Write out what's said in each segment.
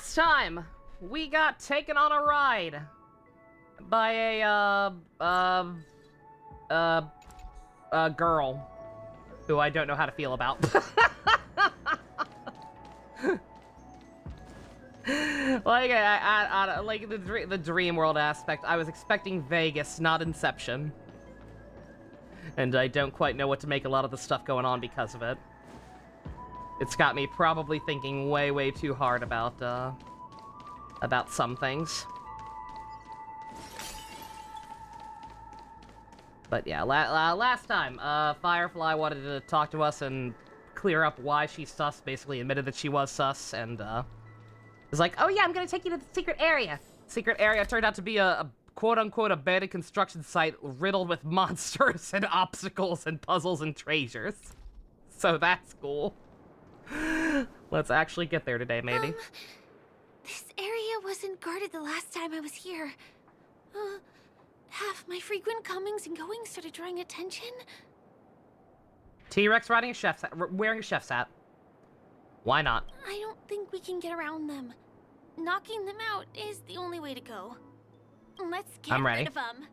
Last time, we got taken on a ride by a girl who I don't know how to feel about. Like, like the dream world aspect, I was expecting Vegas, not Inception. And I don't quite know what to make a lot of the stuff going on because of it. It's got me probably thinking way, way too hard about some things. But yeah, last time, Firefly wanted to talk to us and clear up why she's sus, basically admitted that she was sus, and was like, oh yeah, I'm gonna take you to the secret area. Secret area turned out to be a quote-unquote abandoned construction site riddled with monsters and obstacles and puzzles and treasures. So that's cool. Let's actually get there today, maybe. This area wasn't guarded the last time I was here. Have my frequent comings and goings started drawing attention? T-Rex riding a chef's hat, wearing a chef's hat. Why not? I don't think we can get around them. Knocking them out is the only way to go. Let's get rid of them.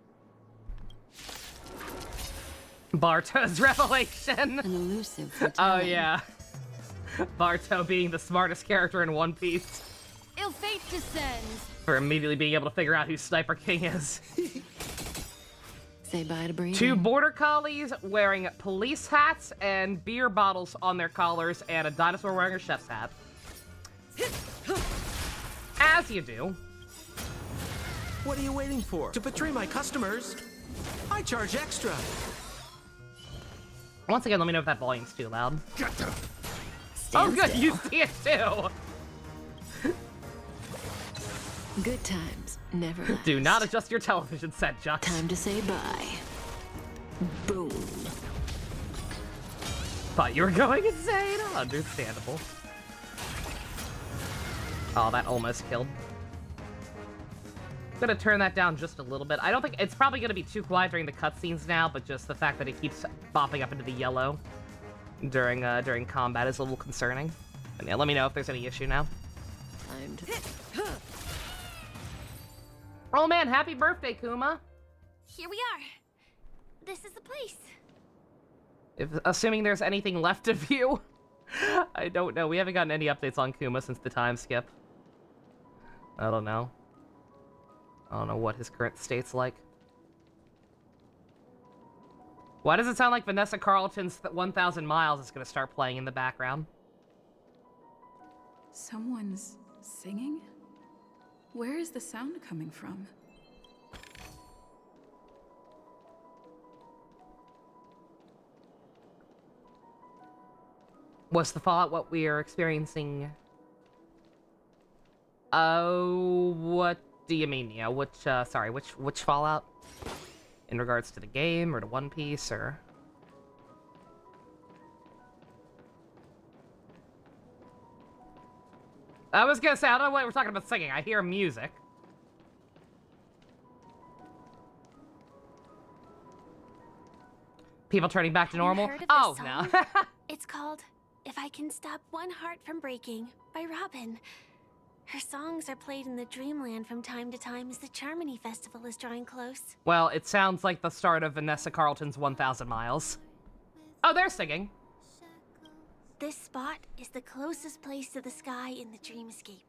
Barto's revelation. An elusive for Oh yeah. Barto being the smartest character in One Piece. Ill fate descends. For immediately being able to figure out who Sniper King is. Say bye to breathing. 2 border collies wearing police hats and beer bottles on their collars, and a dinosaur wearing a chef's hat. As you do. What are you waiting for? To betray my customers? I charge extra. Once again, let me know if that volume's too loud. Stand good, still. you see it too. Good times never last. Do not adjust your television set, Jux. Time to say bye. Boom. Thought you were going insane. Understandable. Oh, that almost killed. Gonna turn that down just a little bit. I don't think it's probably gonna be too quiet during the cutscenes now, but just the fact that it keeps bopping up into the yellow during combat is a little concerning. And yeah, let me know if there's any issue now. Time to... Oh man, happy birthday, Kuma! Here we are. This is the place. Assuming there's anything left of you. I don't know. We haven't gotten any updates on Kuma since the time skip. I don't know. I don't know what his current state's like. Why does it sound like Vanessa Carlton's 1,000 Miles is going to start playing in the background? Someone's singing? Where is the sound coming from? Was the Fallout what we are experiencing? Oh, what do you mean, Neo? Which Fallout? In regards to the game, or to One Piece, or... I was gonna say, I don't know what we're talking about singing. I hear music. People turning back to normal? Heard of Oh, this no. song? It's called If I Can Stop One Heart from Breaking by Robin. Her songs are played in the Dreamland from time to time as the Charmony Festival is drawing close. Well, it sounds like the start of Vanessa Carlton's 1,000 Miles. Oh, they're singing. This spot is the closest place to the sky in the dreamscape.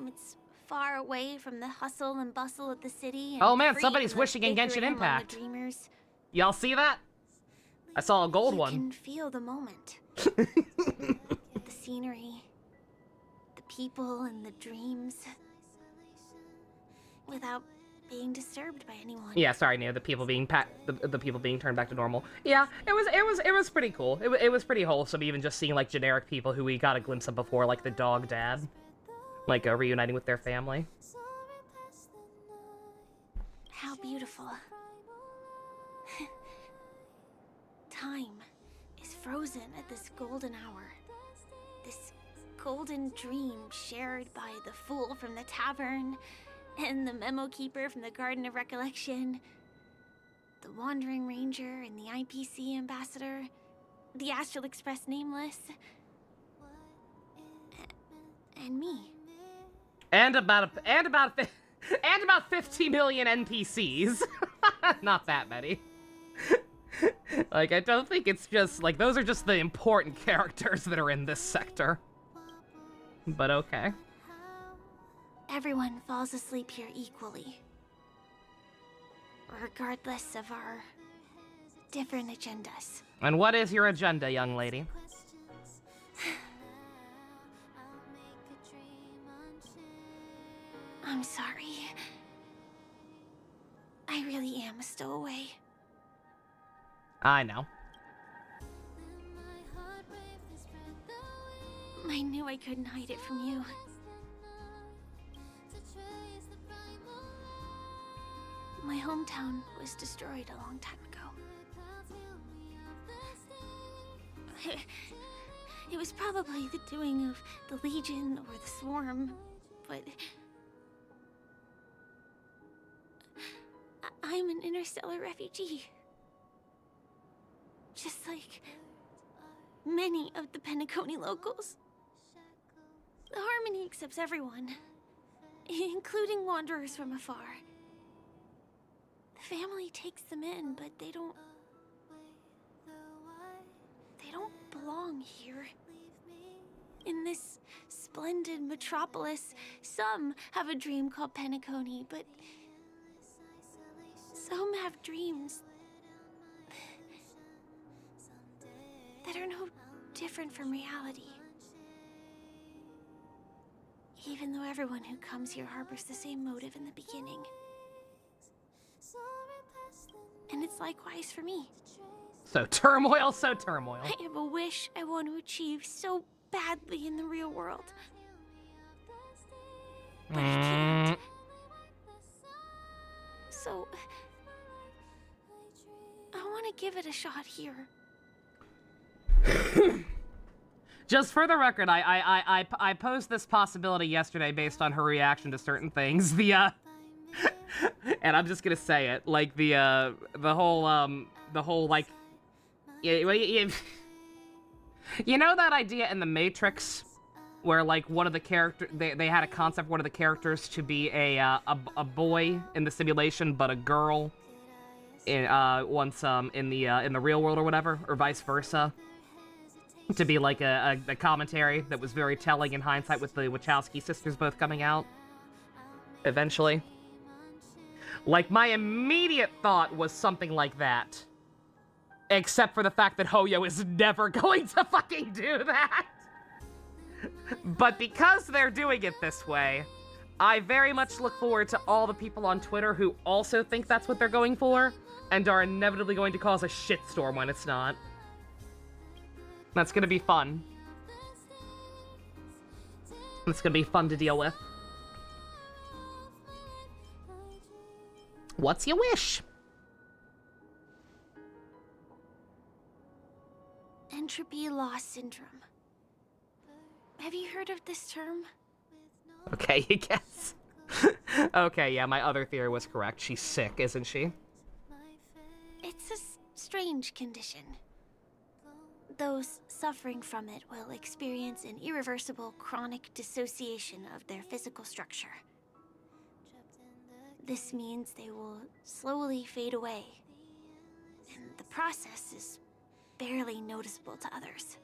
It's far away from the hustle and bustle of the city. And Oh man, free somebody's from the wishing in Genshin bickering among Impact. the dreamers. Y'all see that? I saw a gold You one. can feel the moment. The scenery, the people and the dreams, without being disturbed by anyone. Yeah, sorry, Neo. The people being the people being turned back to normal. Yeah, it was pretty cool. It was pretty wholesome, even just seeing like generic people who we got a glimpse of before, like the dog dad, like reuniting with their family. How beautiful. Time is frozen at this golden hour. This golden dream shared by the fool from the tavern, and the memo keeper from the Garden of Recollection, the Wandering Ranger and the IPC ambassador, the Astral Express Nameless, and me. And about 50 million NPCs. Not that many. Like, I don't think it's just, like, those are just the important characters that are in this sector. But okay. Everyone falls asleep here equally, regardless of our different agendas. And what is your agenda, young lady? I'm sorry. I really am a stowaway. I know. I knew I couldn't hide it from you. My hometown was destroyed a long time ago. It was probably the doing of the Legion or the Swarm, but I'm an interstellar refugee. Just like many of the Penacony locals. The Harmony accepts everyone, including wanderers from afar. The family takes them in, but they don't belong here. In this splendid metropolis, some have a dream called Penacony, but some have dreams that are no different from reality. Even though everyone who comes here harbors the same motive in the beginning. And it's likewise for me. So turmoil, so turmoil. I have a wish I want to achieve so badly in the real world. But I can't. So I want to give it a shot here. Just for the record, I posed this possibility yesterday based on her reaction to certain things. And I'm just gonna say it, like the whole like, you know that idea in The Matrix where like one of the they had a concept one of the characters to be a boy in the simulation but a girl in in the real world or whatever, or vice versa. To be like a commentary that was very telling in hindsight with the Wachowski sisters both coming out eventually. Like, my immediate thought was something like that. Except for the fact that Hoyo is never going to fucking do that. But because they're doing it this way, I very much look forward to all the people on Twitter who also think that's what they're going for, and are inevitably going to cause a shitstorm when it's not. That's gonna be fun. It's gonna be fun to deal with. What's your wish? Entropy loss syndrome. Have you heard of this term? Okay, I guess. Okay, yeah, my other theory was correct. She's sick, isn't she? It's a strange condition. Those suffering from it will experience an irreversible chronic dissociation of their physical structure. This means they will slowly fade away, and the process is barely noticeable to others.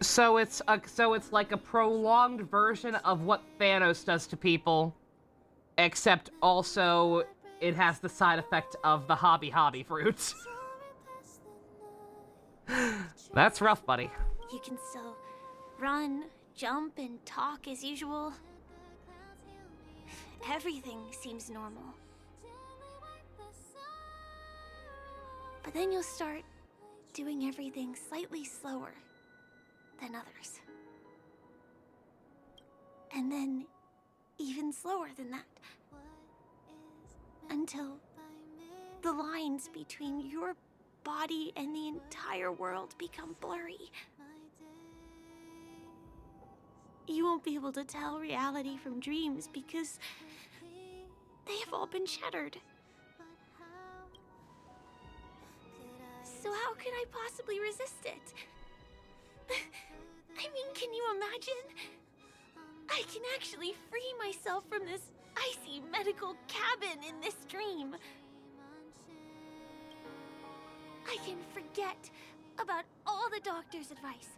So it's like a prolonged version of what Thanos does to people, except also it has the side effect of the hobby fruit. That's rough, buddy. You can still run, jump, and talk as usual. Everything seems normal. But then you'll start doing everything slightly slower than others. And then even slower than that. Until the lines between your body and the entire world become blurry. You won't be able to tell reality from dreams because they have all been shattered. So how could I possibly resist it? I mean, can you imagine? I can actually free myself from this icy medical cabin in this dream. I can forget about all the doctor's advice.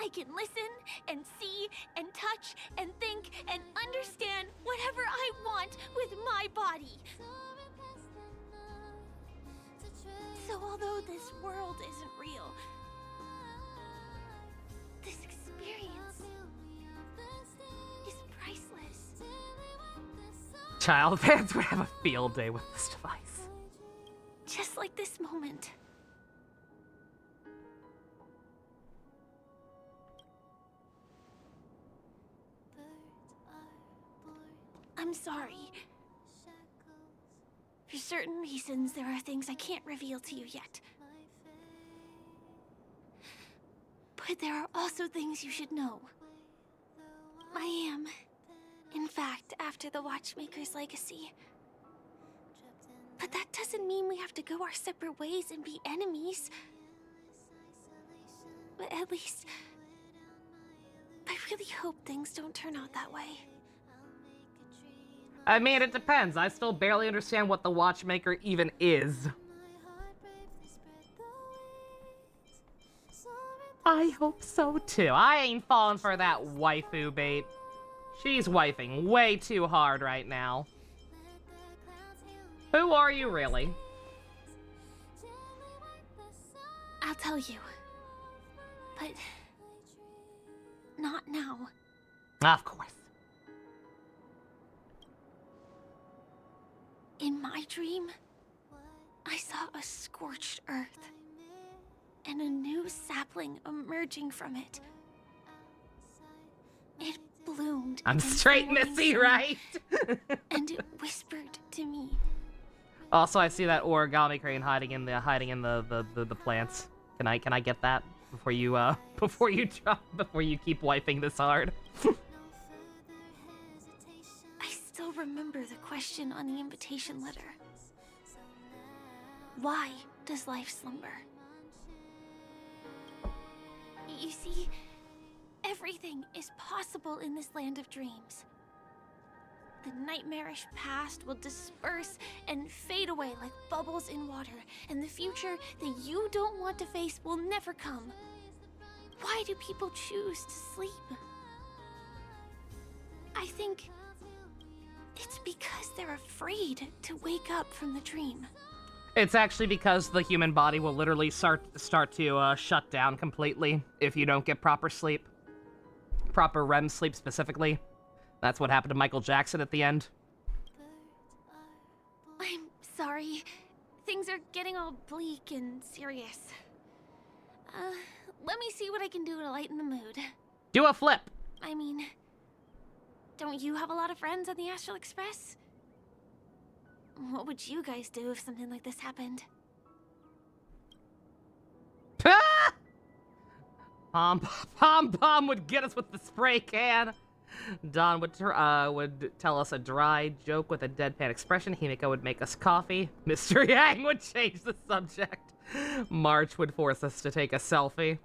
I can listen and see and touch and think and understand whatever I want with my body. So although this world isn't real, this experience is priceless. Child fans would have a field day with this device. Just like this moment. I'm sorry. For certain reasons, there are things I can't reveal to you yet. But there are also things you should know. I am, in fact, after the Watchmaker's legacy. But that doesn't mean we have to go our separate ways and be enemies. But at least, I really hope things don't turn out that way. I mean, it depends. I still barely understand what the Watchmaker even is. I hope so too. I ain't falling for that waifu bait. She's wifing way too hard right now. Who are you really? I'll tell you. But not now. Of course. In my dream, I saw a scorched earth and a new sapling emerging from it. It bloomed. I'm in straight the morning Missy, sun, right? And it whispered to me. Also, I see that origami crane hiding in the plants. Can I get that before you before you keep wiping this hard? I still remember the question on the invitation letter. Why does life slumber? You see, everything is possible in this land of dreams. The nightmarish past will disperse and fade away like bubbles in water, and the future that you don't want to face will never come. Why do people choose to sleep? I think it's because they're afraid to wake up from the dream. It's actually because the human body will literally start to shut down completely if you don't get proper sleep. Proper REM sleep specifically. That's what happened to Michael Jackson at the end. I'm sorry. Things are getting all bleak and serious. Let me see what I can do to lighten the mood. Do a flip. I mean, don't you have a lot of friends on the Astral Express? What would you guys do if something like this happened? Pom would get us with the spray can. Don would tell us a dry joke with a deadpan expression. Himiko would make us coffee. Mr. Yang would change the subject. March would force us to take a selfie.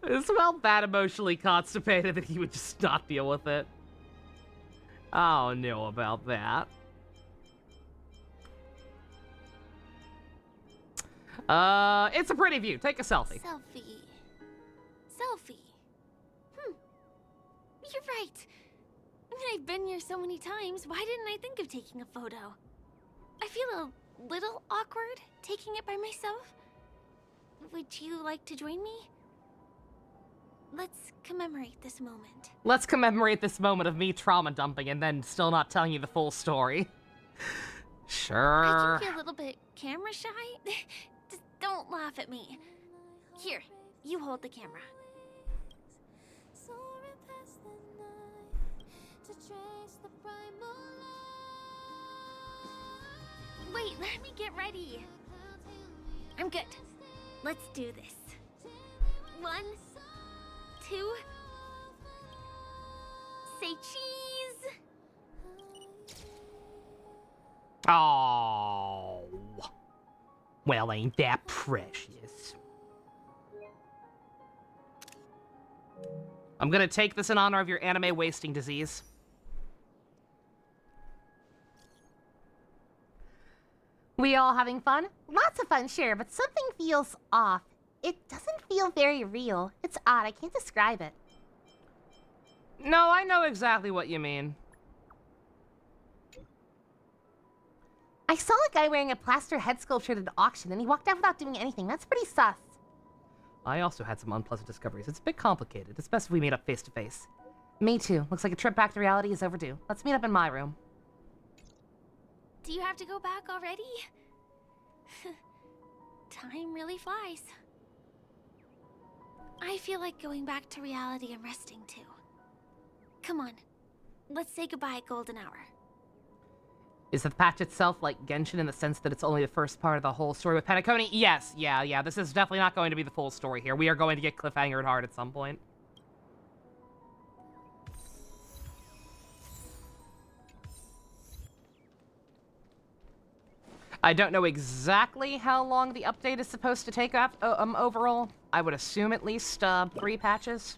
It smelled that emotionally constipated that he would just not deal with it. I don't know about that. It's a pretty view. Take a selfie. Selfie. You're right. I mean, I've been here so many times. Why didn't I think of taking a photo? I feel a little awkward taking it by myself. Would you like to join me? Let's commemorate this moment. Let's commemorate this moment of me trauma dumping and then still not telling you the full story. Sure. I can be a little bit camera shy. Just don't laugh at me. Here, you hold the camera. Wait, let me get ready. I'm good. Let's do this. 1, 2. Say cheese. Oh. Well, ain't that precious. I'm gonna take this in honor of your anime wasting disease. We all having fun? Lots of fun, sure, but something feels off. It doesn't feel very real. It's odd, I can't describe it. No, I know exactly what you mean. I saw a guy wearing a plaster head sculpture at an auction, and he walked out without doing anything. That's pretty sus. I also had some unpleasant discoveries. It's a bit complicated. It's best if we meet up face to face. Me too. Looks like a trip back to reality is overdue. Let's meet up in my room. Do you have to go back already? Time really flies. I feel like going back to reality and resting too. Come on, let's say goodbye at Golden Hour. Is the patch itself like Genshin in the sense that it's only the first part of the whole story with Penacony? Yes, yeah. This is definitely not going to be the full story here. We are going to get cliffhangered hard at some point. I don't know exactly how long the update is supposed to take overall. I would assume at least 3 patches.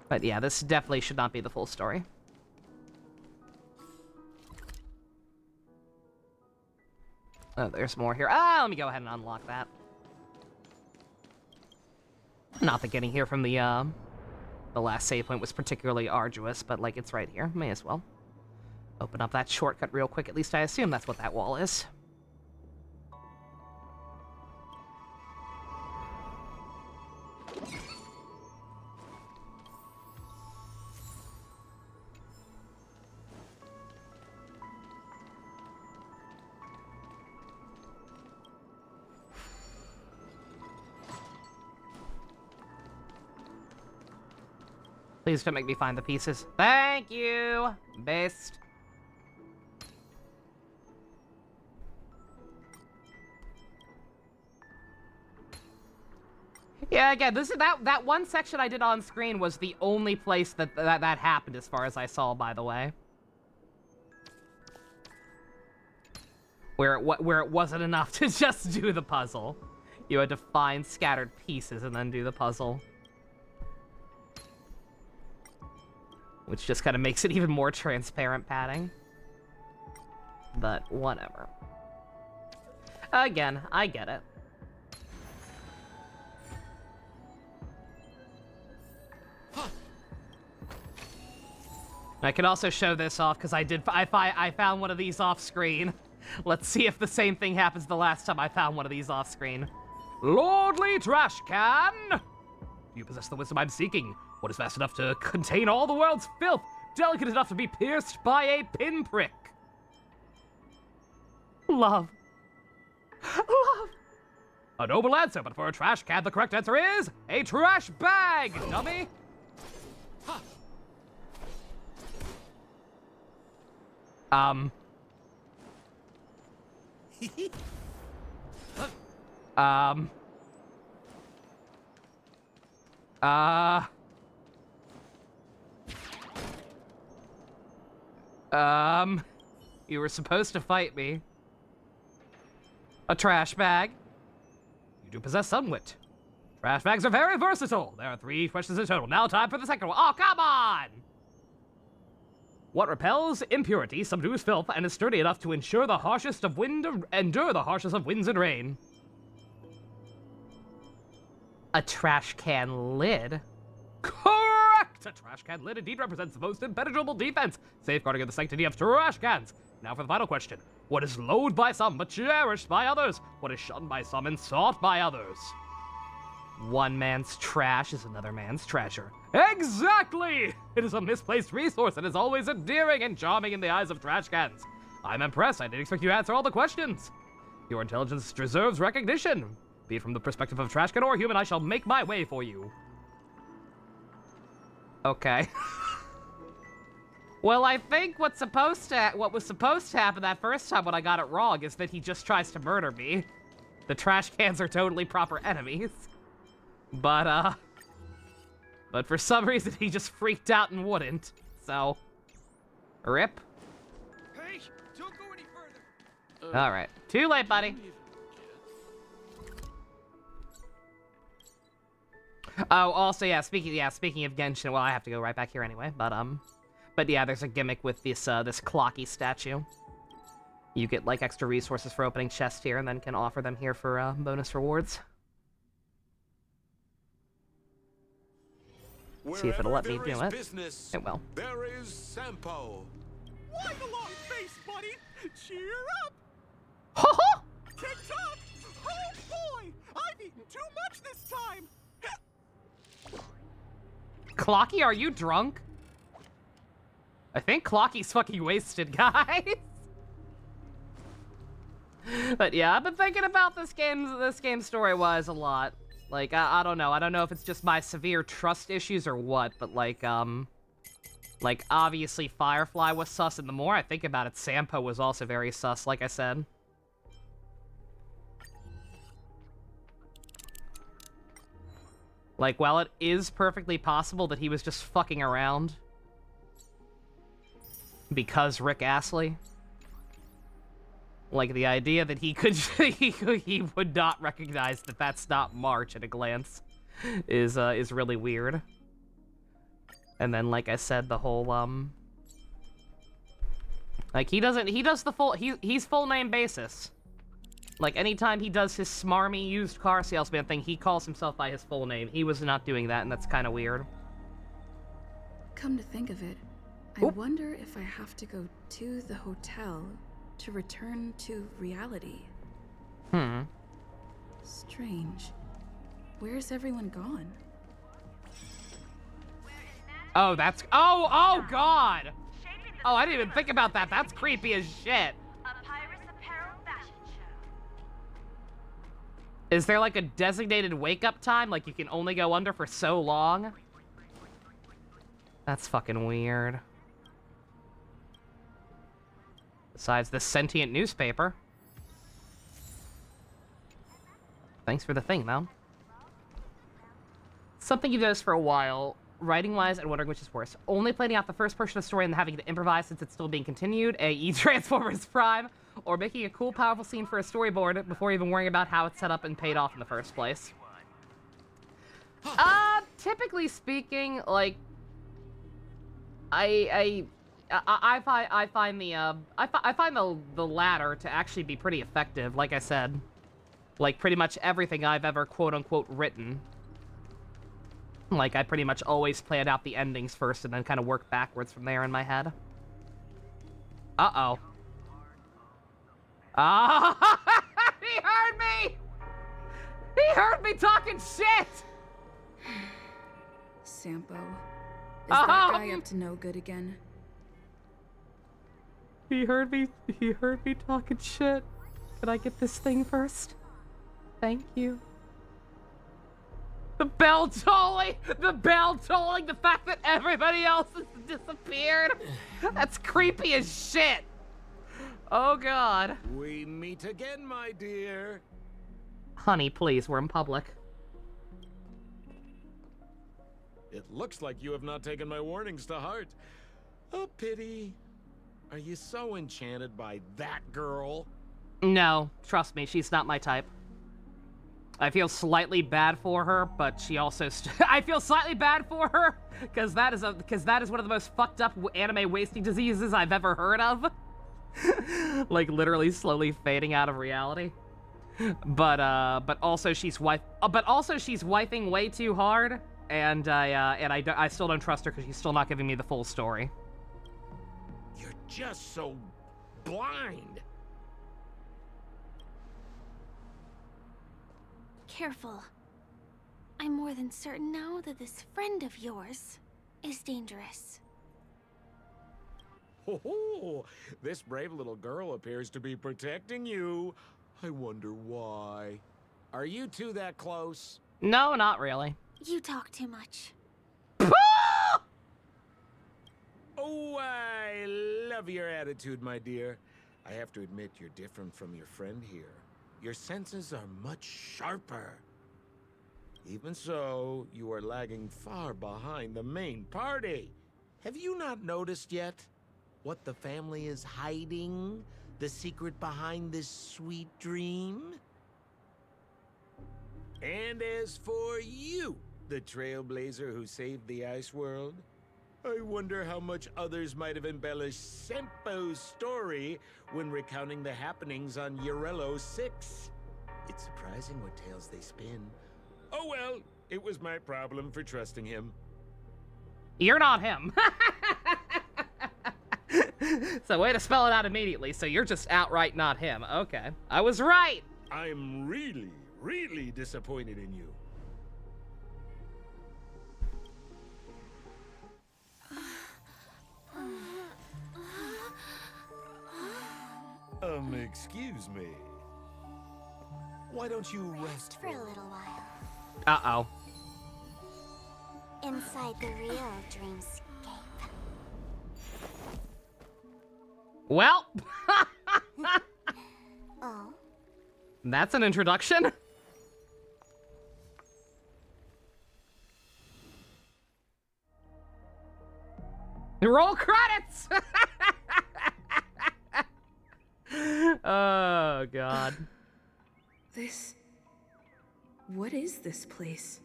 But yeah, this definitely should not be the full story. Oh, there's more here. Ah, let me go ahead and unlock that. Not that getting here from the last save point was particularly arduous, but like it's right here. May as well. Open up that shortcut real quick. At least I assume that's what that wall is. Please don't make me find the pieces. Thank you, best. Yeah, again, this is that one section I did on screen was the only place that happened, as far as I saw, by the way. Where it wasn't enough to just do the puzzle. You had to find scattered pieces and then do the puzzle. Which just kind of makes it even more transparent padding. But whatever. Again, I get it. I can also show this off because I found one of these off screen. Let's see if the same thing happens the last time I found one of these off screen. Lordly Trash Can! You possess the wisdom I'm seeking. What is vast enough to contain all the world's filth, delicate enough to be pierced by a pinprick? Love. Love. A noble answer, but for a trash can, the correct answer is a trash bag, dummy. You were supposed to fight me. A trash bag. You do possess some wit. Trash bags are very versatile. There are 3 questions in total. Now time for the second one. Oh, come on! What repels impurity, subdues filth, and is sturdy enough to endure the harshest of winds and rain? A trash can lid. Correct! A trash can lid indeed represents the most impenetrable defense, safeguarding of the sanctity of trash cans. Now for the final question. What is loathed by some but cherished by others? What is shunned by some and sought by others? One man's trash is another man's treasure. Exactly! It is a misplaced resource and is always endearing and charming in the eyes of trash cans. I'm impressed. I didn't expect you to answer all the questions. Your intelligence deserves recognition. Be it from the perspective of trash can or human, I shall make my way for you. Okay. Well, I think what was supposed to happen that first time when I got it wrong is that he just tries to murder me. The trash cans are totally proper enemies. But for some reason he just freaked out and wouldn't. So, rip. Hey, All right. Too late, buddy. Oh, also, yeah. Speaking of Genshin, well, I have to go right back here anyway. But yeah, there's a gimmick with this this clocky statue. You get like extra resources for opening chests here, and then can offer them here for bonus rewards. See if it'll let me do it. Business, It will. there is Sampo. Why the long face, buddy? Cheer up! Ho ho! Tick-tock! Oh boy! I've eaten too much this time! Clocky, are you drunk? I think Clocky's fucking wasted, guys. But yeah, I've been thinking about this game story-wise a lot. Like, I don't know. I don't know if it's just my severe trust issues or what, but like, obviously Firefly was sus, and the more I think about it, Sampo was also very sus, like I said. Like, while it is perfectly possible that he was just fucking around because Rick Astley, like, the idea that he could he would not recognize that that's not March at a glance is really weird. And then, like I said, the whole like he's full name basis. Like, anytime he does his smarmy used car salesman thing, he calls himself by his full name. He was not doing that, and that's kind of weird. Come to think of it, I wonder if I have to go to the hotel to return to reality. Strange. Where's everyone gone? Oh, that's... Oh, God! Oh, I didn't even think about that. That's creepy as shit. Is there, like, a designated wake-up time? Like, you can only go under for so long? That's fucking weird. Besides the sentient newspaper. Thanks for the thing, though. Something you've noticed for a while, writing-wise, and wondering which is worse. Only planning out the first portion of the story and having to improvise since it's still being continued, a.e. Transformers Prime, or making a cool, powerful scene for a storyboard before even worrying about how it's set up and paid off in the first place. Typically speaking, like, I find the latter to actually be pretty effective. Like I said, like pretty much everything I've ever quote unquote written. Like, I pretty much always planned out the endings first and then kind of work backwards from there in my head. Uh-oh. Ah! He heard me! He heard me talking shit! Sampo. Is that guy up to no good again? He heard me talking shit. Could I get this thing first? Thank you. The bell tolling! The bell tolling! The fact that everybody else has disappeared! That's creepy as shit! Oh, God. We meet again, my dear. Honey, please, we're in public. It looks like you have not taken my warnings to heart. Oh, pity. Are you so enchanted by that girl? No, trust me, she's not my type. I feel slightly bad for her, but she also... I feel slightly bad for her, because that is one of the most fucked up anime wasting diseases I've ever heard of. Like, literally slowly fading out of reality. But also she's wifing way too hard, and I still don't trust her because she's still not giving me the full story. You're just so blind. Careful. I'm more than certain now that this friend of yours is dangerous. Oh, this brave little girl appears to be protecting you. I wonder why. Are you two that close? No, not really. You talk too much. Oh, I love your attitude, my dear. I have to admit you're different from your friend here. Your senses are much sharper. Even so, you are lagging far behind the main party. Have you not noticed yet what the family is hiding? The secret behind this sweet dream? And as for you, the trailblazer who saved the ice world, I wonder how much others might have embellished Sempo's story when recounting the happenings on Urello 6. It's surprising what tales they spin. Oh well, it was my problem for trusting him. You're not him. So way to spell it out immediately. So you're just outright not him. Okay. I was right. I'm really, really disappointed in you. Excuse me. Why don't you rest For a little while. Uh-oh. Inside the real dreamscape. Well. Oh? That's an introduction. Roll credits! Oh, God. What is this place?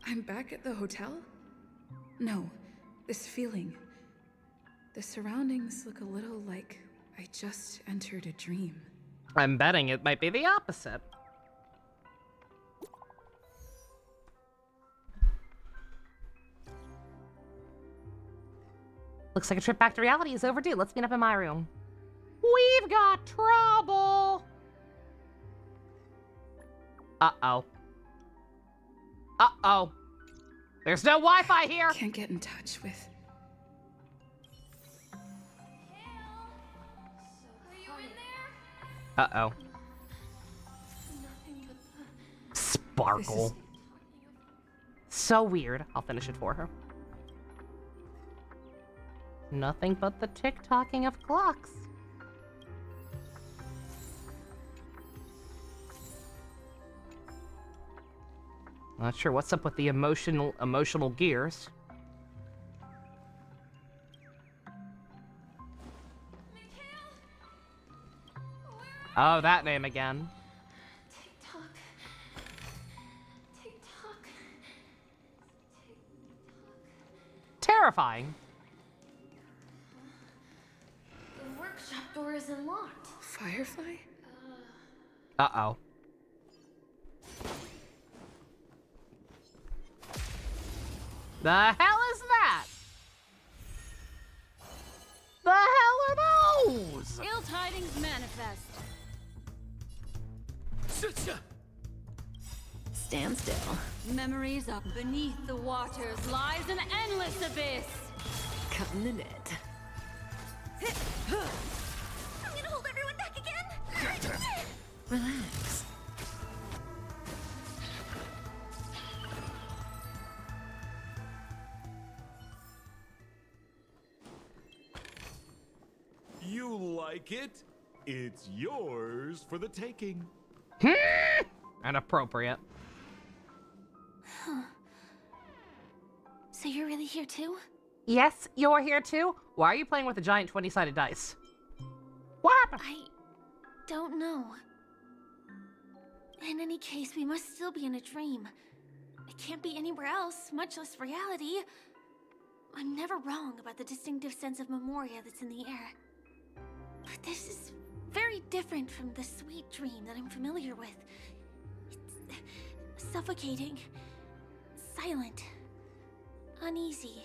I'm back at the hotel? No, this feeling. The surroundings look a little like I just entered a dream. I'm betting it might be the opposite. Looks like a trip back to reality is overdue. Let's meet up in my room. We've got trouble! Uh-oh. Uh-oh. There's no Wi-Fi here! Can't get in touch with... Uh-oh. Sparkle. So weird. I'll finish it for her. Nothing but the tick-tocking of clocks. Not sure what's up with the emotional gears. Oh, that name again. Tick-tock. Tick-tock. Terrifying. The workshop door is unlocked. Firefly? Uh-oh. The hell is that? The hell are those? Ill tidings manifest. Stand still. Memories up beneath the waters lies an endless abyss. Cut in the net. I'm gonna hold everyone back again. Relax. You like it? It's yours for the taking. Inappropriate. So you're really here too? Yes, you're here too? Why are you playing with a giant 20-sided dice? What happened? I don't know. In any case, we must still be in a dream. It can't be anywhere else, much less reality. I'm never wrong about the distinctive sense of memoria that's in the air. But this is very different from the sweet dream that I'm familiar with. It's suffocating, silent, uneasy.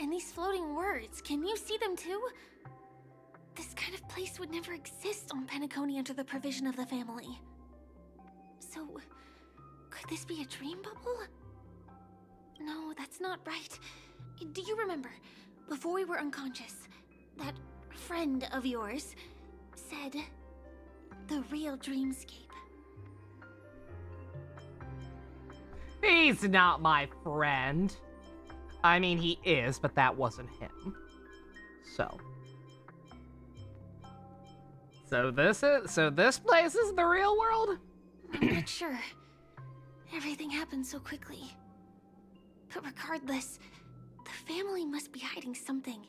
And these floating words, can you see them too? This kind of place would never exist on Penacony under the provision of the family. So, could this be a dream bubble? No, that's not right. Do you remember, before we were unconscious, that friend of yours said the real dreamscape? He's not my friend. I mean, he is, but that wasn't him. So this place is the real world? I'm not sure. Everything happened so quickly. But regardless, the family must be hiding something.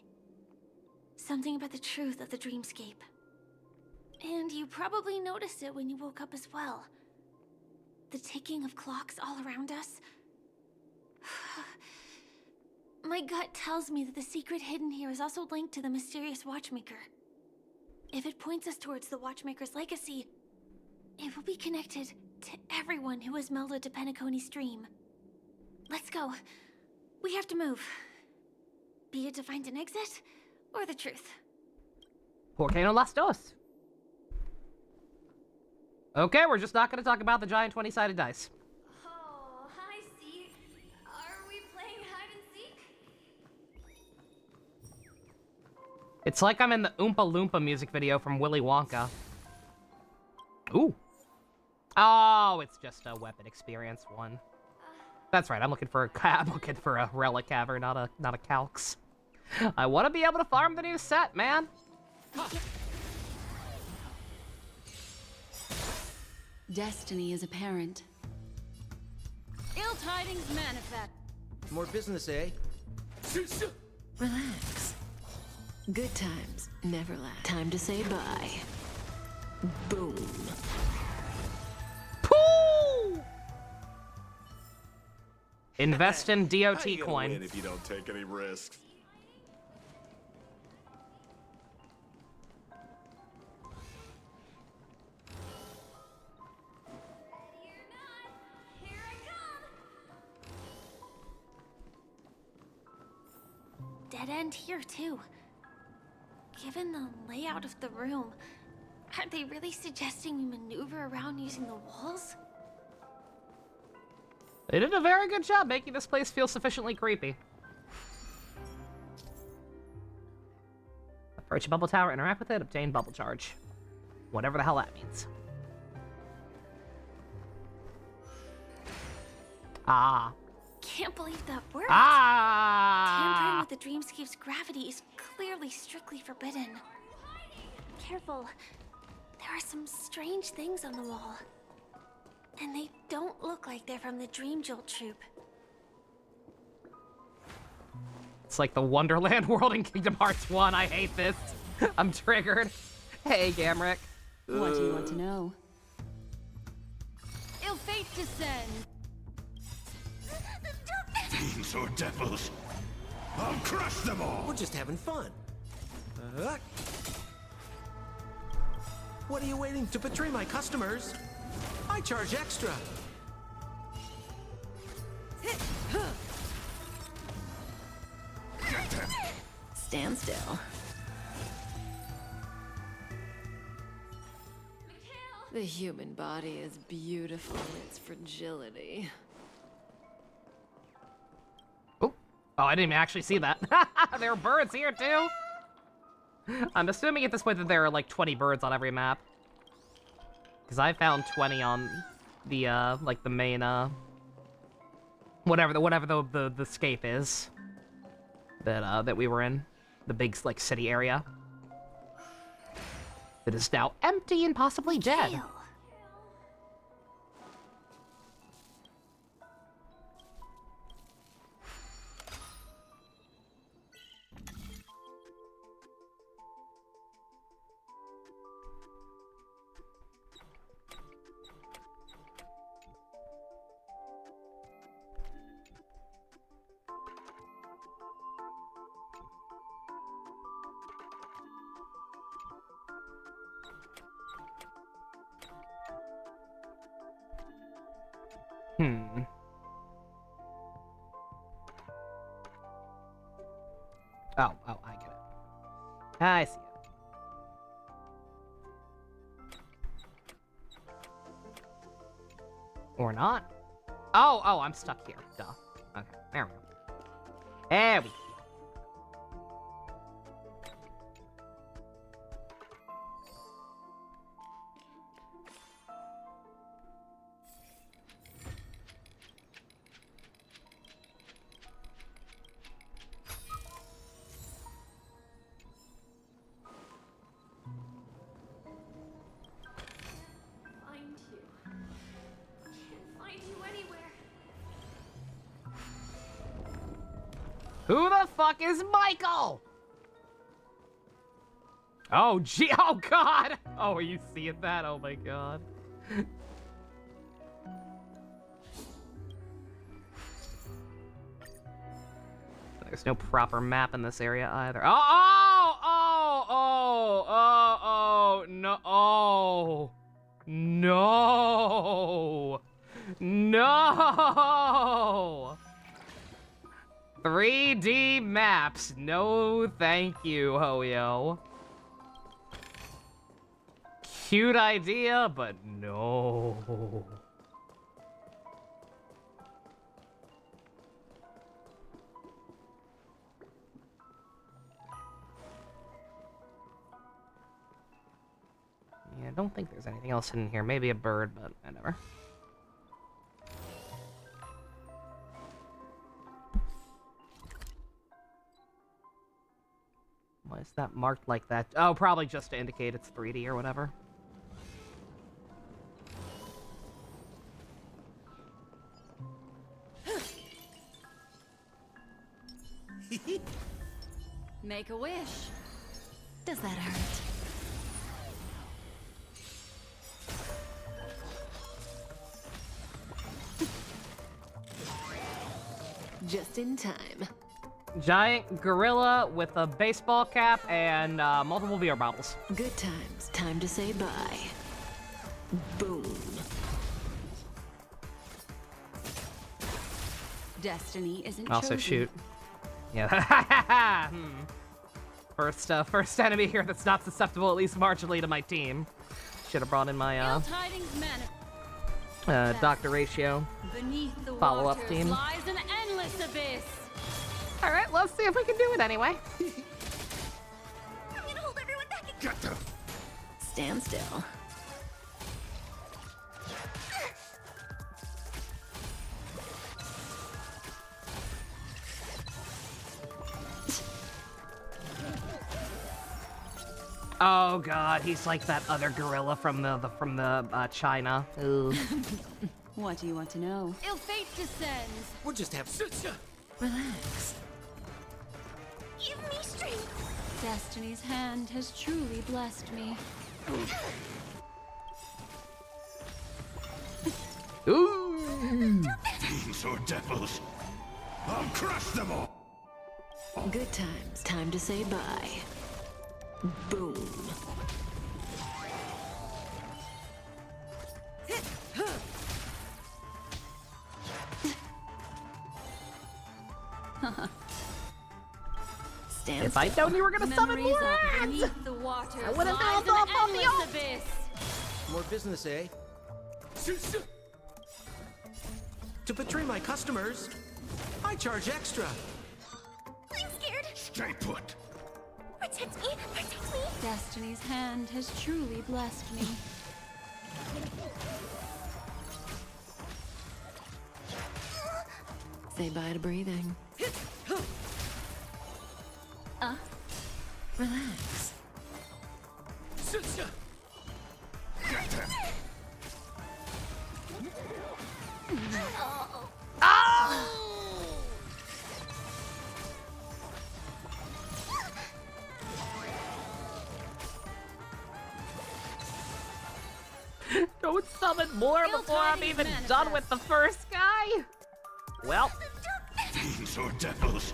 Something about the truth of the dreamscape. And you probably noticed it when you woke up as well. The ticking of clocks all around us. My gut tells me that the secret hidden here is also linked to the mysterious Watchmaker. If it points us towards the Watchmaker's legacy, it will be connected to everyone who has melded to Penacony's dream. Let's go. We have to move. Be it to find an exit, or the truth. ¿Por qué no las dos? Okay, we're just not going to talk about the giant 20-sided dice. Oh, hi, Steve. Are we playing hide and seek? It's like I'm in the Oompa Loompa music video from Willy Wonka. Ooh. Oh, it's just a weapon experience one. That's right. I'm looking for a relic cavern, not a calx. I want to be able to farm the new set, man. Destiny is apparent. Ill tidings manifest. More business, eh? Relax. Good times never last. Time to say bye. Boom. Pooh! Invest in How DOT you gonna coin. win if you don't take any risks? Here I come. Dead end here, too. Given the layout of the room, aren't they really suggesting we maneuver around using the walls? They did a very good job making this place feel sufficiently creepy. Approach a bubble tower, interact with it, obtain bubble charge. Whatever the hell that means. Ah. Can't believe that worked. Ah! Tampering with the dreamscape's gravity is clearly strictly forbidden. Careful. There are some strange things on the wall. And they don't look like they're from the Dream Jolt troupe. It's like the Wonderland world in Kingdom Hearts 1. I hate this. I'm triggered. Hey, Gamrick. What do you want to know? Ill fate descend. Fiends or devils, I'll crush them all! We're just having fun. What are you waiting to betray my customers? I charge extra. Stand still. The human body is beautiful in its fragility. Oh, I didn't even actually see that. There are birds here, too. I'm assuming at this point that there are like 20 birds on every map. Because I found 20 on the, like the main, whatever the scape is. That we were in. The big, like, city area. That is now empty and possibly dead. Kale. Oh, I get it. I see it. Or not. Oh, I'm stuck here. Duh. Okay, there we go. There we go. Find you. Can't find you anywhere. Who the fuck is Michael? Oh, gee. Oh, God. Oh, are you seeing that? Oh, my God. There's no proper map in this area either. Oh, no, no, no. 3D maps, no thank you, Hoyo. Cute idea, but no. Yeah, I don't think there's anything else in here. Maybe a bird, but whatever. Why is that marked like that? Oh, probably just to indicate it's 3D or whatever. Make a wish. Does that hurt? Just in time. Giant gorilla with a baseball cap and multiple beer bottles. Good times. Time to say bye. Boom. Destiny isn't Also chosen. shoot. Yeah. First enemy here that's not susceptible, at least marginally, to my team. Should have brought in my Ill tidings manifest. Doctor Ratio Beneath the follow-up waters team. lies an endless abyss. All right, let's see if we can do it anyway. I'm gonna hold everyone back and Get them! Stand still. Oh God, he's like that other gorilla from the China. Ooh. What do you want to know? Ill fate descends. We'll just have... Relax. give me strength. Destiny's hand has truly blessed me. Ooh. Fiends or devils, I'll crush them all! Good times. Time to say bye. Boom. Stand If I'd known you were gonna summon Memories more of ads! beneath the waters I would've lies gone off an on the endless off. abyss. More business, eh? To betray my customers, I charge extra. I'm scared. Stay put! Protect me. Protect me. Destiny's hand has truly blessed me. Say bye to breathing. Relax. Get them! Don't summon more before I'm even done with the first guy. Well, Fiends or devils,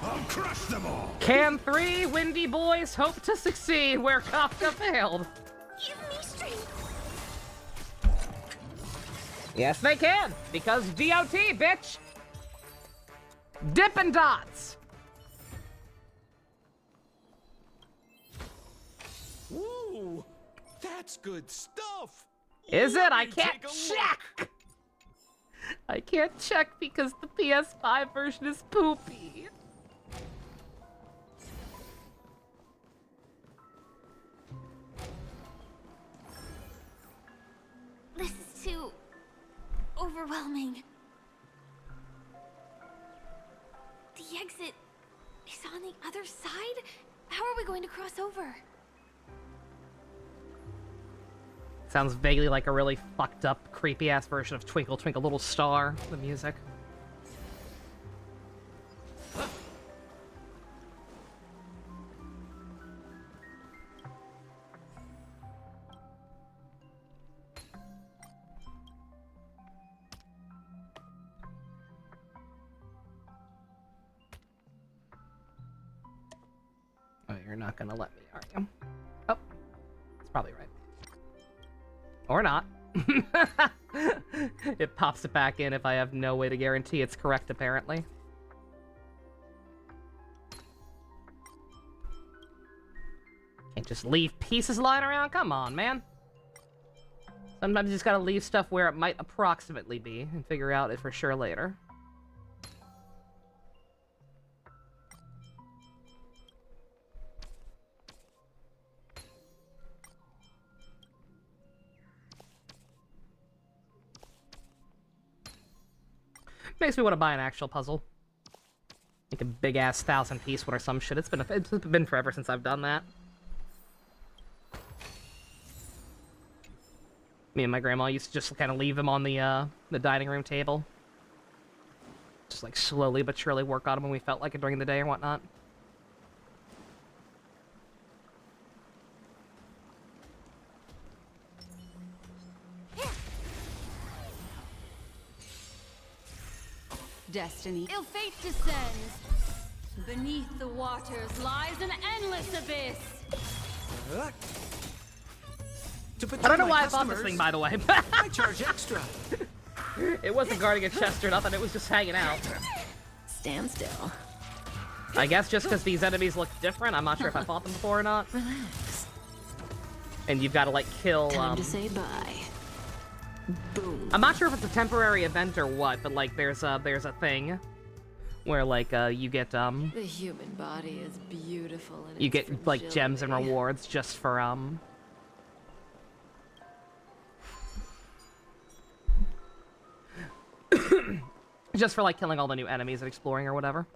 I'll crush them all! can 3 Windy Boys hope to succeed where Kafka failed? Give me strength. Yes, they can, because DOT, bitch! Dippin' Dots! Ooh, that's good stuff. Is it? I me can't take a check! I can't check because the PS5 version is poopy. This is too overwhelming. The exit is on the other side? How are we going to cross over? Sounds vaguely like a really fucked up, creepy ass version of Twinkle Twinkle Little Star, the music. you're not gonna let me, are you? Oh, that's probably right. Or not. It pops it back in if I have no way to guarantee it's correct, apparently. Can't just leave pieces lying around? Come on, man. Sometimes you just gotta leave stuff where it might approximately be and figure out it for sure later. Makes me want to buy an actual puzzle. Like a big-ass 1,000-piece one or some shit. It's been forever since I've done that. Me and my grandma used to just kind of leave them on the dining room table. Just like slowly but surely work on them when we felt like it during the day or whatnot. Destiny. Ill fate descends. Beneath the waters lies an endless abyss. I don't know why I bought this thing, by the way. I charge extra. It wasn't guarding a chest or nothing, it was just hanging out. Stand still. I guess just because these enemies look different, I'm not sure if I fought them before or not. Relax. And you've got to, like, kill, Time to say bye. Boom. I'm not sure if it's a temporary event or what, but, like, there's a thing where, like, you get, The human body is beautiful and you get, like, gems and rewards just for, just for, like, killing all the new enemies and exploring or whatever.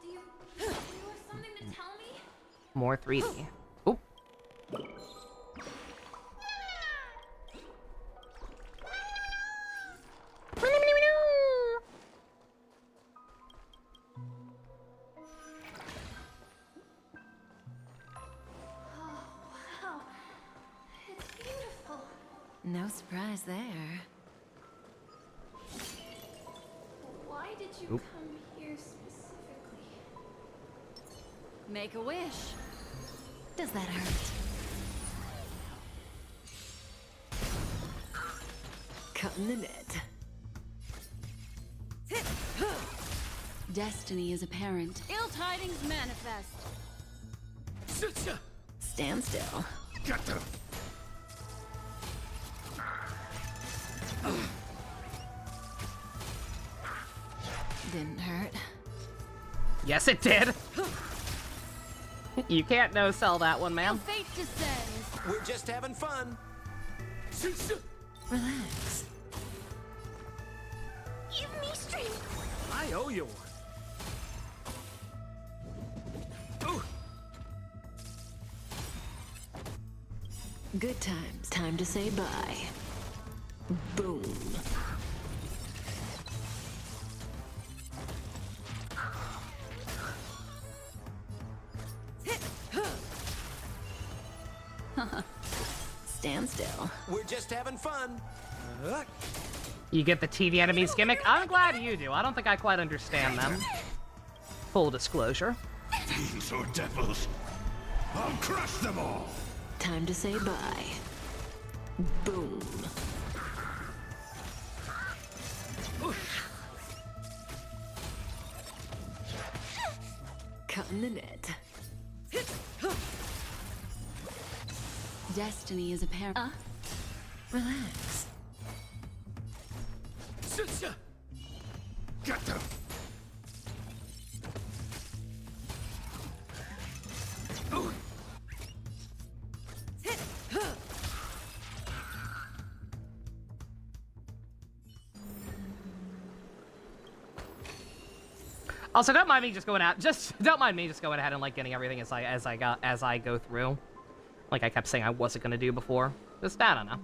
Do you have something to tell me? More 3D. Oop. Wow. It's beautiful. No surprise there. Why did you Oop. come here specifically? Make a wish. Does that hurt? Cutting the net. Destiny is apparent. Ill tidings manifest. Stand still. Get them. Didn't hurt. Yes, it did. You can't no-sell that one, Ill ma'am. fate descends. We're just having fun. Relax. Give me strength. I owe you one. Good times. Time to say bye. Boom. Stand still. We're just having fun. You get the TV enemies gimmick? I'm glad you do. I don't think I quite understand them. Full disclosure. Fiends or devils, I'll crush them all. Time to say bye. Boom. Cutting the net. Destiny is apparent. Relax. Get them. Also, don't mind me just going out. Don't mind me just going ahead and like getting everything as I go through. Like I kept saying I wasn't gonna do before. Just I don't know.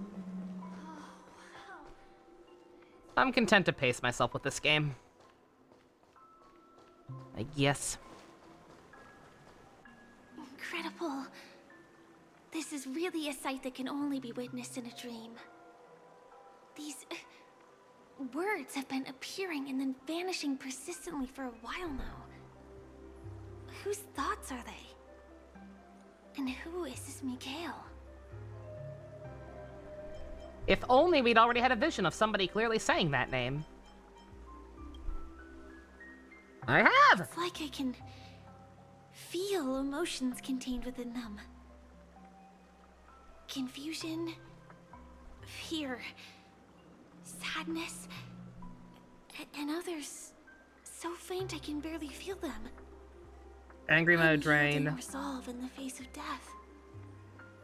I'm content to pace myself with this game. I guess. Incredible. This is really a sight that can only be witnessed in a dream. These Words have been appearing and then vanishing persistently for a while now. Whose thoughts are they? And who is this Mikhail? If only we'd already had a vision of somebody clearly saying that name. I have! It's like I can feel emotions contained within them. Confusion, fear, sadness, and others so faint I can barely feel them. Angry mode drain. Resolve in the face of death.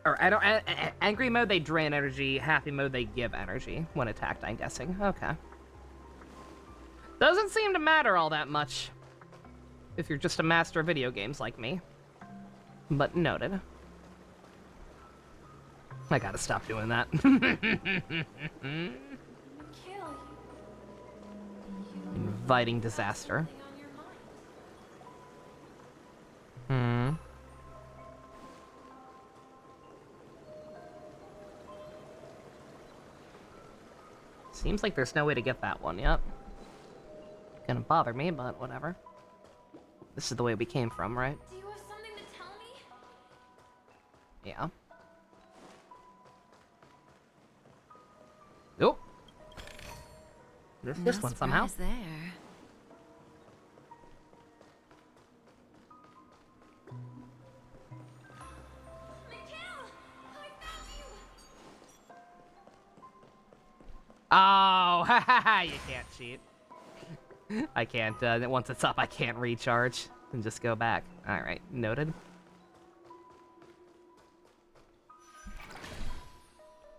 Or I don't. Angry mode they drain energy. Happy mode they give energy when attacked. I'm guessing. Okay. Doesn't seem to matter all that much if you're just a master of video games like me. But noted. I gotta stop doing that. Inviting disaster. Hmm. Seems like there's no way to get that one yet. Gonna bother me, but whatever. This is the way we came from, right? Do you have something to tell me? Yeah. Oh. This one somehow. There. Oh, haha, you can't cheat. I can't, once it's up, I can't recharge and just go back. Alright, noted.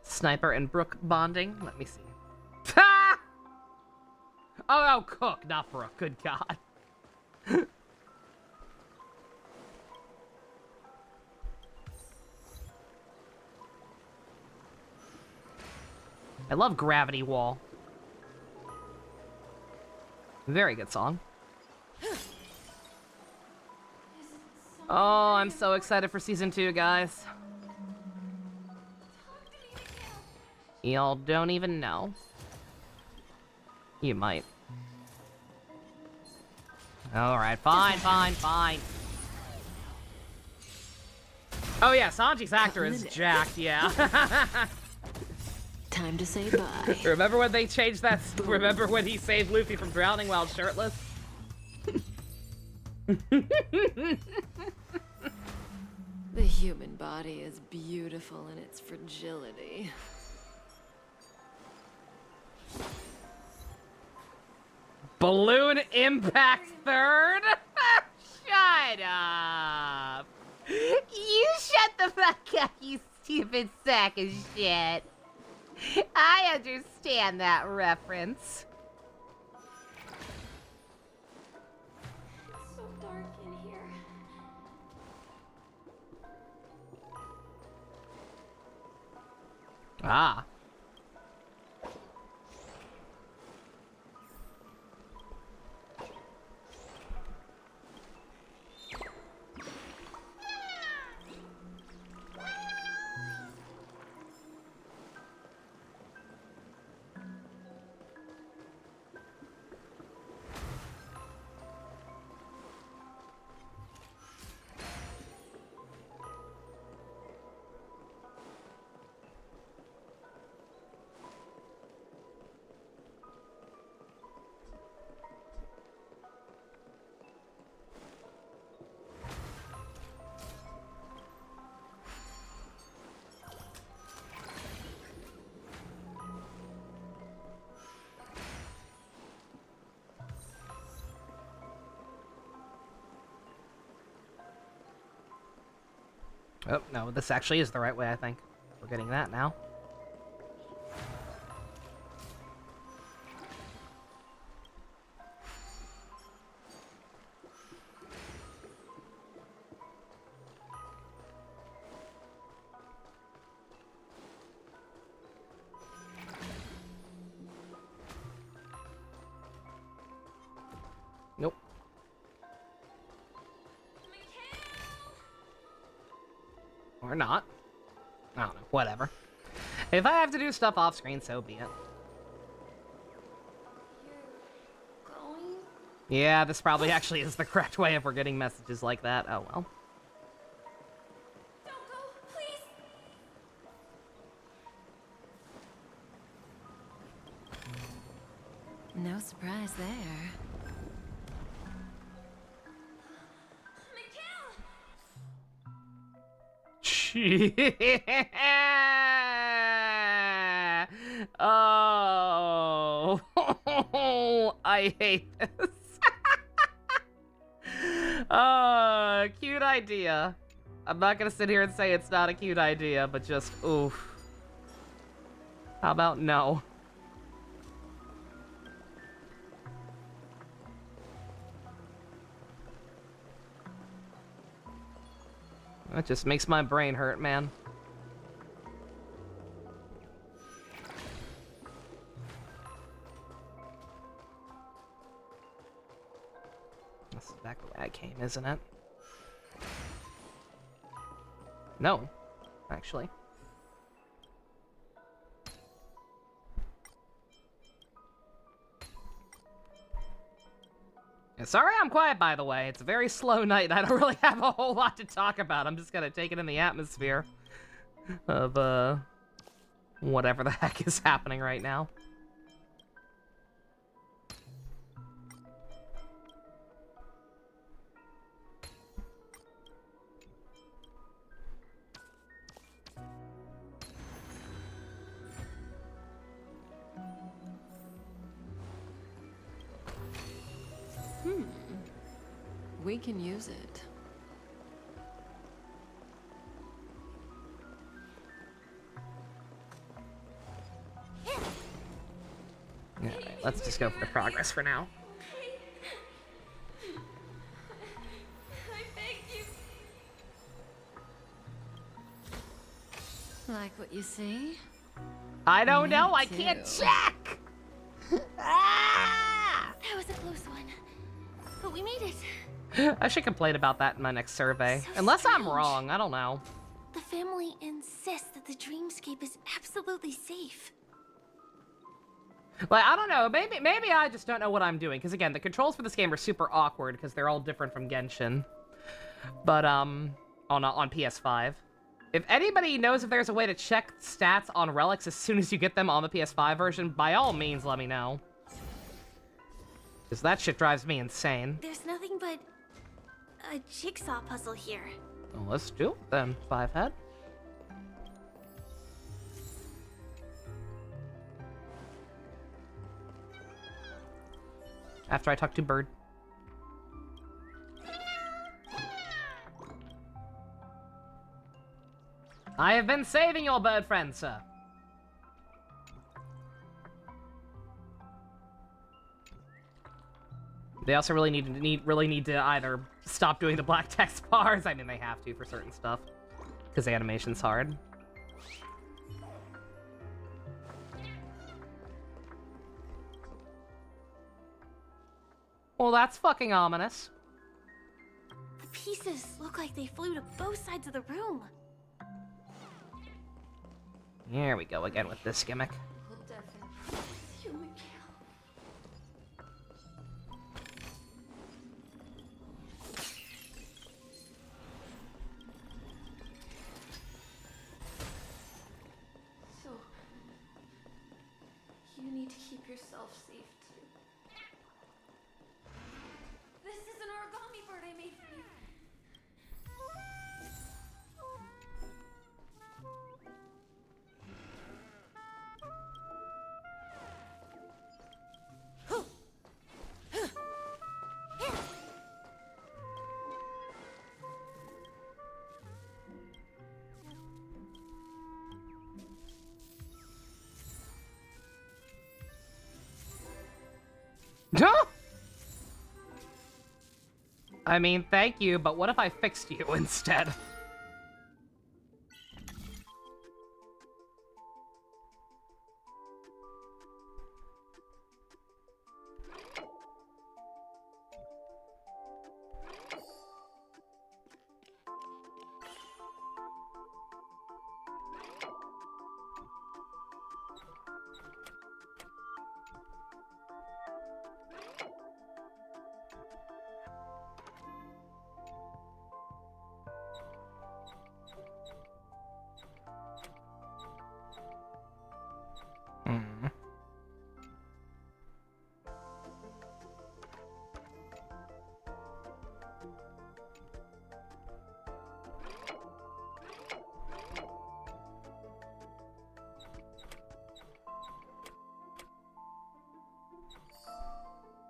Sniper and Brooke bonding. Let me see. Ha! Oh, Cook, not Brooke. Good God. I love Gravity Wall. Very good song. Oh, I'm so excited for Season 2, guys. Y'all don't even know. You might. Alright, fine. Oh yeah, Sanji's actor is jacked, yeah. Time to say bye. Remember when they changed that? Remember when he saved Luffy from drowning while shirtless? The human body is beautiful in its fragility. Balloon Impact third? Shut up. You shut the fuck up, you stupid sack of shit. I understand that reference. It's so dark in here. Ah. Oh, no, this actually is the right way, I think. We're getting that now. Nope. Or not. I don't know. Whatever. If I have to do stuff off screen, so be it. Yeah, this probably actually is the correct way if we're getting messages like that. Oh well. Don't go, please. No surprise there. Oh, I hate this. Cute idea. I'm not gonna sit here and say it's not a cute idea, but just oof. How about no? That just makes my brain hurt, man. That's back the way I came, isn't it? No, actually. Yeah, sorry I'm quiet, by the way. It's a very slow night, and I don't really have a whole lot to talk about. I'm just gonna take it in the atmosphere of, whatever the heck is happening right now. We can use it. Alright, let's just go for the progress for now. I beg you. Like what you see? I don't Me know, I too. can't check! Ah! That was a close one. But we made it. I should complain about that in my next survey. So Unless I'm strange. wrong, I don't know. The family insists that the dreamscape is absolutely safe. Like, I don't know, maybe I just don't know what I'm doing. Because again, the controls for this game are super awkward because they're all different from Genshin. But, on PS5. If anybody knows if there's a way to check stats on relics as soon as you get them on the PS5 version, by all means, let me know. Because that shit drives me insane. There's nothing but a jigsaw puzzle here. Well, let's do it then, Fivehead. After I talk to Bird. I have been saving your bird friend, sir. They also really need to either stop doing the black text bars. I mean, they have to for certain stuff, because the animation's hard. Well, that's fucking ominous. The pieces look like they flew to both sides of the room. Here we go again with this gimmick. So, you need to keep yourself safe too. This is an origami bird I made for you. Huh? I mean, thank you, but what if I fixed you instead?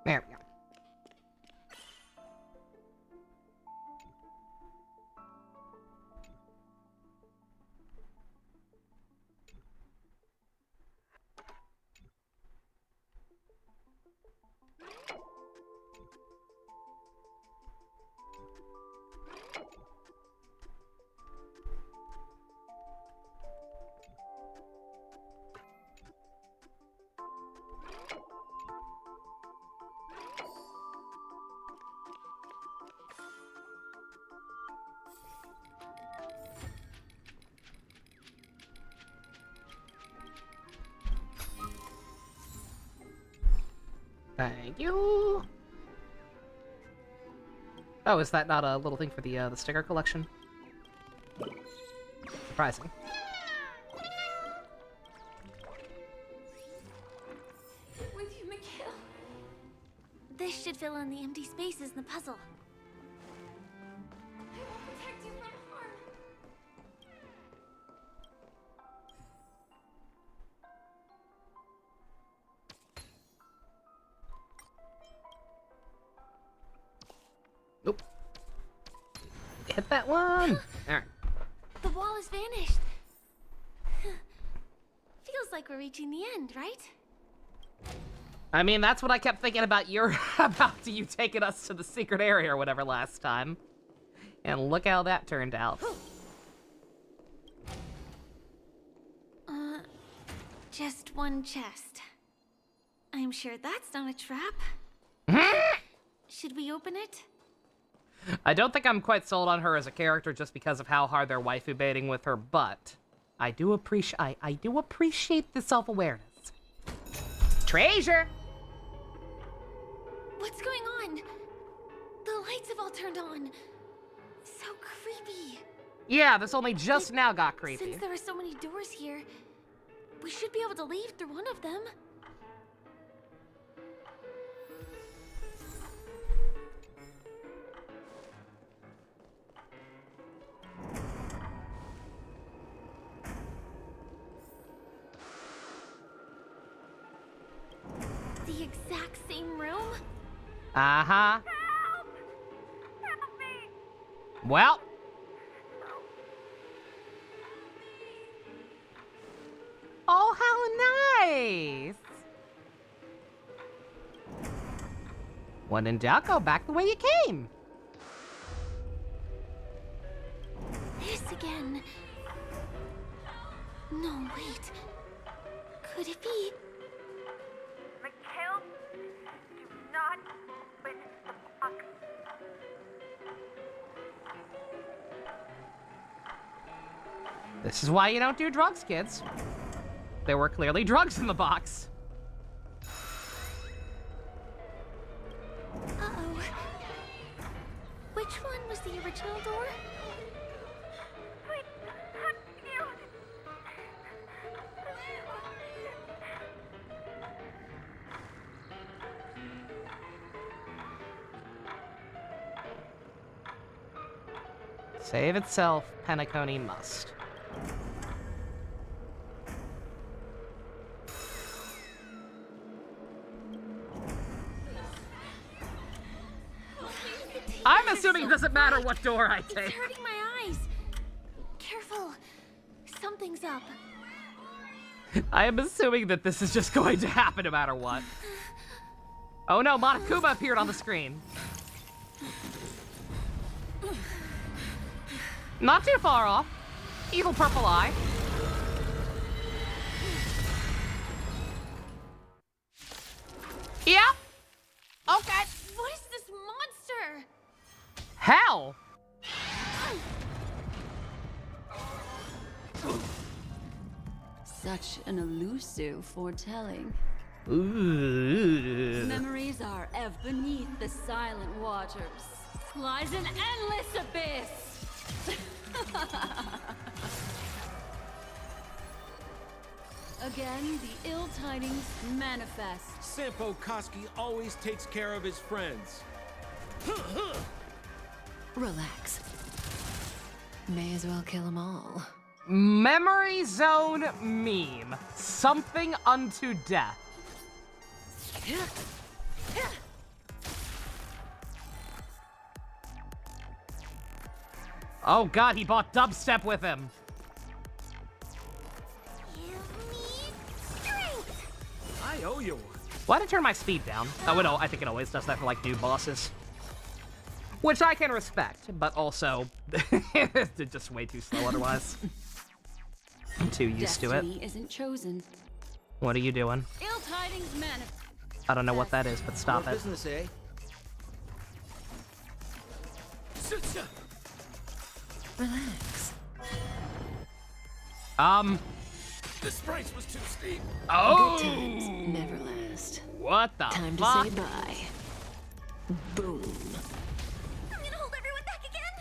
There we go. Thank you. Oh, is that not a little thing for the sticker collection? Surprising. With you, Mikhail. This should fill in the empty spaces in the puzzle. I will protect you from harm. Nope. Hit that one. Alright. The wall has vanished. Feels like we're reaching the end, right? I mean, that's what I kept thinking about about you taking us to the secret area or whatever last time. And look how that turned out. Just one chest. I'm sure that's not a trap. Should we open it? I don't think I'm quite sold on her as a character just because of how hard they're waifu baiting with her, but I do appreciate the self-awareness. Treasure! What's going on? The lights have all turned on. So creepy. Yeah, this only just now got creepy. Since there are so many doors here, we should be able to leave through one of them. The exact same room? Uh-huh. Help! Help me! Well. Oh, how nice! When in doubt, go back the way you came. This again. No, wait. Could it be? Mikhail, do not win the box. This is why you don't do drugs, kids. There were clearly drugs in the box. Uh-oh. Which one was the original door? Please, not you. Save itself, Penacony must. I'm assuming it doesn't matter what door I It's take. hurting my eyes. Careful. Something's up. I am assuming that this is just going to happen no matter what. Oh no, Monokuma appeared on the screen. Not too far off. Evil purple eye. Yeah. Okay. What is this monster? Hell. Such an elusive foretelling. Ooh. Memories are ever beneath the silent waters. Lies an endless abyss. Again, the ill tidings manifest. Sampo Koski always takes care of his friends. Relax. May as well kill them all. Memory zone meme. Something unto death. Oh god, he bought dubstep with him. Give me strength. I owe you one. Why'd I turn my speed down? Oh, no, I think it always does that for, like, new bosses. Which I can respect, but also, it's just way too slow otherwise. I'm too used to it. Destiny isn't chosen. What are you doing? Ill tidings manifest. I don't know what that is, but stop More it. business, eh? Relax. This price was too steep. Oh! Good times never last. What the Time to fuck? say bye. Boom. I'm gonna hold everyone back again.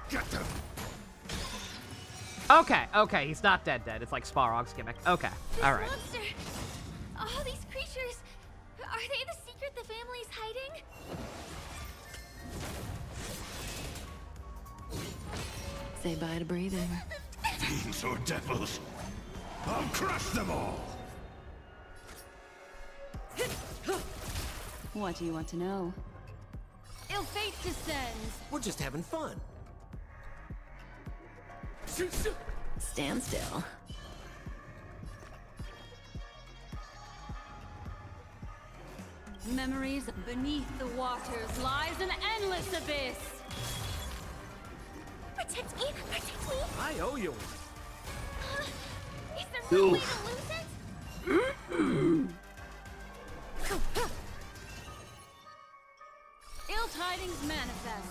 Get them! Okay, he's not dead. It's like Sparrog's gimmick. Okay, This alright. monster. All these creatures. Are they the secret the family's hiding? Say bye to breathing. Fiends or devils, I'll crush them all! What do you want to know? Ill fate descends. We're just having fun. Stand still. Memories beneath the waters lies an endless abyss. Protect me! Protect me! I owe you one. Is there no way to lose it? Ill tidings manifest.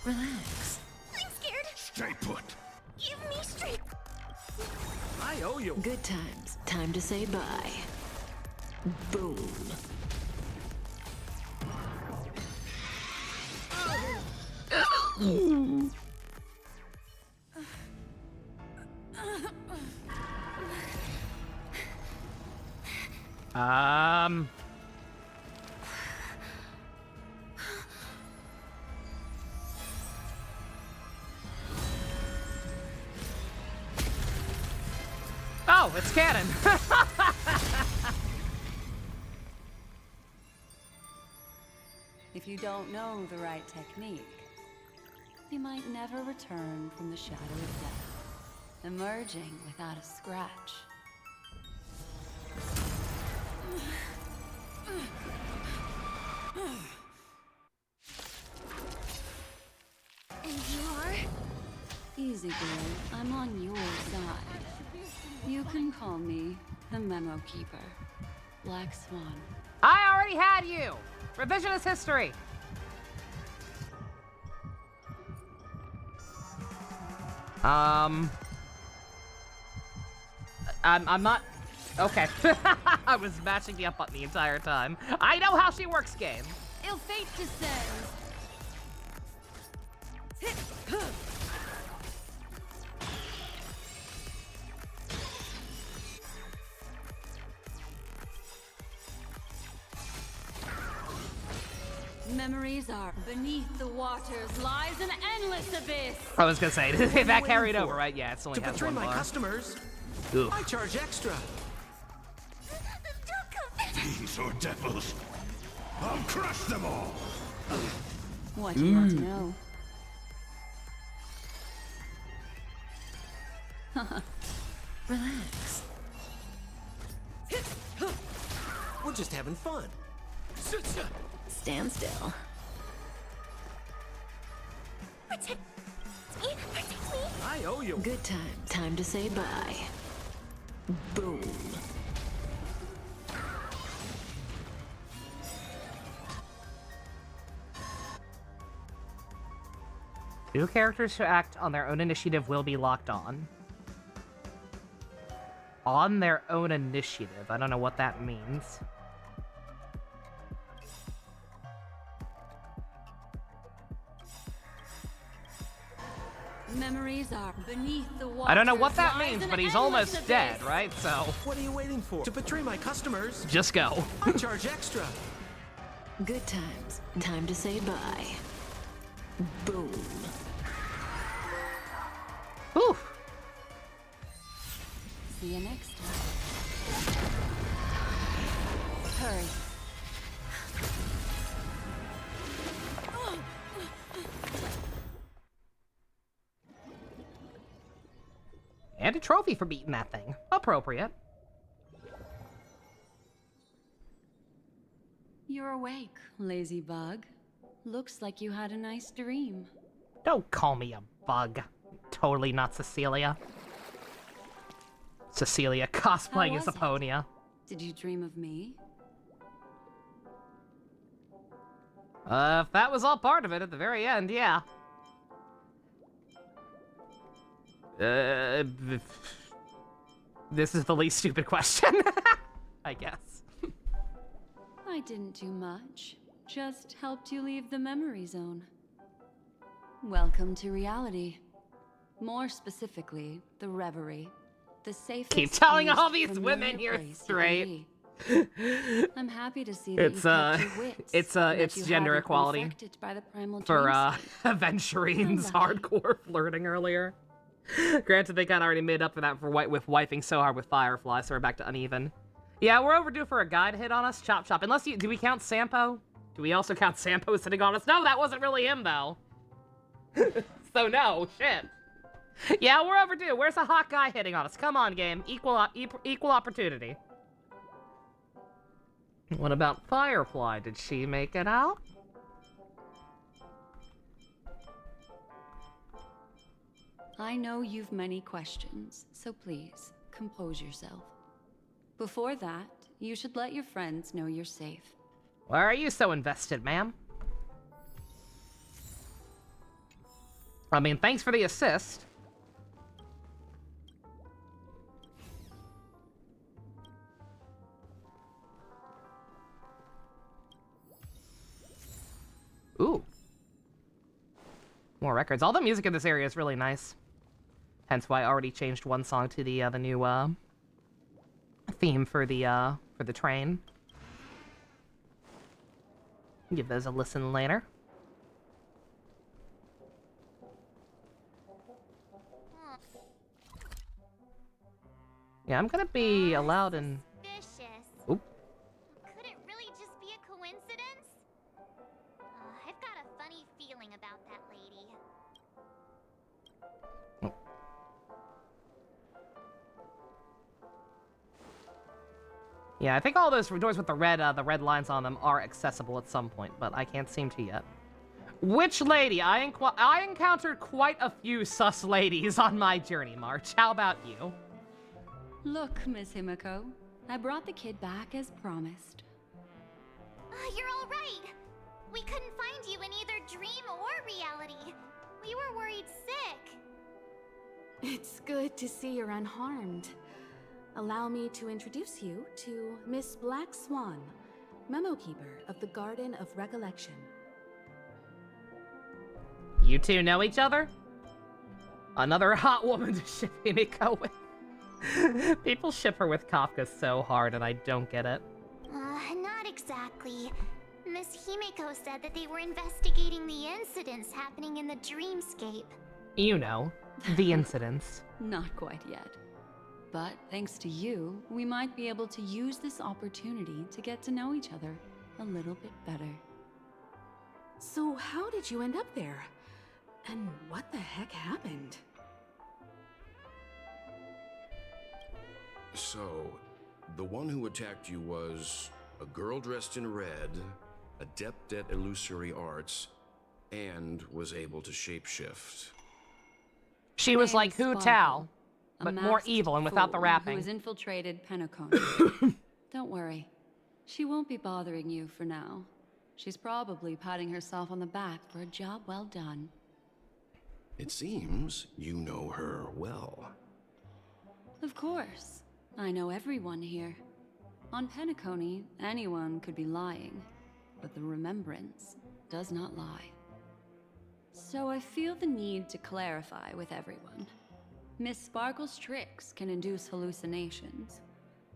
Relax. I'm scared. Stay put! Give me strength. I owe you one. Good times. Time to say bye. Boom. Oh, it's canon. If you don't know the right technique, you might never return from the shadow of death, emerging without a scratch. And you are? Easy, girl. I'm on your side. You can call me the Memo Keeper. Black Swan. I already had you. Revisionist history. I'm not. Okay. I was matching the up button the entire time. I know how she works, game. Ill fate descends. Memories are beneath the waters lies an endless abyss. I was gonna say, What are you that carried waiting over, for? right? Yeah, it's only To has betray one my bar. customers, Ugh. I charge extra. Don't come. Fiends or devils, I'll crush them all! What do you want to know? Relax. We're just having fun. Stand still. Protect me. Protect me. I owe you one. Good times. Time to say bye. Boom. Two characters who act on their own initiative will be locked on. On their own initiative. I don't know what that means. Memories are beneath the waters. I don't know what that lies means, an but he's endless almost abyss. dead, right? So, What are you waiting for? To betray my customers, just go. I charge extra. Good times. Time to say bye. Boom. Whew. See you next time. Hurry. And a trophy for beating that thing. Appropriate. You're awake, lazy bug. Looks like you had a nice dream. Don't call me a bug. Totally not Cecilia. Cecilia cosplaying as Aponia. Did you dream of me? If that was all part of it at the very end, yeah. This is the least stupid question, I guess. I didn't do much. Just helped you leave the memory zone. Welcome to reality. More specifically, the reverie. The safest. Keep telling most all these familiar women you're place you can straight. be. I'm happy to see that you kept your wits, and that it's you gender haven't been equality affected by the primal for dreamscape. Aventurine's hardcore flirting earlier. Granted, they kind of already made up for that with wiping so hard with Firefly, so we're back to uneven. Yeah, we're overdue for a guy to hit on us. Chop chop. Unless do we count Sampo? Do we also count Sampo sitting on us? No, that wasn't really him though. So no, shit. Yeah, we're overdue. Where's a hot guy hitting on us? Come on, game. Equal opportunity. What about Firefly? Did she make it out? I know you've many questions, so please, compose yourself. Before that, you should let your friends know you're safe. Why are you so invested, ma'am? I mean, thanks for the assist. Ooh. More records. All the music in this area is really nice. Hence why I already changed one song to the new theme for the train. Give those a listen later. Yeah, I'm gonna be allowed in. Oop. Could it really just be a coincidence? I've got a funny feeling about that lady. Oh. Yeah, I think all those doors with the red lines on them are accessible at some point, but I can't seem to yet. Which lady? I encountered quite a few sus ladies on my journey, March. How about you? Look, Miss Himiko, I brought the kid back as promised. You're all right. We couldn't find you in either dream or reality. We were worried sick. It's good to see you're unharmed. Allow me to introduce you to Miss Black Swan, Memo Keeper of the Garden of Recollection. You two know each other? Another hot woman to ship Himiko with. People ship her with Kafka so hard, and I don't get it. Not exactly. Miss Himiko said that they were investigating the incidents happening in the dreamscape. You know, the incidents. Not quite yet. But thanks to you, we might be able to use this opportunity to get to know each other a little bit better. So how did you end up there? And what the heck happened? So, the one who attacked you was a girl dressed in red, adept at illusory arts, and was able to shapeshift. She was like Hu Tao, but more evil and without the rapping. Who has infiltrated Penacony. Don't worry. She won't be bothering you for now. She's probably patting herself on the back for a job well done. It seems you know her well. Of course. I know everyone here. On Penacony, anyone could be lying, but the remembrance does not lie. So I feel the need to clarify with everyone. Miss Sparkle's tricks can induce hallucinations,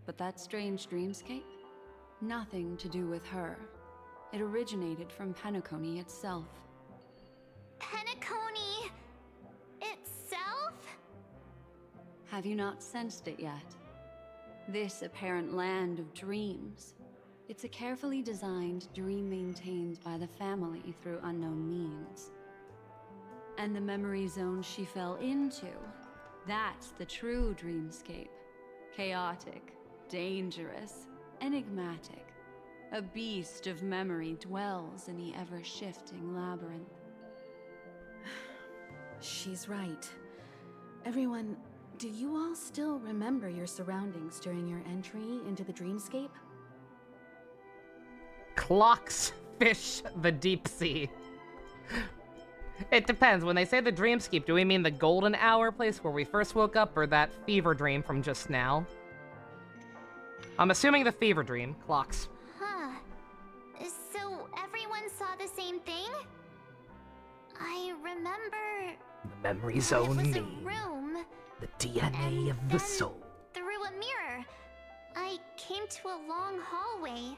but that strange dreamscape? Nothing to do with her. It originated from Penacony itself. Penacony itself? Have you not sensed it yet? This apparent land of dreams. It's a carefully designed dream maintained by the family through unknown means. And the memory zone she fell into, That's the true dreamscape. Chaotic, dangerous, enigmatic. A beast of memory dwells in the ever-shifting labyrinth. She's right. Everyone, do you all still remember your surroundings during your entry into the dreamscape? Clocks fish the deep sea. It depends. When they say the dreamscape, do we mean the golden hour place where we first woke up, or that fever dream from just now? I'm assuming the fever dream. Clocks. Huh. So everyone saw the same thing? I remember... The memory it zone was a name. room. The DNA of the soul. Through a mirror, I came to a long hallway.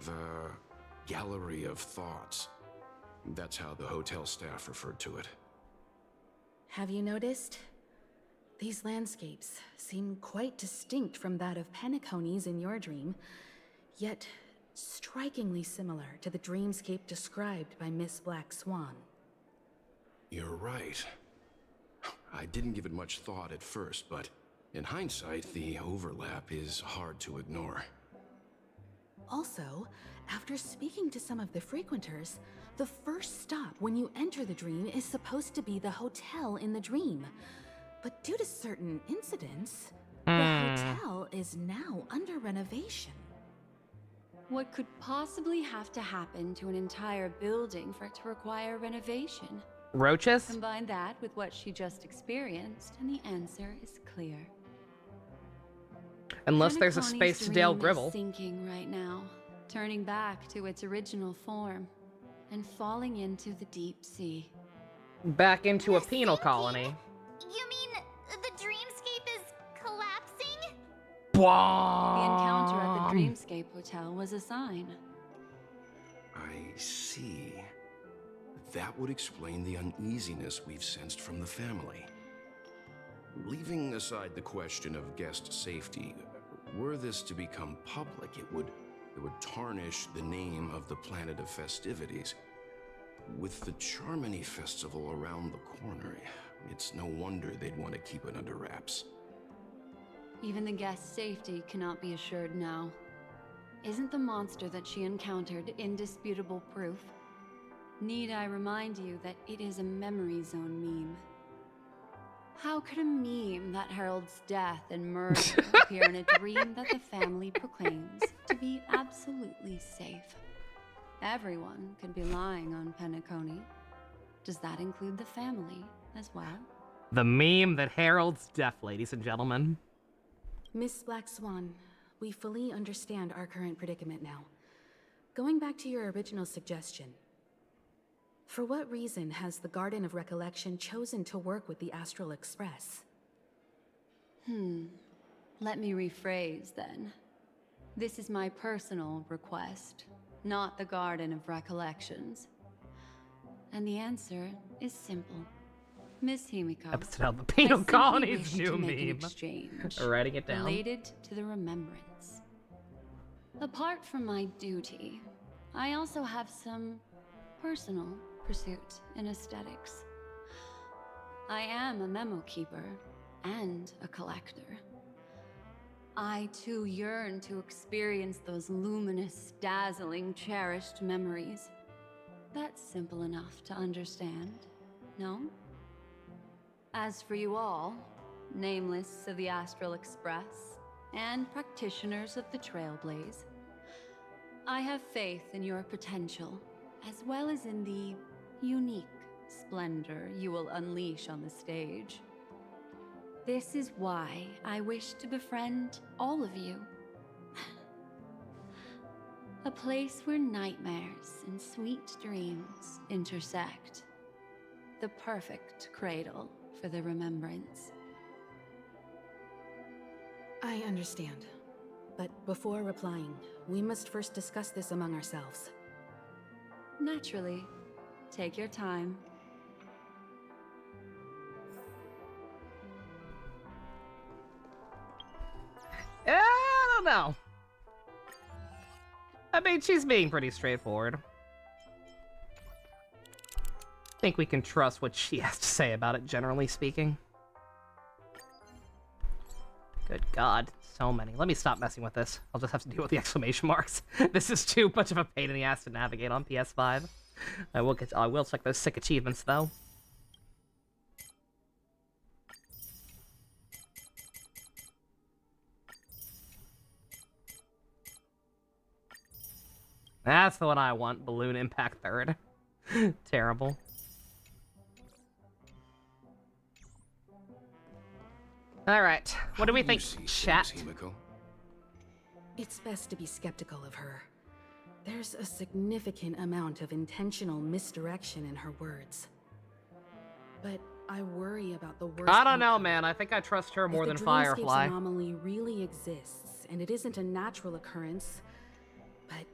The Gallery of Thoughts. That's how the hotel staff referred to it. Have you noticed? These landscapes seem quite distinct from that of Penacony's in your dream, yet strikingly similar to the dreamscape described by Miss Black Swan. You're right. I didn't give it much thought at first, but in hindsight, the overlap is hard to ignore. Also, after speaking to some of the frequenters, the first stop when you enter the dream is supposed to be the hotel in the dream. But due to certain incidents, the hotel is now under renovation. What could possibly have to happen to an entire building for it to require renovation? Roaches? Combine that with what she just experienced, and the answer is clear. Unless there's a Penacony's space to Dale dream is Gribble. sinking right now, turning back to its original form, and falling into the deep sea. Back into a The penal sinking? colony. You mean the dreamscape is collapsing? The encounter at the Dreamscape Hotel was a sign. I see. That would explain the uneasiness we've sensed from the family. Leaving aside the question of guest safety, were this to become public, it would tarnish the name of the planet of festivities. With the Charmony Festival around the corner, it's no wonder they'd want to keep it under wraps. Even the guest's safety cannot be assured now. Isn't the monster that she encountered indisputable proof? Need I remind you that it is a memory zone meme? How could a meme that heralds death and murder appear in a dream that the family proclaims to be absolutely safe? Everyone could be lying on Penacony. Does that include the family as well? The meme that heralds death, ladies and gentlemen. Miss Black Swan, we fully understand our current predicament now. Going back to your original suggestion, for what reason has the Garden of Recollection chosen to work with the Astral Express? Let me rephrase then. This is my personal request, not the Garden of Recollections. And the answer is simple. Miss Himiko, Episode of the I penal simply colony's wish new to make an meme. exchange Writing it down. related to the remembrance. Apart from my duty, I also have some personal pursuit in aesthetics. I am a memo keeper and a collector. I too yearn to experience those luminous, dazzling, cherished memories. That's simple enough to understand, no? As for you all, nameless of the Astral Express and practitioners of the Trailblaze, I have faith in your potential, as well as in the unique splendor you will unleash on the stage. This is why I wish to befriend all of you. A place where nightmares and sweet dreams intersect. The perfect cradle for the remembrance. I understand. But before replying, we must first discuss this among ourselves. Naturally. Take your time. I don't know. I mean, she's being pretty straightforward. I think we can trust what she has to say about it, generally speaking. Good God, so many. Let me stop messing with this. I'll just have to deal with the exclamation marks. This is too much of a pain in the ass to navigate on PS5. I will check those sick achievements though. That's the one I want. Balloon Impact Third. Terrible. Alright, what do we think, chat? It's best to be skeptical of her. There's a significant amount of intentional misdirection in her words. But I worry about the worst. I don't know, man. I think I trust her more than Firefly. If the dreamscape's anomaly really exists, and it isn't a natural occurrence, but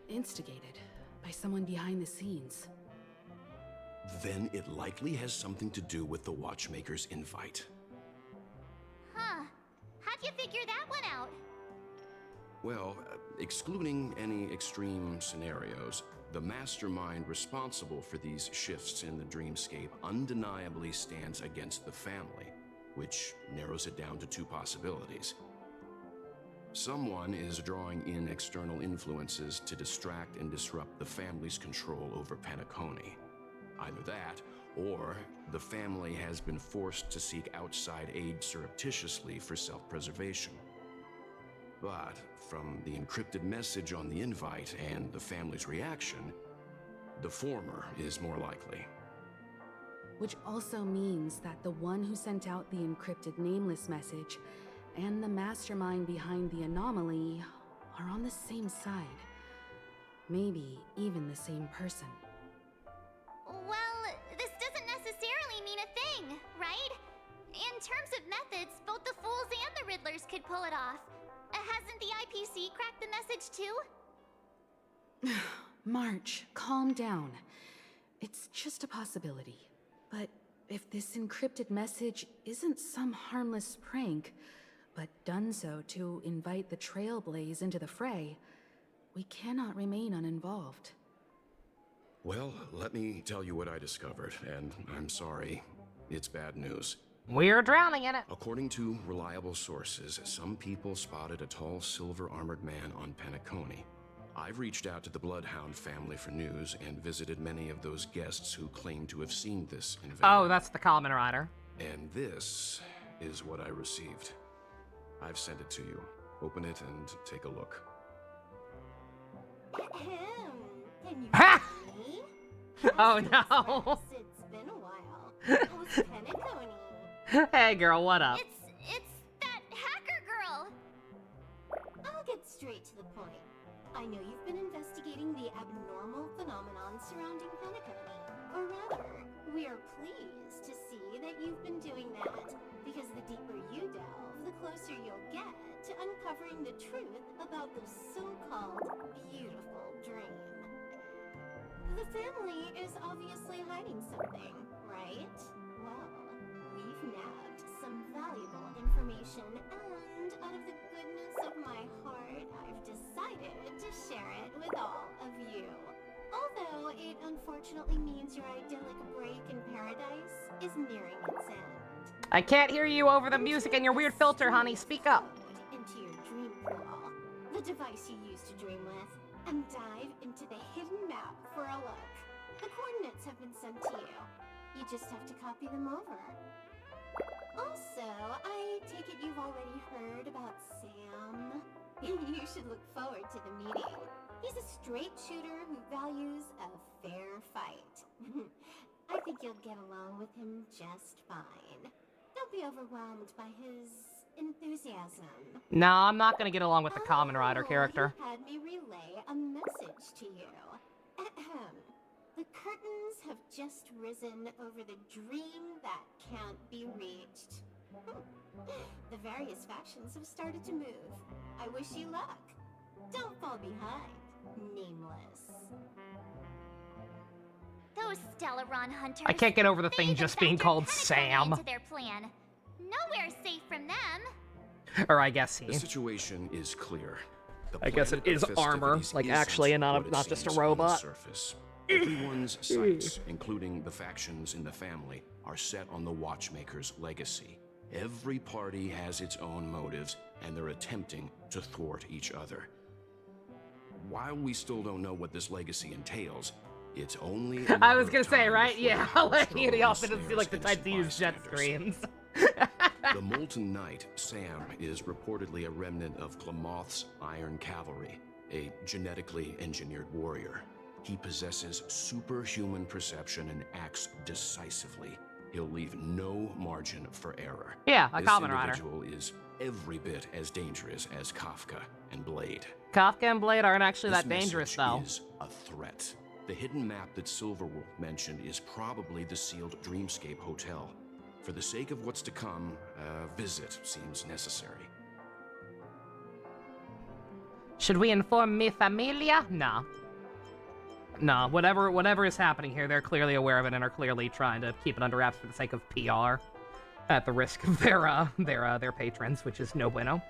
instigated by someone behind the scenes. Then it likely has something to do with the Watchmaker's invite. Huh. How'd you figure that one out? Well, excluding any extreme scenarios, the mastermind responsible for these shifts in the dreamscape undeniably stands against the family, which narrows it down to two possibilities. Someone is drawing in external influences to distract and disrupt the family's control over Penacony. Either that, or the family has been forced to seek outside aid surreptitiously for self-preservation. But from the encrypted message on the invite and the family's reaction, the former is more likely. Which also means that the one who sent out the encrypted nameless message and the mastermind behind the anomaly are on the same side. Maybe even the same person. Well, this doesn't necessarily mean a thing, right? In terms of methods, both the Fools and the Riddlers could pull it off. Hasn't the IPC cracked the message too? March, calm down. It's just a possibility. But if this encrypted message isn't some harmless prank, but done so to invite the Trailblaze into the fray, we cannot remain uninvolved. Well, let me tell you what I discovered, and I'm sorry, it's bad news. We're drowning in it. According to reliable sources, some people spotted a tall silver-armored man on Penacony. I've reached out to the Bloodhound family for news and visited many of those guests who claim to have seen this invader. Oh, that's the Kamen Rider. And this is what I received. I've sent it to you. Open it and take a look. Can you Ha! hear me? Oh no. It's been a while. How's Penacony? Hey girl, what up? It's that hacker girl. I'll get straight to the point. I know you've been investigating the abnormal phenomenon surrounding Penacony. Or rather, we are pleased to see that you've been doing that, because the deeper you delve, the closer you'll get to uncovering the truth about the so-called beautiful dream. The family is obviously hiding something, right? Well, we've nabbed some valuable information, and out of the goodness of my heart, I've decided to share it with all of you. Although it unfortunately means your idyllic break in paradise is nearing its end. I can't hear you over the music and your weird filter, honey. Speak up. Into your dream pool, the device you use to dream with, and dive into the hidden map for a look. The coordinates have been sent to you. You just have to copy them over. Also, I take it you've already heard about Sam. You should look forward to the meeting. He's a straight shooter who values a fair fight. I think you'll get along with him just fine. Don't be overwhelmed by his enthusiasm. No, I'm not gonna get along with the Kamen Rider character. He had me relay a message to you. Ahem. The curtains have just risen over the dream that can't be reached. The various factions have started to move. I wish you luck. Don't fall behind, Nameless. Those Stellaron hunters. I can't get over the thing just being called Sam. Into their plan. Nowhere safe from them. Or I guess The situation is clear. The I guess it planet is of armor, festivities like isn't actually, and what it not just a seems on the robot. surface. Everyone's sights, including the factions in the family, are set on the Watchmaker's legacy. Every party has its own motives, and they're attempting to thwart each other. While we still don't know what this legacy entails, it's only a I was matter gonna of say, time right? before Yeah, the house like, he also grows doesn't seem like the snares type to use jet bystanders. streams. The Molten Knight, Sam, is reportedly a remnant of Glamoth's Iron Cavalry, a genetically engineered warrior. He possesses superhuman perception and acts decisively. He'll leave no margin for error. Yeah, a this Kamen Rider. individual is every bit as dangerous as Kafka and Blade. Kafka and Blade aren't actually This that dangerous, message though. is a threat. The hidden map that Silverwolf mentioned is probably the sealed Dreamscape Hotel. For the sake of what's to come, a visit seems necessary. Should we inform mi familia? Nah. No, whatever is happening here, they're clearly aware of it and are clearly trying to keep it under wraps for the sake of PR, at the risk of their patrons, which is no bueno.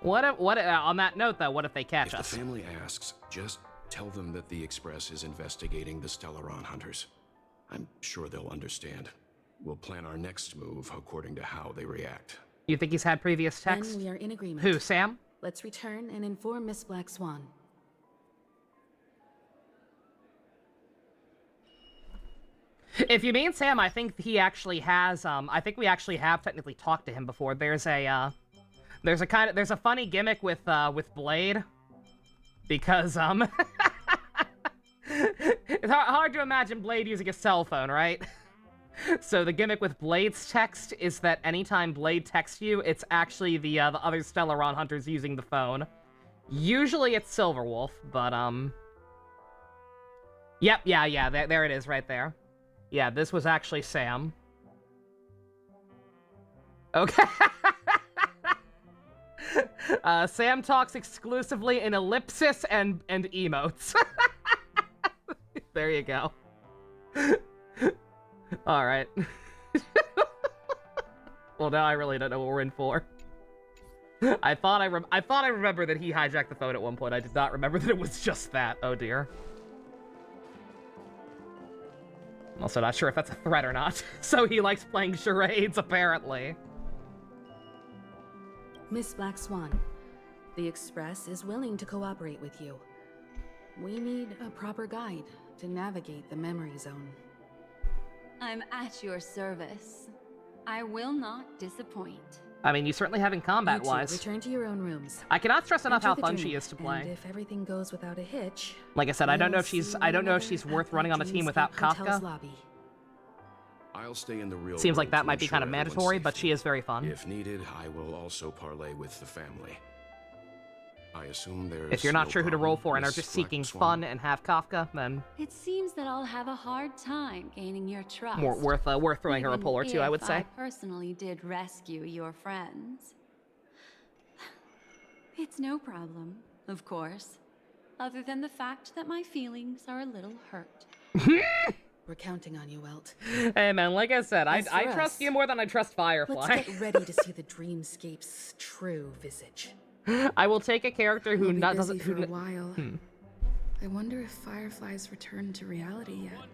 What on that note though, what if they catch us? If the family asks, just tell them that the Express is investigating the Stellaron hunters. I'm sure they'll understand. We'll plan our next move according to how they react. You think he's had previous text? Then we are in agreement. Who, Sam? Let's return and inform Miss Black Swan. If you mean Sam, I think he actually has. I think we actually have technically talked to him before. There's a funny gimmick with Blade, because it's hard to imagine Blade using a cell phone, right? So the gimmick with Blade's text is that anytime Blade texts you, it's actually the other Stellaron hunters using the phone. Usually it's Silverwolf, but yep, yeah, there it is, right there. Yeah, this was actually Sam. Okay. Sam talks exclusively in ellipsis and emotes. There you go. All right. Well, now I really don't know what we're in for. I thought I remembered that he hijacked the phone at one point. I did not remember that it was just that. Oh dear. I'm also not sure if that's a threat or not. So he likes playing charades, apparently. Miss Black Swan, the Express is willing to cooperate with you. We need a proper guide to navigate the memory zone. I'm at your service. I will not disappoint. I mean, you certainly have in combat-wise. Return to your own rooms. I cannot stress enough Enter how the fun dream, she is to play. And if everything goes without a hitch, Like I said, I don't know if we'll she's see I don't know if one she's another worth at running the on a team Dreamscape without Hotel's Kafka. lobby. I'll stay in the real Seems like world that to might be kind of ensure everyone's mandatory, but safety. she is very fun. If needed, I will also parlay with the family. I assume there's If you're not no sure who to roll problem, for and are Miss just Black seeking Swan. fun and have Kafka, then It seems that I'll have a hard time gaining your trust. worth throwing her a even pull or two, I would if say. I personally did rescue your friends. It's no problem, of course. Other than the fact that my feelings are a little hurt. We're counting on you, Welt. Hey man, like I said, I As for trust us, you more than I trust Firefly. Let's get ready to see the Dreamscape's true visage. I will take a character who We'll be not busy doesn't. for a while. I wonder if Firefly's returned to reality yet.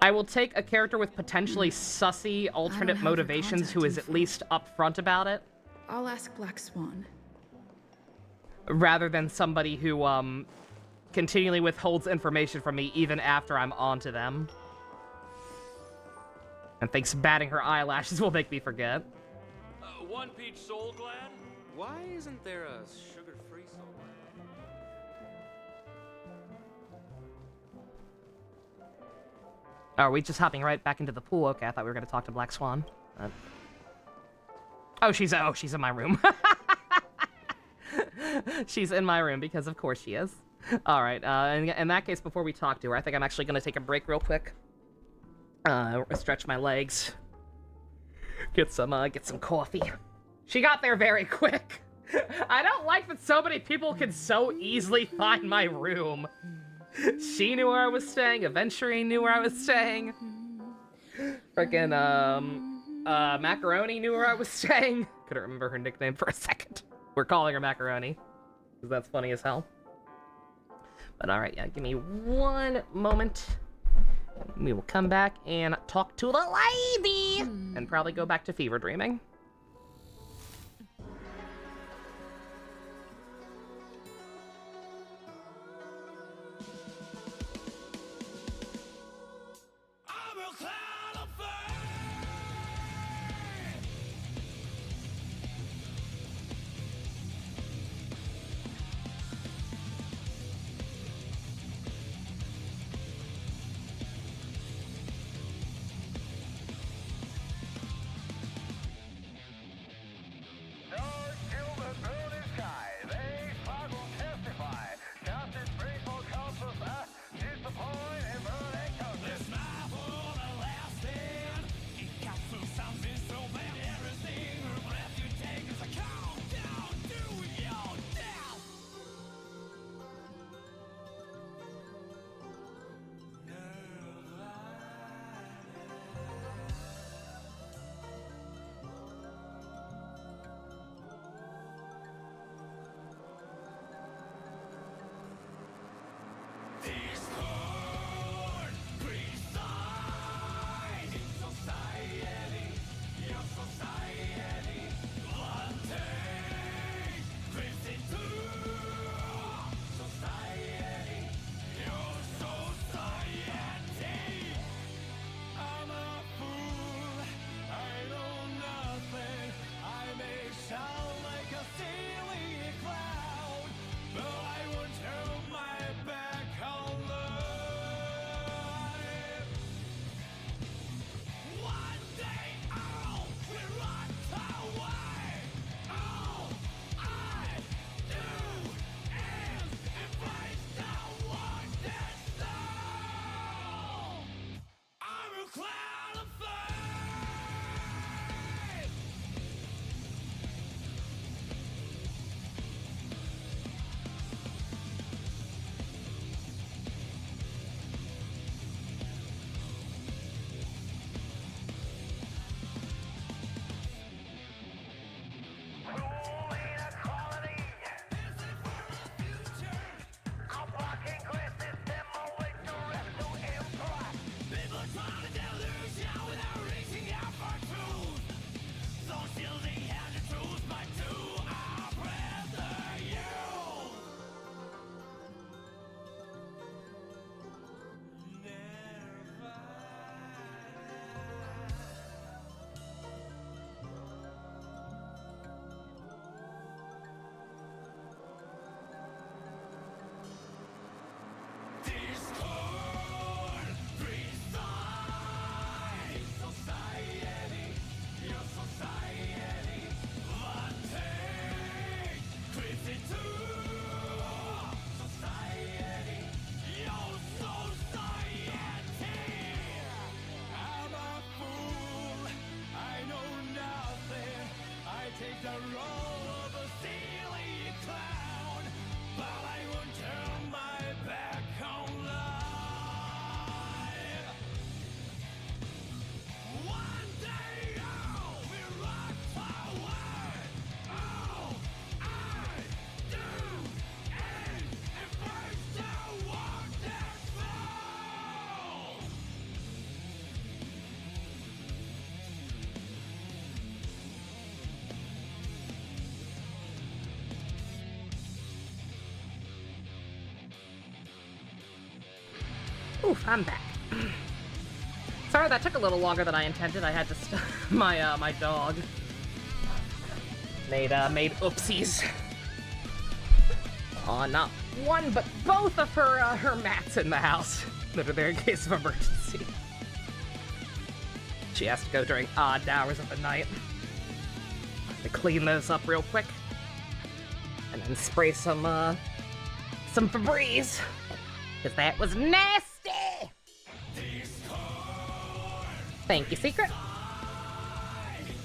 I will take a character with potentially sussy alternate have her motivations who is contact at least upfront about it, I'll ask Black Swan. rather than somebody who continually withholds information from me even after I'm onto them. And thinks batting her eyelashes will make me forget. One peach soul glad? Why isn't there a sugar-free soul Oh, are we just hopping right back into the pool? Okay, I thought we were going to talk to Black Swan. Oh, she's in my room. She's in my room because of course she is. All right, in that case, before we talk to her, I think I'm actually going to take a break real quick. Stretch my legs. Get some coffee. She got there very quick. I don't like that so many people can so easily find my room. She knew where I was staying. Aventurine knew where I was staying. Frickin', Macaroni knew where I was staying. Couldn't remember her nickname for a second. We're calling her Macaroni, because that's funny as hell. But alright, yeah, give me one moment. We will come back and talk to the lady! And probably go back to fever dreaming. Oof, I'm back. Sorry, that took a little longer than I intended. I had to my dog made oopsies. Not one, but both of her mats in the house that are there in case of emergency. She has to go during odd hours of the night. To clean those up real quick, and then spray some Febreze, because that was nasty. Thank you, Secret.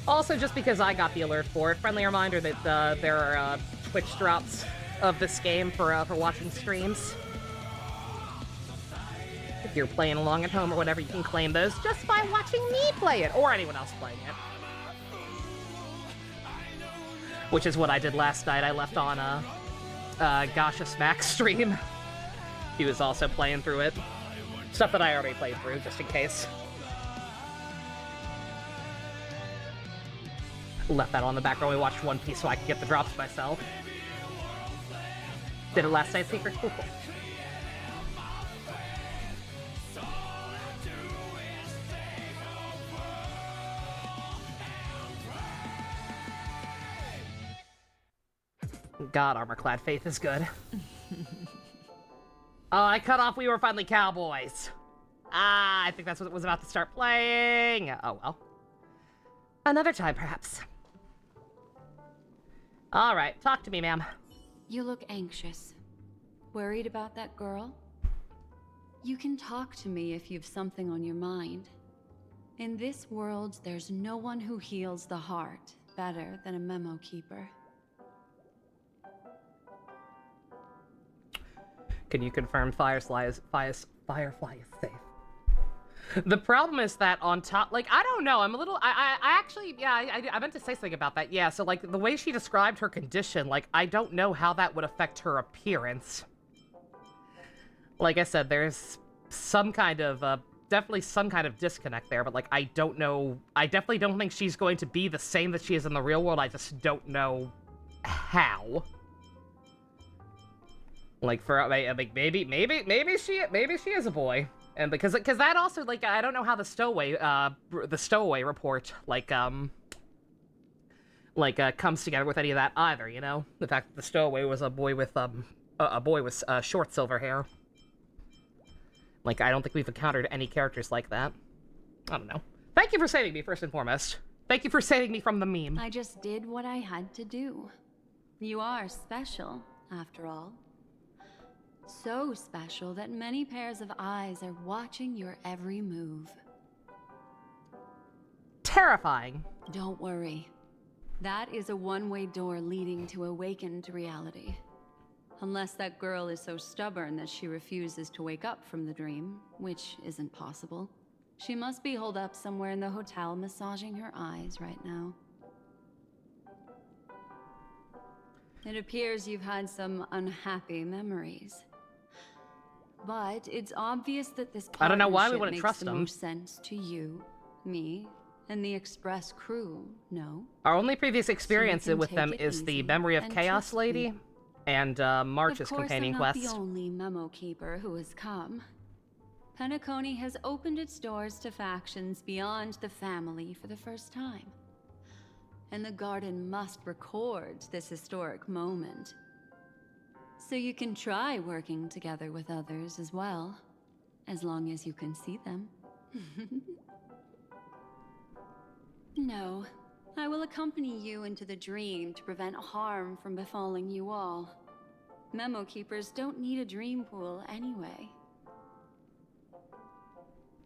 Also, just because I got the alert for it, friendly reminder that there are Twitch drops of this game for watching streams. If you're playing along at home or whatever, you can claim those just by watching me play it, or anyone else playing it. Which is what I did last night. I left on Gasha Smack's stream. He was also playing through it. Stuff that I already played through, just in case. Left that on the back while we watched One Piece so I could get the drops myself. Did it last night, Secret? Cool. God, Armor-Clad Faith is good. Oh, I cut off We Were Finally Cowboys. Ah, I think that's what it was about to start playing. Oh, well. Another time, perhaps. All right, talk to me, ma'am. You look anxious. Worried about that girl? You can talk to me if you've something on your mind. In this world, there's no one who heals the heart better than a memo keeper. Can you confirm Firefly is safe? The problem is that on top, like, I don't know, I'm a little, I actually, yeah, I meant to say something about that. Yeah, so, like, the way she described her condition, like, I don't know how that would affect her appearance. Like I said, there's some kind of, definitely some kind of disconnect there, but, like, I don't know, I definitely don't think she's going to be the same that she is in the real world, I just don't know how. Like, for, like, maybe she is a boy. And because that also, like, I don't know how the stowaway report, comes together with any of that either, you know? The fact that the stowaway was a boy with short silver hair. Like, I don't think we've encountered any characters like that. I don't know. Thank you for saving me, first and foremost. Thank you for saving me from the meme. I just did what I had to do. You are special, after all. So special that many pairs of eyes are watching your every move. Terrifying. Don't worry. That is a one-way door leading to awakened reality. Unless that girl is so stubborn that she refuses to wake up from the dream, which isn't possible. She must be holed up somewhere in the hotel massaging her eyes right now. It appears you've had some unhappy memories. But it's obvious that this I don't know why we partnership wouldn't makes trust the them. most sense to you, me, and the Express crew, no? Our only previous experience can with take them it is the easy Memory of and Chaos trust Lady me. and March's Of course, companion I'm not quest. the only memo keeper who has come. Penacony has opened its doors to factions beyond the family for the first time. And the Garden must record this historic moment. So you can try working together with others as well, as long as you can see them. No, I will accompany you into the dream to prevent harm from befalling you all. Memo keepers don't need a dream pool anyway.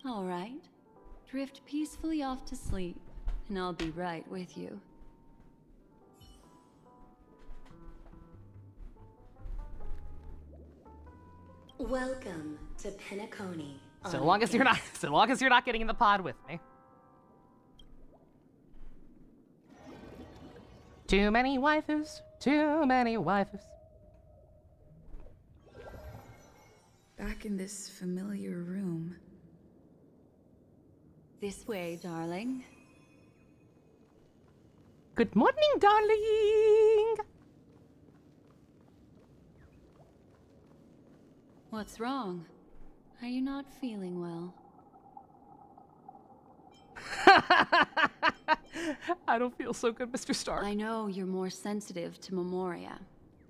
All right, drift peacefully off to sleep, and I'll be right with you. Welcome to Penacony. So long as you're not getting in the pod with me. Too many waifus, too many waifus. Back in this familiar room. This way, darling. Good morning, darling. What's wrong? Are you not feeling well? I don't feel so good, Mr. Stark. I know you're more sensitive to Memoria,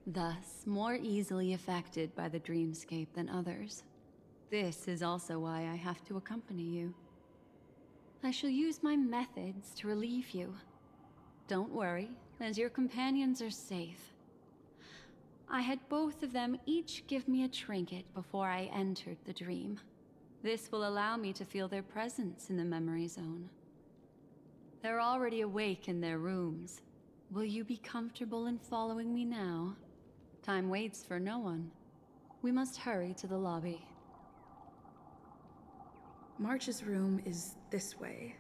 thus more easily affected by the dreamscape than others. This is also why I have to accompany you. I shall use my methods to relieve you. Don't worry, as your companions are safe. I had both of them each give me a trinket before I entered the dream. This will allow me to feel their presence in the memory zone. They're already awake in their rooms. Will you be comfortable in following me now? Time waits for no one. We must hurry to the lobby. March's room is this way.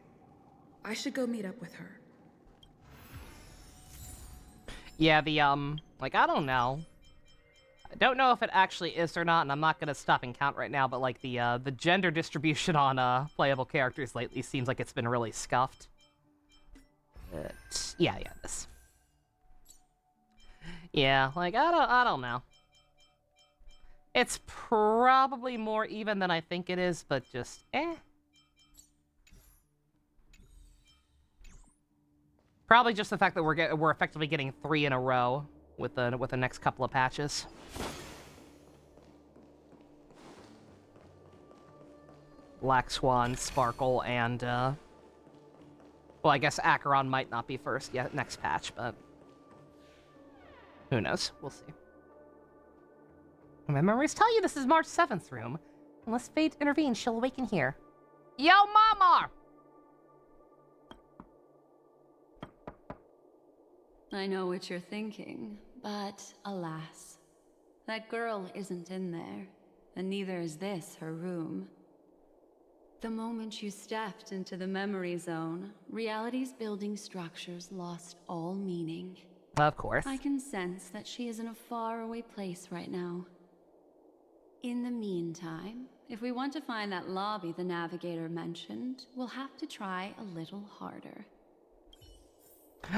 I should go meet up with her. Yeah, like, I don't know. I don't know if it actually is or not, and I'm not gonna stop and count right now, but like the gender distribution on playable characters lately seems like it's been really scuffed. But yeah, this. Yeah, like I don't know. It's probably more even than I think it is, but just Probably just the fact that we're effectively getting 3 in a row with the next couple of patches. Black Swan, Sparkle, and well, I guess Acheron might not be first yet next patch, but who knows? We'll see. My memories tell you this is March 7th room. Unless fate intervenes, she'll awaken here. Yo, Mama! I know what you're thinking, but alas, that girl isn't in there, and neither is this her room. The moment you stepped into the memory zone, reality's building structures lost all meaning. Of course. I can sense that she is in a faraway place right now. In the meantime, if we want to find that lobby the Navigator mentioned, we'll have to try a little harder.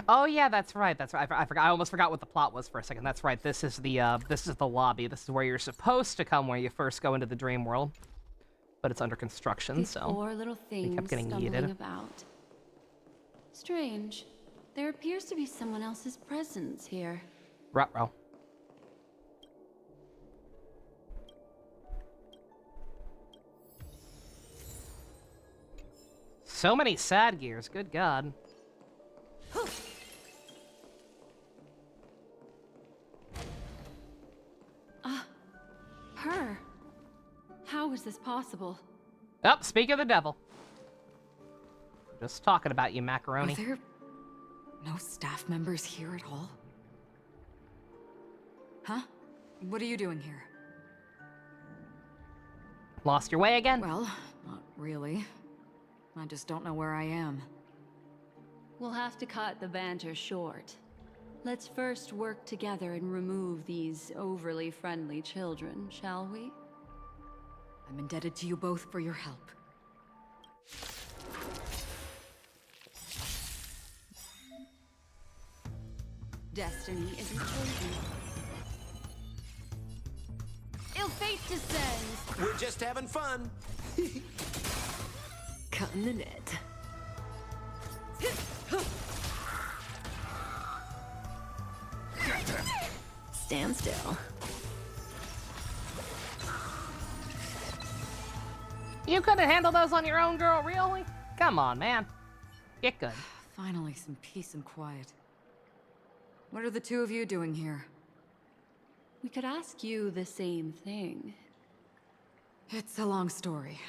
Oh yeah, that's right. That's right. I forgot. I almost forgot what the plot was for a second. That's right. This is the lobby. This is where you're supposed to come when you first go into the dream world, but it's under construction. These so poor little things kept getting stumbling yeeted. about. Strange. There appears to be someone else's presence here. Ruh-roh. So many sad gears. Good God. Her? How is this possible? Oh, speak of the devil. Just talking about you, Macaroni. Are there no staff members here at all? Huh? What are you doing here? Lost your way again? Well, not really. I just don't know where I am. We'll have to cut the banter short. Let's first work together and remove these overly friendly children, shall we? I'm indebted to you both for your help. Destiny isn't chosen. Ill fate descends! We're just having fun. Cutting the net. Stand still. You couldn't handle those on your own, girl, really? Come on, man. Get good. Finally, some peace and quiet. What are the two of you doing here? We could ask you the same thing. It's a long story.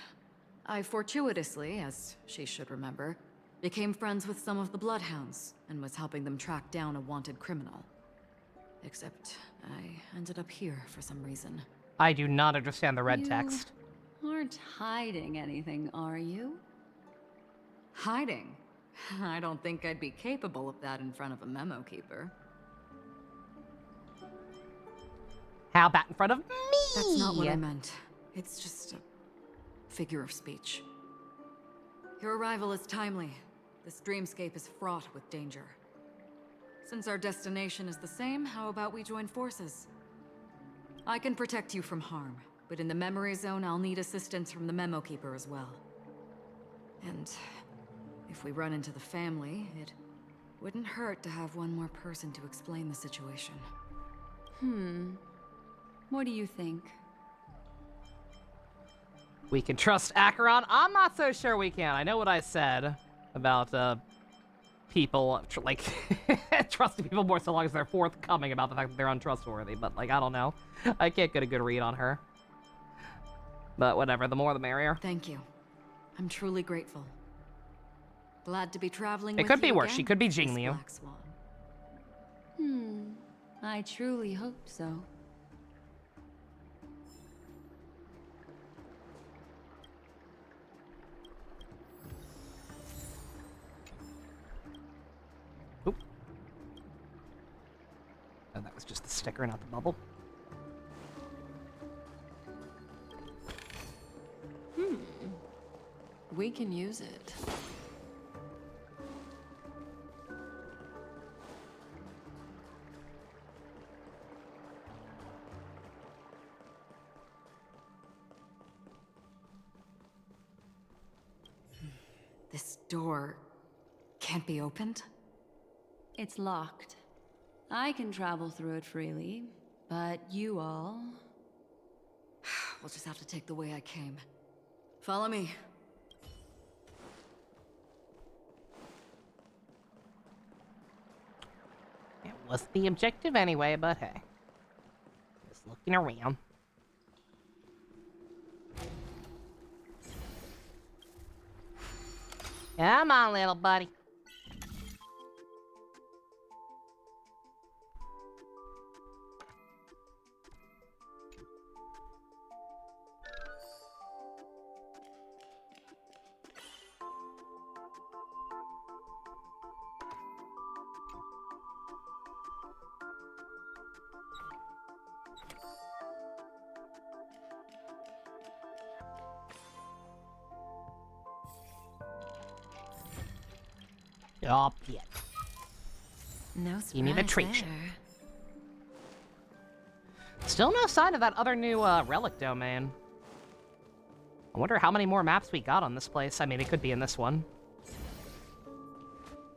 I fortuitously, as she should remember, became friends with some of the Bloodhounds and was helping them track down a wanted criminal. Except I ended up here for some reason. I do not understand the red text. Aren't hiding anything, are you? Hiding? I don't think I'd be capable of that in front of a memo keeper. How about in front of me? That's not what I meant. It's just a figure of speech. Your arrival is timely. This dreamscape is fraught with danger. Since our destination is the same, how about we join forces? I can protect you from harm, but in the memory zone, I'll need assistance from the memo keeper as well. And if we run into the family, it wouldn't hurt to have one more person to explain the situation. What do you think? We can trust Acheron? I'm not so sure we can. I know what I said about people, like, trusting people more so long as they're forthcoming about the fact that they're untrustworthy, but, like, I don't know. I can't get a good read on her. But whatever, the more the merrier. Thank you. I'm truly grateful. Glad to be traveling with you It could be worse. again, She could be Miss Jingliu. Black Swan. I truly hope so. Oh, that was just the sticker, not the bubble. We can use it. This door can't be opened? It's locked. I can travel through it freely, but you all... We'll just have to take the way I came. Follow me. It wasn't the objective anyway, but hey. Just looking around. Come on, little buddy. Oh, yeah. No Give me the surprise treat. there. Still no sign of that other new relic domain. I wonder how many more maps we got on this place. I mean, it could be in this one.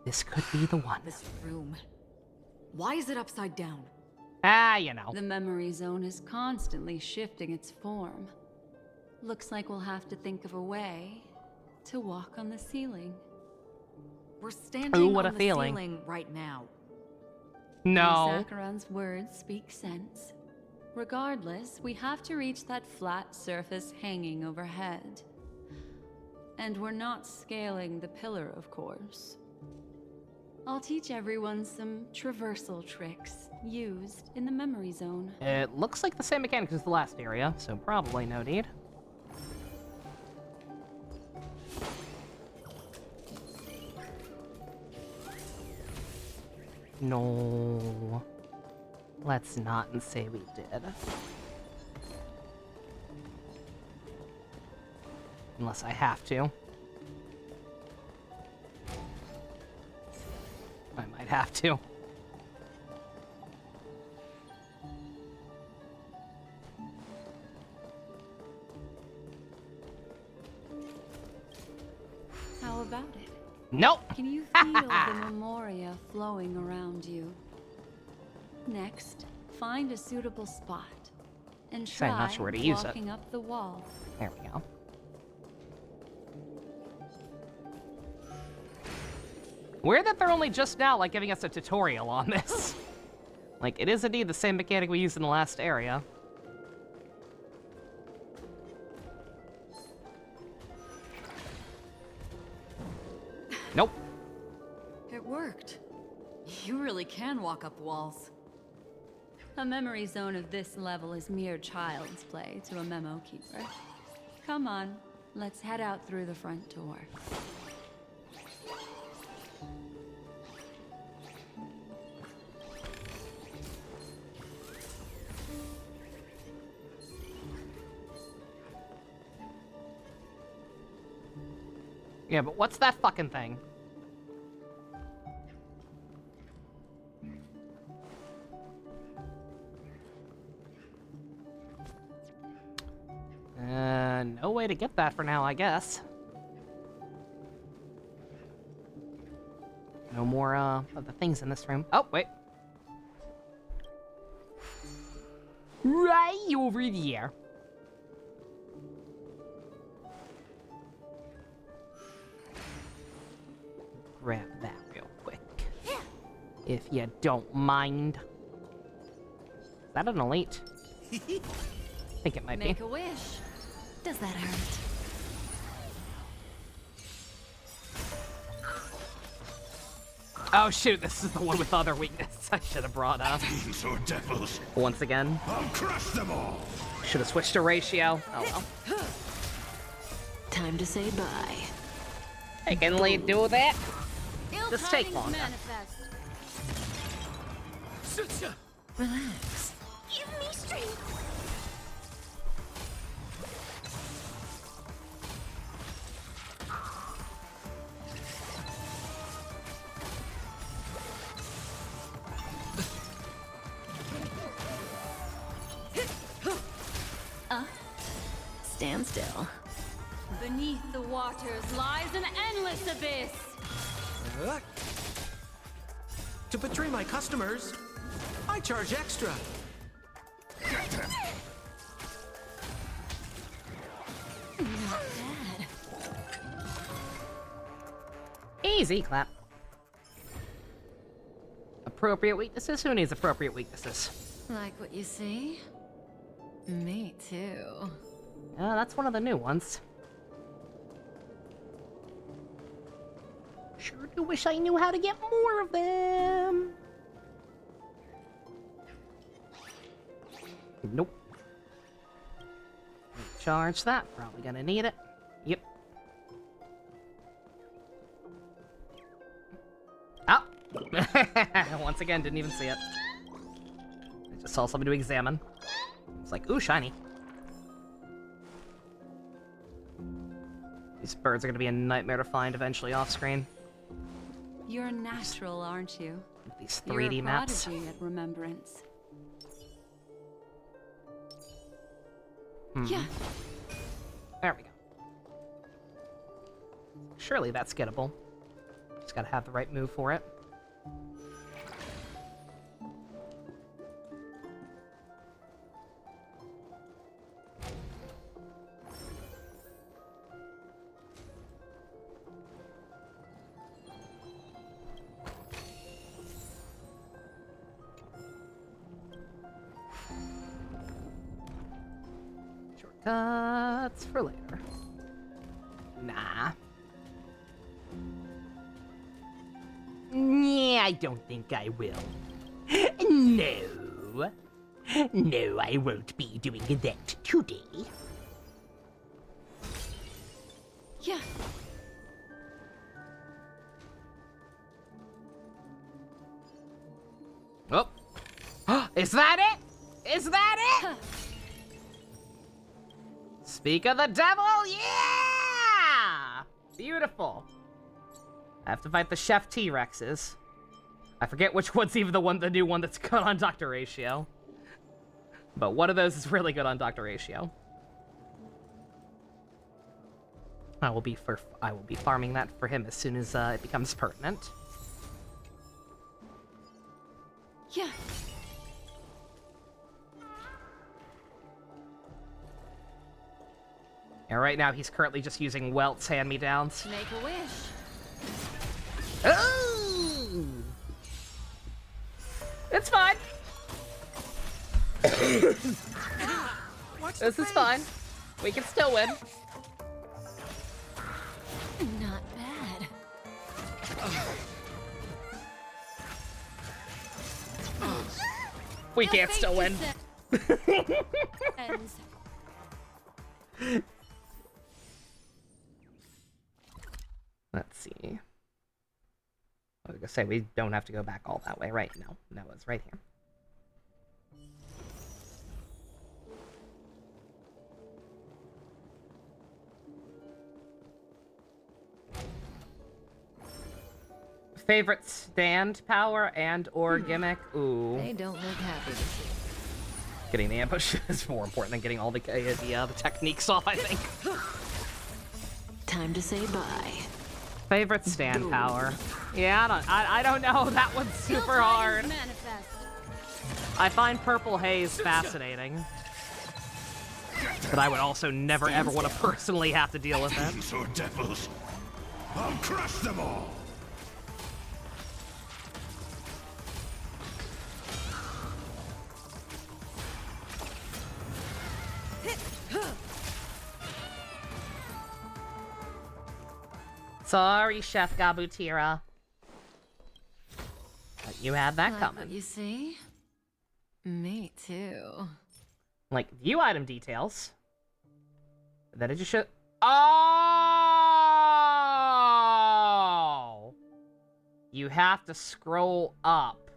This could be the one. This room. Why is it upside down? Ah, you know. The memory zone is constantly shifting its form. Looks like we'll have to think of a way to walk on the ceiling. We're standing what on a the feeling. ceiling right now. No. Sakharan's words speak sense. Regardless, we have to reach that flat surface hanging overhead. And we're not scaling the pillar, of course. I'll teach everyone some traversal tricks used in the memory zone. It looks like the same mechanics as the last area, so probably no need. No. Let's not and say we did. Unless I have to. I might have to. How about it? Nope. Can you feel the memoria flowing around you? Next, find a suitable spot and So I'm try not sure where to use it. walking up the wall. There we go. Weird that they're only just now, like, giving us a tutorial on this. Like, it is indeed the same mechanic we used in the last area. Nope. It worked. You really can walk up walls. A memory zone of this level is mere child's play to a memo keeper. Come on, let's head out through the front door. Yeah, but what's that fucking thing? No way to get that for now, I guess. No more, of the things in this room. Oh, wait. Right over there. Grab that real quick. If you don't mind. Is that an elite? I think it might be. Make a wish. Does that hurt? Oh shoot, this is the one with other weakness I should have brought up. Fiends or devils, Once again. I'll crush them all. Should have switched to ratio. Oh well. Time to say bye. I can do that. Ill Just take tidings longer. manifest. Relax. Give me strength. stand still. Beneath the waters lies an endless abyss. To betray my customers, I charge extra. Not bad. Easy clap. Appropriate weaknesses? Who needs appropriate weaknesses? Like what you see? Me too. Yeah, that's one of the new ones. Sure do wish I knew how to get more of them. Nope. Charge that. Probably gonna need it. Yep. Ah! Once again, didn't even see it. I just saw something to examine. It's like, ooh, shiny. These birds are gonna be a nightmare to find eventually off screen. You're natural, aren't you? These You're 3D a maps. prodigy at remembrance. Yeah. There we go. Surely that's gettable. Just gotta have the right move for it. Shortcuts for later. Nah. Yeah, I don't think I will. No. No, I won't be doing that today. Yeah. Oh. Is that it? Is that it? Speak of the devil, yeah! Beautiful. I have to fight the Chef T-Rexes. I forget which one's even the new one that's good on Dr. Ratio. But one of those is really good on Dr. Ratio. I will be farming that for him as soon as it becomes pertinent. Yeah. And right now he's currently just using Welt's hand-me-downs. Make a wish. Oh! It's fine. This is fine. We can still win. Not bad. We can't still win. Let's see. I was gonna say we don't have to go back all that way, right? No, it's right here. Favorite stand power and or gimmick? Ooh. They don't look happy to see. Getting the ambush is more important than getting all the techniques off, I think. Time to say bye. Favorite stand power? Yeah, I don't know. That one's super hard. I find Purple Haze fascinating. But I would also never ever want to personally have to deal with it. Or devils. I'll crush them all. Sorry, Chef Gabutira. But you had that Like coming. what you see? Me too. Like, view item details. Then it just should. Oh! You have to scroll up.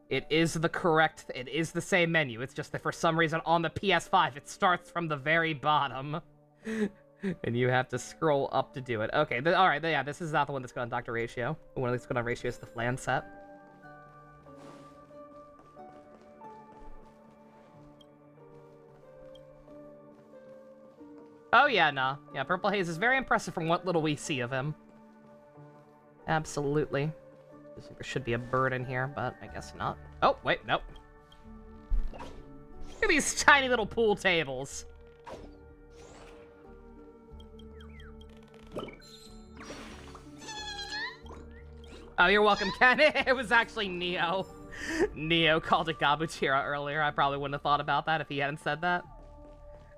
It is the correct. It is the same menu. It's just that for some reason on the PS5 it starts from the very bottom. And you have to scroll up to do it. Okay, alright, yeah, this is not the one that's good on Dr. Ratio. The one that's good on Ratio is the Flan set. Oh yeah, nah. Yeah, Purple Haze is very impressive from what little we see of him. Absolutely. There should be a bird in here, but I guess not. Oh, wait, nope. Look at these tiny little pool tables. Oh, you're welcome, Ken. It was actually Neo. Neo called it Gabutira earlier. I probably wouldn't have thought about that if he hadn't said that.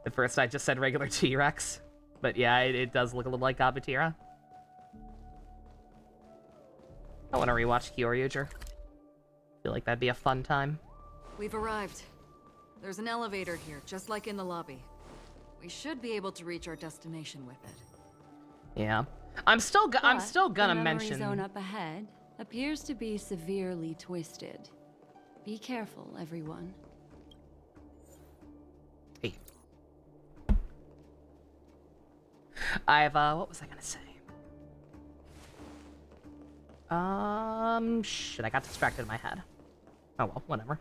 At first, I just said regular T-Rex. But yeah, it does look a little like Gabutira. I want to rewatch Kyoryuger. Feel like that'd be a fun time. We've arrived. There's an elevator here, just like in the lobby. We should be able to reach our destination with it. Yeah. I'm still gonna the memory mention... zone up ahead appears to be severely twisted. Be careful, everyone. Hey. I've, what was I gonna say? Shit, I got distracted in my head. Oh well, whatever.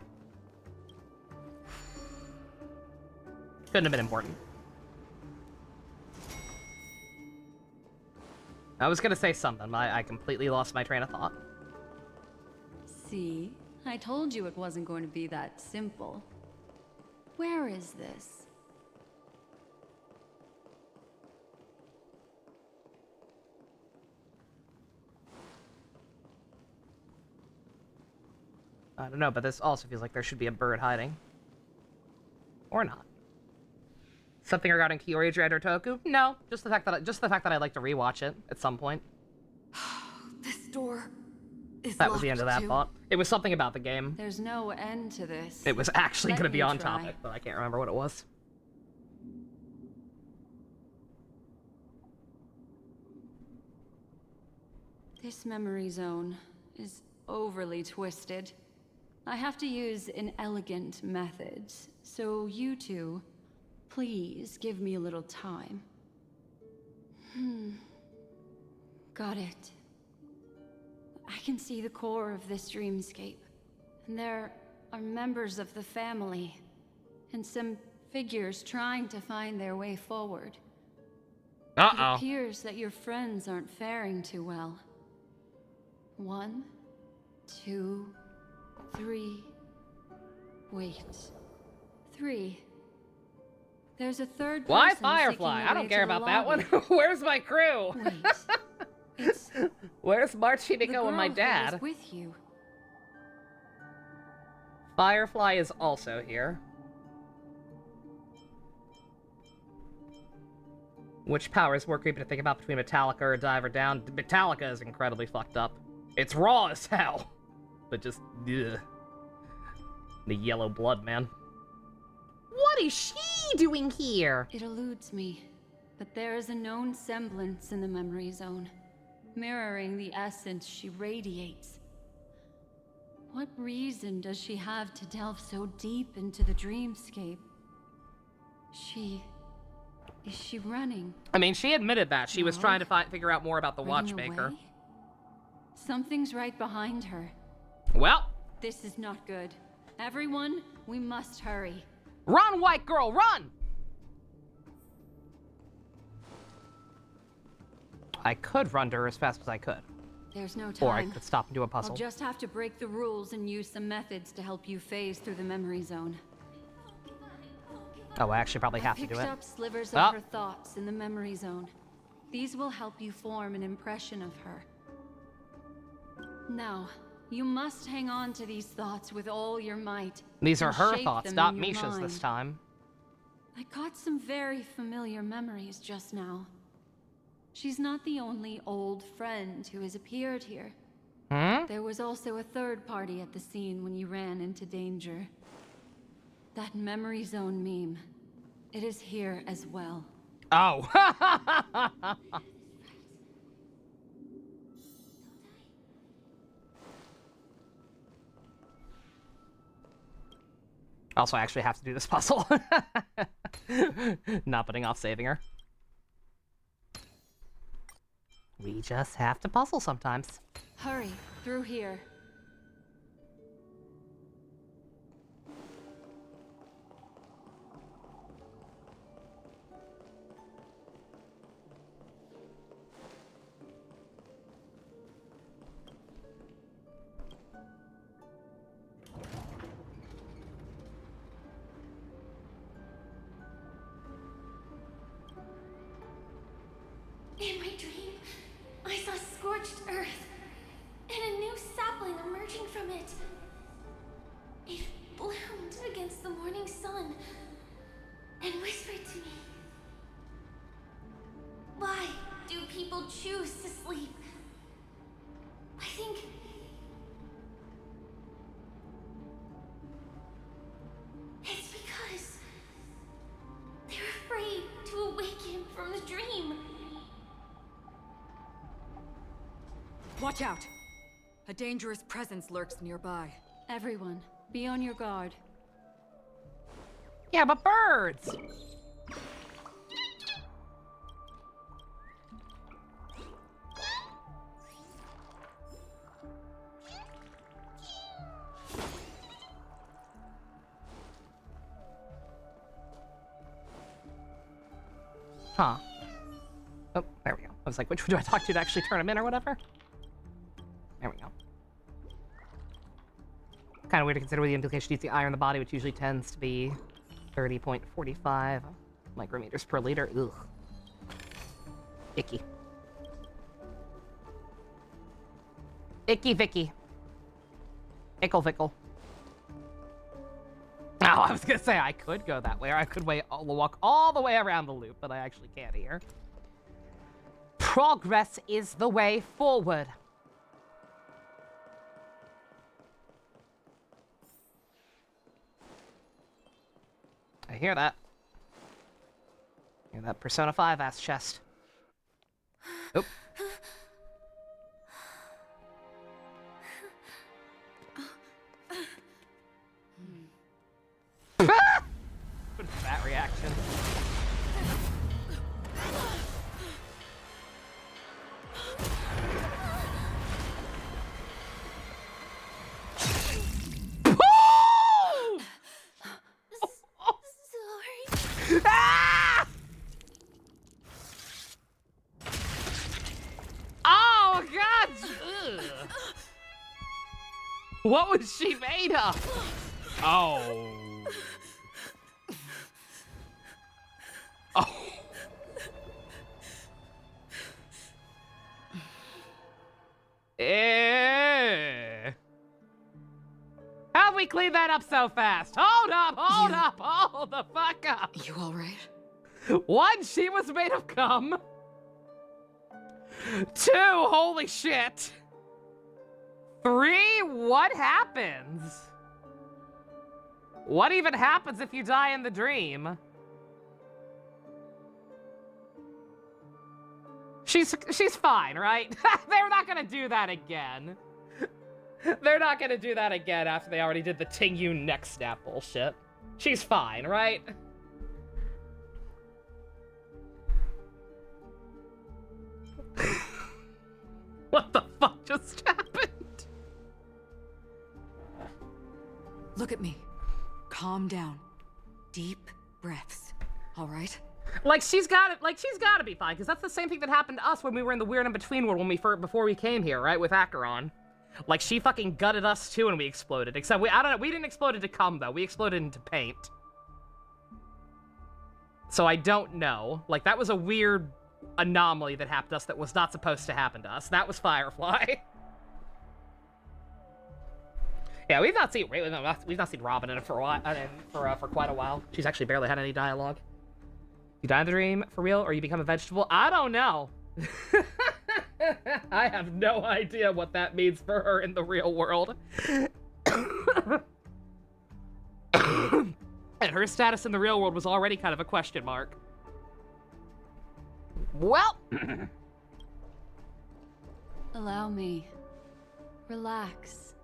Couldn't have been important. I was gonna say something, but I completely lost my train of thought. See? I told you it wasn't going to be that simple. Where is this? I don't know, but this also feels like there should be a bird hiding. Or not. Something regarding Kyoryuger and Otoku? No, just the fact that I'd like to rewatch it at some point. This door is That was the end of that too. thought. It was something about the game. There's no end to this. It was actually Let going to be me on try. topic, but I can't remember what it was. This memory zone is overly twisted. I have to use an elegant method, so you two, please give me a little time. Got it. I can see the core of this dreamscape, and there are members of the family, and some figures trying to find their way forward. It appears that your friends aren't faring too well. 1, 2, 3. Wait. 3. There's a third person. Why Firefly? seeking I the don't way care to the about that one. lobby. Where's my crew? Wait. It's Where's the Marchinico and my girl who dad? was with you. Firefly is also here. Which power is more creepy to think about between Metallica or Dive or Down? Metallica is incredibly fucked up. It's raw as hell. But just, ugh. The yellow blood, man. What is she doing here? It eludes me, but there is a known semblance in the memory zone, mirroring the essence she radiates. What reason does she have to delve so deep into the dreamscape? Is she running? I mean, she admitted that. She was No. trying to figure out more about the Running Watchmaker. away? Something's right behind her. Well, This is not good. Everyone, we must hurry. run, white girl, run! I could run to her as fast as I could. There's no time. Or I could stop and do a puzzle. I'll just have to break the rules and use some methods to help you phase through the memory zone. Oh, I actually probably have to Picked do it. up slivers Oh. of her thoughts in the memory zone. These will help you form an impression of her. Now, you must hang on to these thoughts with all your might. These are and her shape thoughts, them not in your Misha's mind. this time. I got some very familiar memories just now. She's not the only old friend who has appeared here. Hmm? There was also a third party at the scene when you ran into danger. That memory zone meme. It is here as well. Oh. Also, I actually have to do this puzzle. Not putting off saving her. We just have to puzzle sometimes. Hurry, through here. Watch out! A dangerous presence lurks nearby. Everyone, be on your guard. Yeah, but birds! Huh. Oh, there we go. I was like, which one do I talk to actually turn him in or whatever? There we go. Kind of weird to consider with the implication use the iron in the body, which usually tends to be 30.45 micrometers per liter. Ugh. Icky. Icky Vicky. Ickle Vickle. Oh, I was gonna say I could go that way, or I could walk all the way around the loop, but I actually can't here. Progress is the way forward. I hear that. Hear that Persona 5 ass chest. Oop. What is that reaction? Sorry. Ah! Oh, God! Ugh. What was she made of? Oh. Oh. How'd we clean that up so fast? Hold up, hold the fuck up. You alright? 1, she was made of cum. 2, holy shit. 3, what happens? What even happens if you die in the dream? She's fine, right? They're not gonna do that again. They're not gonna do that again after they already did the Ting-Yu neck snap bullshit. She's fine, right? What the fuck just happened? Look at me. Calm down. Deep breaths. All right? Like she's gotta be fine, because that's the same thing that happened to us when we were in the weird in-between world before we came here, right, with Acheron. Like, she fucking gutted us too and we exploded. Except we didn't explode into cum, though. We exploded into paint. So I don't know. Like, that was a weird anomaly that happened to us that was not supposed to happen to us. That was Firefly. Yeah, we've not seen Robin in it for a while, for quite a while. She's actually barely had any dialogue. You die in the dream for real, or you become a vegetable? I don't know. I have no idea what that means for her in the real world. And her status in the real world was already kind of a question mark. Well. Allow me. Relax.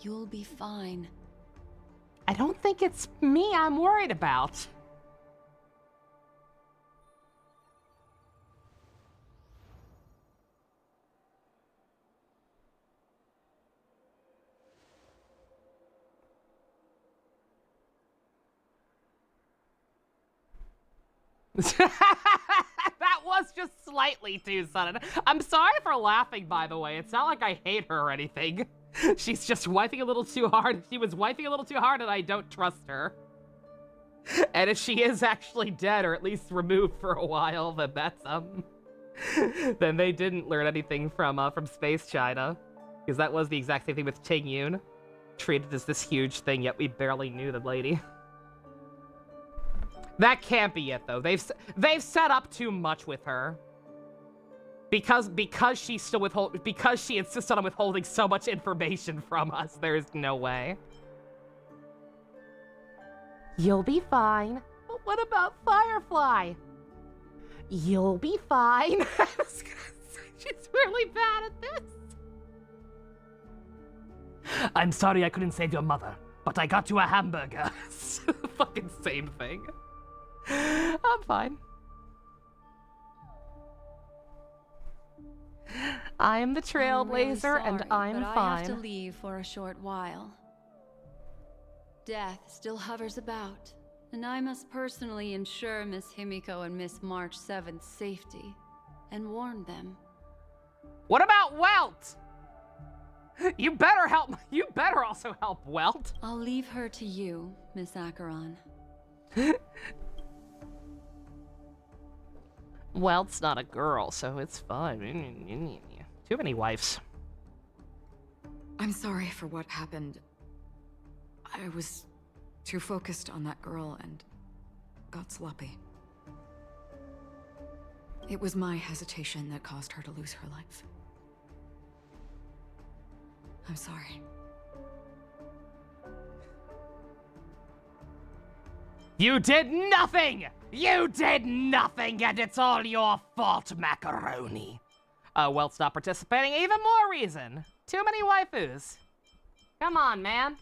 You'll be fine. I don't think it's me I'm worried about. That was just slightly too sudden. I'm sorry for laughing, by the way. It's not like I hate her or anything. She's just wifing a little too hard. She was wifing a little too hard and I don't trust her. And if she is actually dead or at least removed for a while, then that's, then they didn't learn anything from Space China. Because that was the exact same thing with Ting Yun. Treated as this huge thing, yet we barely knew the lady. That can't be it, though. They've set up too much with her. Because she insists on withholding so much information from us. There's no way. You'll be fine. But what about Firefly? You'll be fine. She's really bad at this. I'm sorry I couldn't save your mother, but I got you a hamburger. Fucking same thing. I'm fine. I am the trailblazer, I'm really and I'm but fine. I have to leave for a short while. Death still hovers about, and I must personally ensure Miss Himiko and Miss March 7th's safety, and warn them. What about Welt? You better help. You better also help Welt. I'll leave her to you, Miss Acheron. Welt's not a girl, so it's fine. Too many wives. I'm sorry for what happened. I was too focused on that girl and got sloppy. It was my hesitation that caused her to lose her life. I'm sorry. You did nothing! You did nothing, and it's all your fault, Macaroni. Welt's not participating. Even more reason. Too many waifus. Come on, man.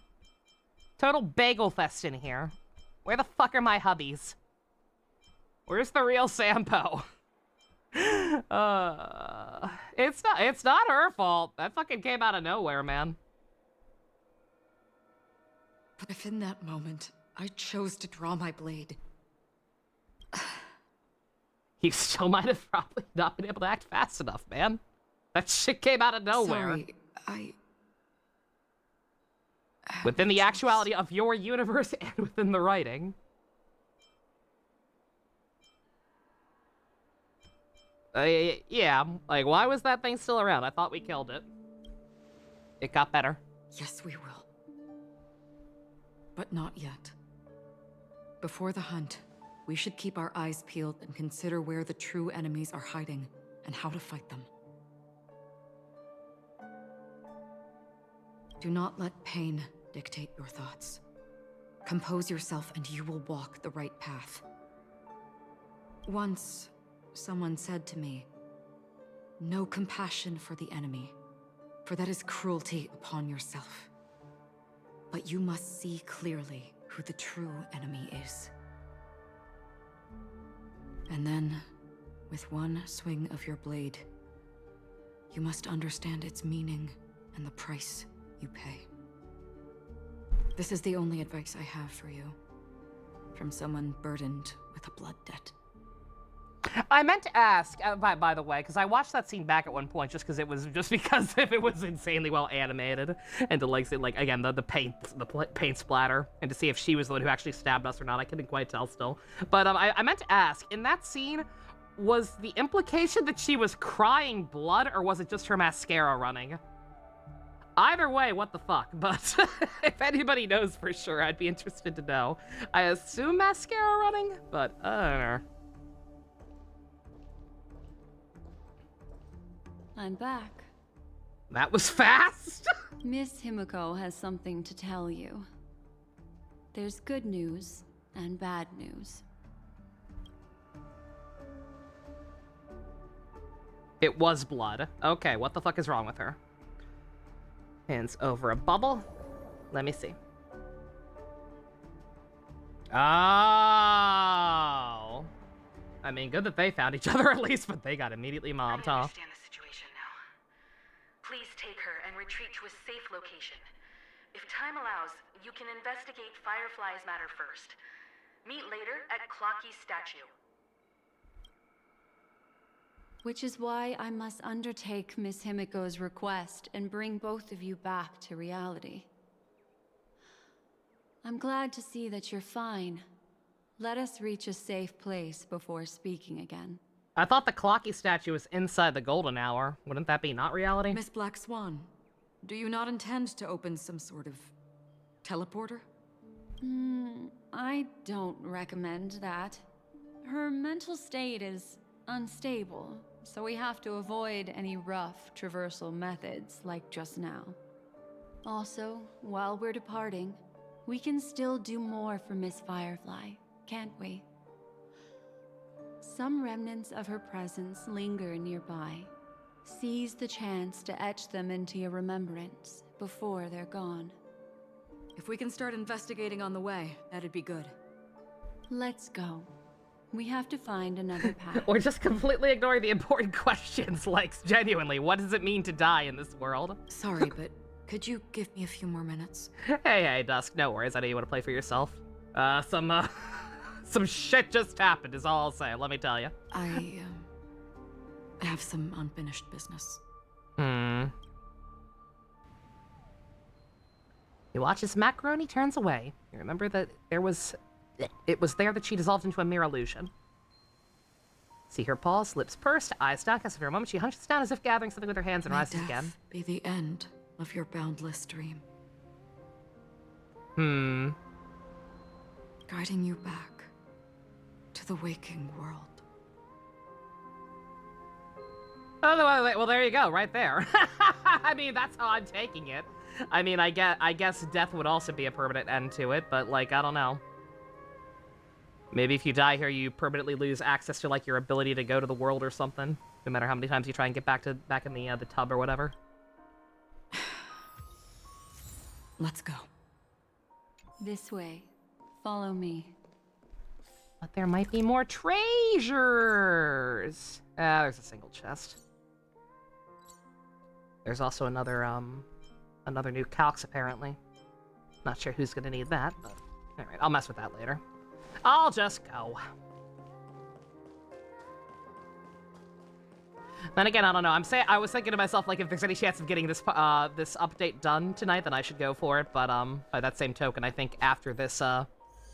Total bagel fest in here. Where the fuck are my hubbies? Where's the real Sampo? It's not her fault. That fucking came out of nowhere, man. But if in that moment I chose to draw my blade, You still might have probably not been able to act fast enough, man. That shit came out of nowhere. Sorry, Within the actuality of your universe and within the writing. Yeah, like, why was that thing still around? I thought we killed it. It got better. Yes, we will. But not yet. Before the hunt, we should keep our eyes peeled and consider where the true enemies are hiding and how to fight them. Do not let pain dictate your thoughts. Compose yourself and you will walk the right path. Once, someone said to me, "No compassion for the enemy, for that is cruelty upon yourself. But you must see clearly who the true enemy is." And then, with one swing of your blade, you must understand its meaning and the price you pay. This is the only advice I have for you, from someone burdened with a blood debt. I meant to ask, by the way, because I watched that scene back at one point because if it was insanely well animated, and to like again the paint splatter, and to see if she was the one who actually stabbed us or not. I couldn't quite tell still, but I meant to ask, in that scene, was the implication that she was crying blood, or was it just her mascara running? Either way, what the fuck, but if anybody knows for sure, I'd be interested to know. I assume mascara running, but I don't know. I'm back. That was fast! Miss Himiko has something to tell you. There's good news and bad news. It was blood. Okay, what the fuck is wrong with her? Hands over a bubble. Let me see. Oh. I mean, good that they found each other at least, but they got immediately mobbed, huh? Please take her and retreat to a safe location. If time allows, you can investigate Firefly's matter first. Meet later at Clocky's statue. Which is why I must undertake Miss Himiko's request and bring both of you back to reality. I'm glad to see that you're fine. Let us reach a safe place before speaking again. I thought the Clocky statue was inside the golden hour. Wouldn't that be not reality? Miss Black Swan, do you not intend to open some sort of teleporter? I don't recommend that. Her mental state is unstable, so we have to avoid any rough traversal methods like just now. Also, while we're departing, we can still do more for Miss Firefly, can't we? Some remnants of her presence linger nearby. Seize the chance to etch them into your remembrance before they're gone. If we can start investigating on the way, that'd be good. Let's go. We have to find another path. Or just completely ignoring the important questions, like, genuinely, what does it mean to die in this world? Sorry, but could you give me a few more minutes? Hey, Dusk, no worries. I know you want to play for yourself. Some shit just happened is all I'll say, let me tell you. I have some unfinished business. You watch as Macaroni turns away. You remember that it was there that she dissolved into a mere illusion. See her pause, lips pursed, eyes downcast. For a moment, she hunches down as if gathering something with her hands and rises again. Be the end of your boundless dream. Guiding you back to the waking world. Oh, wait, well, there you go, right there. I mean, that's how I'm taking it. I mean, I guess death would also be a permanent end to it, but, like, I don't know. Maybe if you die here, you permanently lose access to, like, your ability to go to the world or something. No matter how many times you try and get back in the tub or whatever. Let's go. This way. Follow me. But there might be more treasures! There's a single chest. There's also another new calx, apparently. Not sure who's gonna need that, but... Alright, I'll mess with that later. I'll just go. Then again, I don't know. I was thinking to myself, like, if there's any chance of getting this this update done tonight, then I should go for it. But by that same token, I think after this,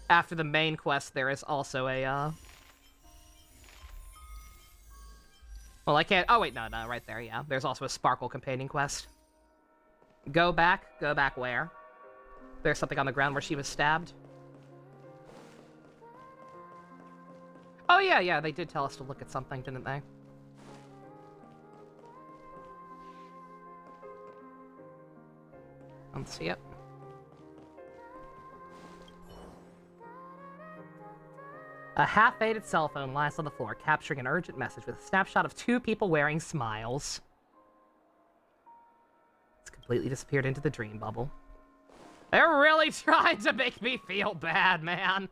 after the main quest, there is also a Well, I can't. Oh wait, no, right there. Yeah, there's also a Sparkle companion quest. Go back where? There's something on the ground where she was stabbed. Oh yeah, they did tell us to look at something, didn't they? Don't see it. A half-faded cell phone lies on the floor, capturing an urgent message with a snapshot of two people wearing smiles. It's completely disappeared into the dream bubble. They're really trying to make me feel bad, man.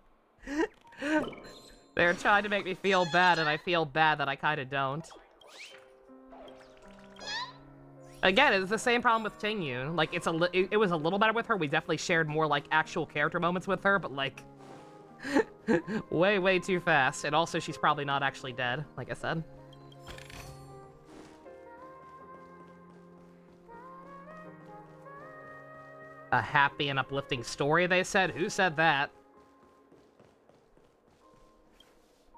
They're trying to make me feel bad, and I feel bad that I kind of don't. Again, it's the same problem with Tingyun. Like, it was a little better with her. We definitely shared more, like, actual character moments with her, but, like... way too fast. And also, she's probably not actually dead, like I said. A happy and uplifting story, they said? Who said that?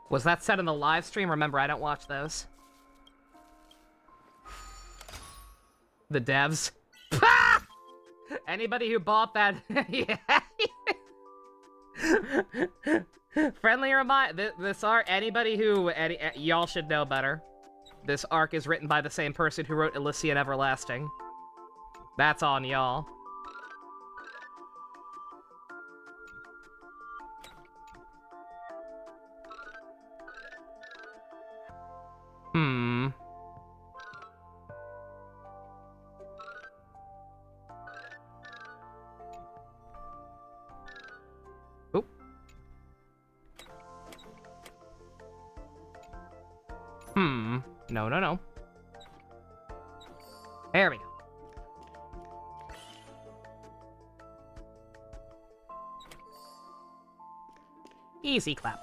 Was that said in the live stream? Remember, I don't watch those. The devs. Anybody who bought that... Yeah. Friendly reminder, this arc, anybody who... y'all should know better. This arc is written by the same person who wrote Elysian Everlasting. That's on y'all. No. There we go. Easy clap.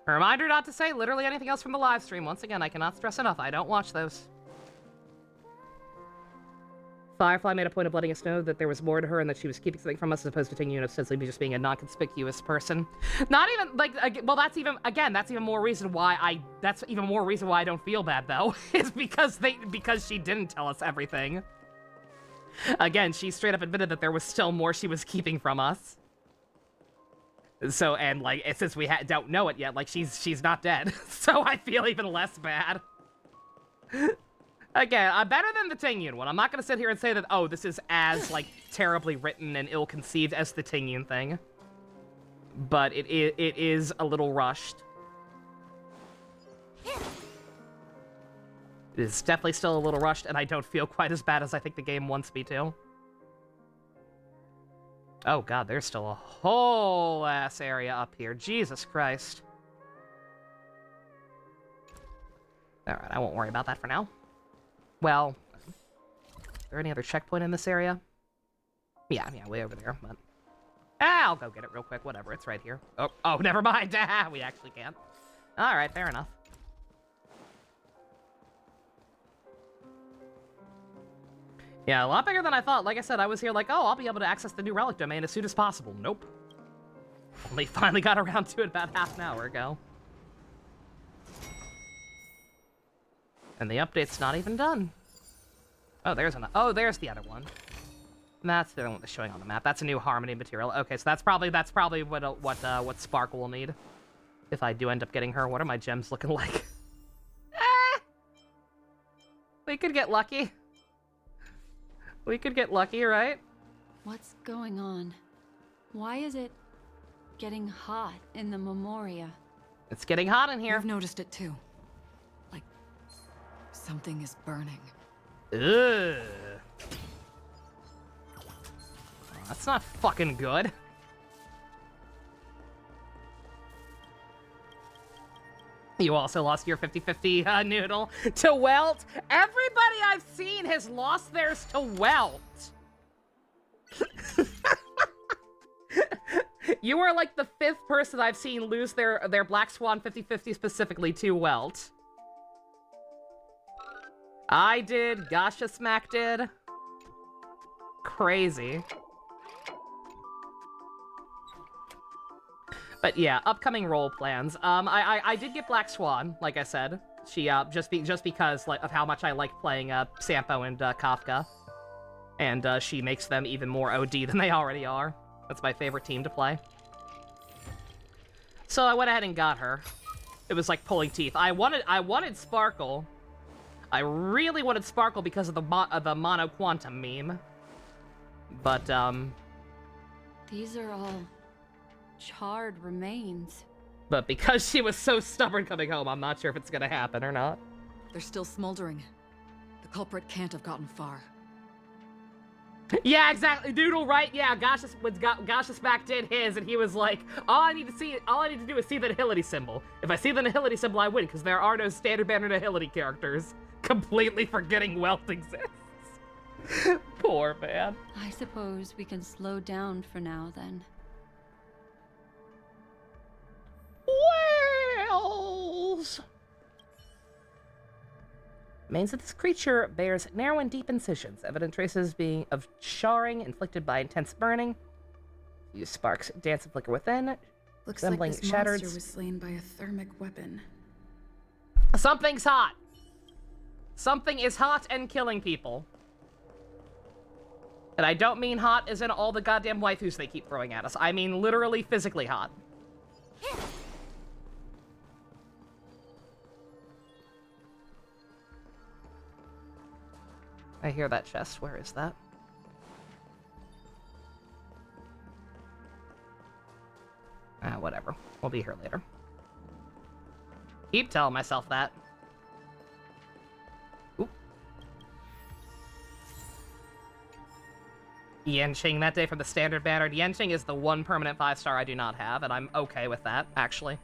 A reminder not to say literally anything else from the live stream. Once again, I cannot stress enough, I don't watch those. Firefly made a point of letting us know that there was more to her and that she was keeping something from us as opposed to taking ostensibly just being a non-conspicuous person. Not even, like, well, that's even more reason why I don't feel bad, though, is because she didn't tell us everything. Again, she straight up admitted that there was still more she was keeping from us. So, and, like, since we don't know it yet, like, she's not dead. So I feel even less bad. Again, I'm better than the Tingyun one. I'm not gonna sit here and say that, oh, this is as, like, terribly written and ill-conceived as the Tingyun thing. but it is a little rushed. It is definitely still a little rushed, and I don't feel quite as bad as I think the game wants me to. Oh god, there's still a whole ass area up here. Jesus Christ. Alright, I won't worry about that for now. Well, is there any other checkpoint in this area? Yeah, way over there, but... I'll go get it real quick, whatever, it's right here. Oh, never mind, we actually can't. Alright, fair enough. Yeah, a lot bigger than I thought. Like I said, I was here like, oh, I'll be able to access the new relic domain as soon as possible. Nope. Only finally got around to it about half an hour ago. And the update's not even done. Oh, there's the other one. And that's the one that's showing on the map. That's a new Harmony material. Okay, so that's probably what Sparkle will need. If I do end up getting her. What are my gems looking like? We could get lucky. We could get lucky, right? What's going on? Why is it getting hot in the Memoria? It's getting hot in here. I've noticed it too. Like, something is burning. Ugh. Oh, that's not fucking good. You also lost your 50-50 noodle to Welt. Everybody I've seen has lost theirs to Welt. You are like the 5th person I've seen lose their Black Swan 50-50 specifically to Welt. I did. Gasha Smack did. Crazy. But yeah, upcoming role plans. I did get Black Swan, like I said. She just because of how much I like playing Sampo and Kafka, and she makes them even more OD than they already are. That's my favorite team to play. So I went ahead and got her. It was like pulling teeth. I wanted Sparkle. I really wanted Sparkle because of the Mono Quantum meme. But these are all charred remains. But because she was so stubborn coming home, I'm not sure if it's gonna happen or not. They're still smoldering. The culprit can't have gotten far. Yeah, exactly, Doodle, right? Yeah, Gasha's back did his, and he was like, all I need to do is see the Nihility symbol. If I see the Nihility symbol, I win, because there are no standard banner Nihility characters. Completely forgetting Welt exists. Poor man. I suppose we can slow down for now, then. Whales! Remains that this creature bears narrow and deep incisions, evident traces being of charring inflicted by intense burning. Use sparks dance and flicker within. Looks like this monster was slain by a thermic weapon. Something's hot! Something is hot and killing people. And I don't mean hot as in all the goddamn waifus they keep throwing at us. I mean literally physically hot. I hear that chest. Where is that? Whatever. We'll be here later. Keep telling myself that. Oop. Yanqing that day from the standard banner. Yanqing is the one permanent 5-star I do not have, and I'm okay with that, actually.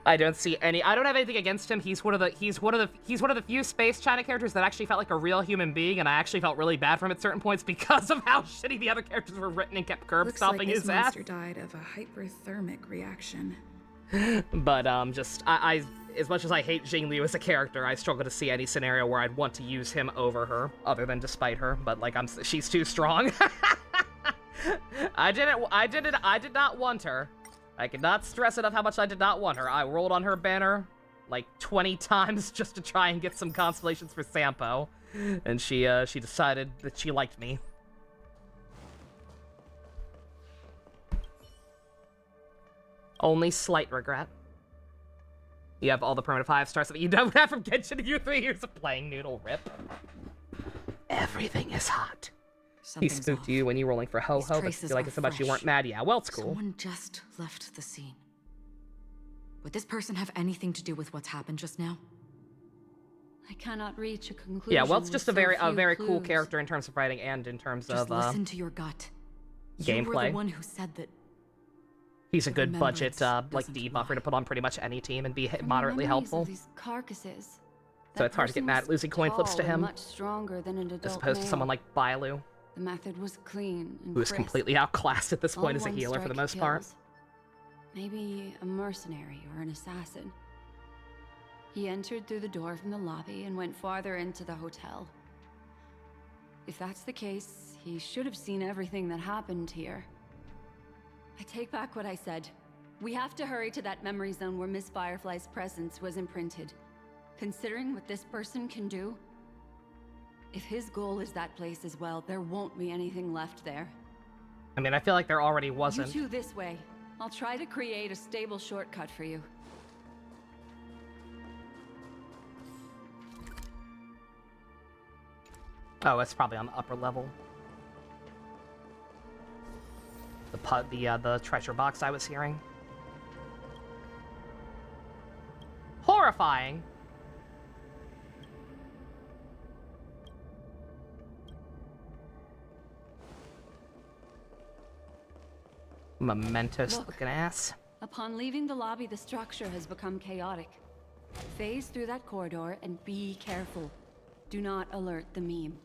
I don't have anything against him. He's one of the few space China characters that actually felt like a real human being, and I actually felt really bad for him at certain points because of how shitty the other characters were written and kept curb stomping his ass. Looks like this monster died of a hyperthermic reaction. But I as much as I hate Jing Liu as a character, I struggle to see any scenario where I'd want to use him over her, other than despite her. But like she's too strong. I did not want her. I cannot stress enough how much I did not want her. I rolled on her banner like 20 times just to try and get some constellations for Sampo, and she decided that she liked me. Only slight regret. You have all the permanent 5-stars that you don't have from Genshin in your 3 years of playing. Noodle rip. Everything is hot. He Something's spooked off. you when you were rolling for ho These ho, but traces feel like are it's so much you fresh. weren't mad. Yeah, well, it's cool. Someone just left the scene. Would this person have anything to do with what's happened just now? I cannot reach a conclusion. Yeah, Welt's just a with so very few cool clues. character in terms of writing and in terms Just of listen to your gut. You were gameplay. the one who said that. He's a good budget remembrance like doesn't debuffer to put on pretty much any team and be From the moderately memories helpful. Of these carcasses, So that it's hard to get person mad was at losing coin flips to tall and him, much stronger than an adult as opposed to someone male. like Bailu, The method was clean and who is crisp. completely outclassed at this point All as a healer for the one-strike most part. kills. Maybe a mercenary or an assassin. He entered through the door from the lobby and went farther into the hotel. If that's the case, he should have seen everything that happened here. I take back what I said. We have to hurry to that memory zone where Miss Firefly's presence was imprinted. Considering what this person can do, if his goal is that place as well, there won't be anything left there. I mean, I feel like there already wasn't. You two this way. I'll try to create a stable shortcut for you. Oh, it's probably on the upper level. The treasure box I was hearing. Horrifying. Momentous looking ass. Upon leaving the lobby, the structure has become chaotic. Phase through that corridor and be careful. Do not alert the meme.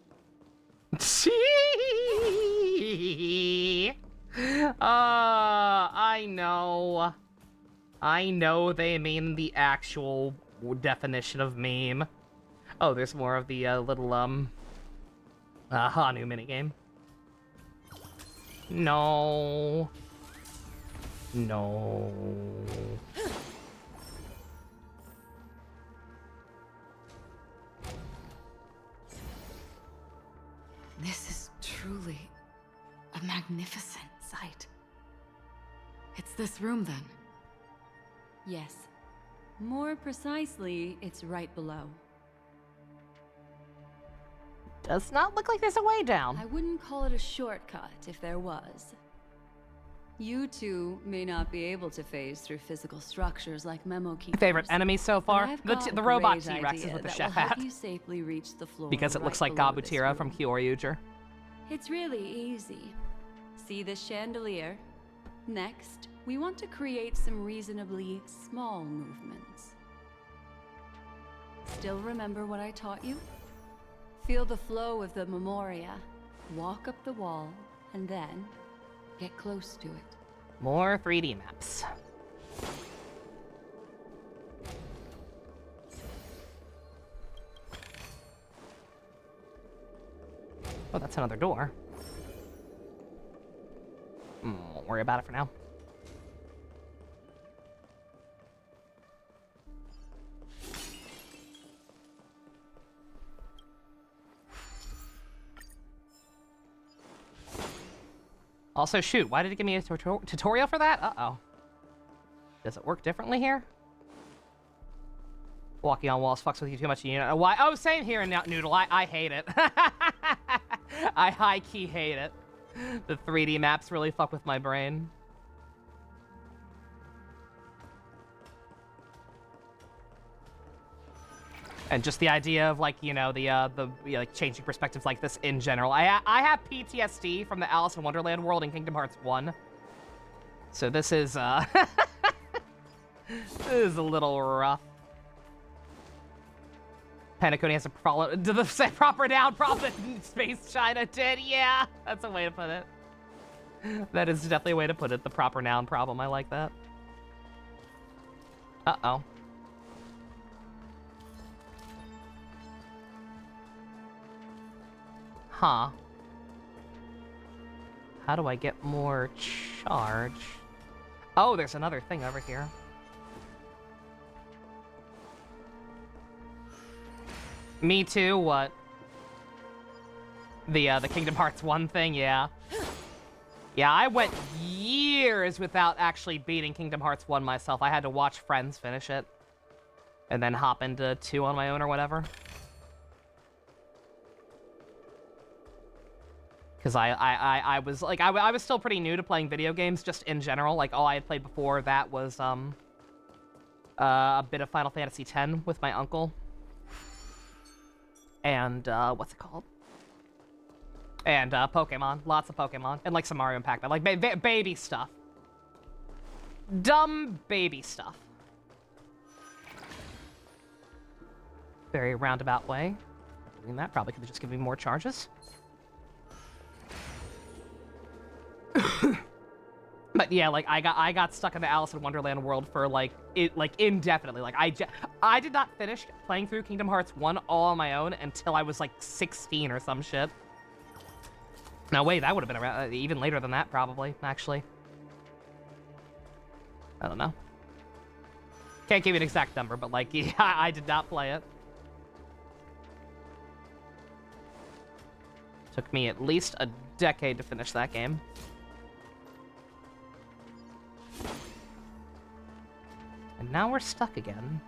I know. I know they mean the actual definition of meme. Oh, there's more of the little Hanu minigame. No. No. This is truly a magnificent sight. It's this room, then? Yes. More precisely, it's right below. Does not look like there's a way down. I wouldn't call it a shortcut if there was. You two may not be able to phase through physical structures like memo keepers. Favorite enemy so far? The robot T-Rex is with the chef hat. You safely reach the floor Because it looks right like below this Gabutira room. from Kyoryuger. It's really easy. See this chandelier? Next, we want to create some reasonably small movements. Still remember what I taught you? Feel the flow of the memoria, walk up the wall, and then get close to it. More 3D maps. Oh, that's another door. Won't worry about it for now. Also, shoot, why did it give me a tutorial for that? Uh-oh. Does it work differently here? Walking on walls fucks with you too much. You know why? Oh, same here in Noodle. I hate it. I high-key hate it. The 3D maps really fuck with my brain. And just the idea of, like, you know, like changing perspectives like this in general. I have PTSD from the Alice in Wonderland world in Kingdom Hearts 1. So this is this is a little rough. Penacony has a problem. To the proper noun problem that Space China did. Yeah, that's a way to put it. That is definitely a way to put it. The proper noun problem. I like that. Uh-oh. Huh. How do I get more charge? Oh, there's another thing over here. Me too, what? The Kingdom Hearts 1 thing, yeah. Yeah, I went years without actually beating Kingdom Hearts 1 myself. I had to watch friends finish it. And then hop into 2 on my own or whatever. Because I was like I was still pretty new to playing video games just in general. Like all I had played before that was a bit of Final Fantasy X with my uncle. And what's it called? And Pokemon, lots of Pokemon, and like some Mario and Pac-Man, like baby stuff. Dumb baby stuff. Very roundabout way. Doing that probably could have just given me more charges. But yeah, like I got stuck in the Alice in Wonderland world for like indefinitely. Like I did not finish playing through Kingdom Hearts 1 all on my own until I was like 16 or some shit. Now wait, that would have been around even later than that probably, actually. I don't know. Can't give you an exact number, but like yeah, I did not play it. Took me at least a decade to finish that game. And now we're stuck again.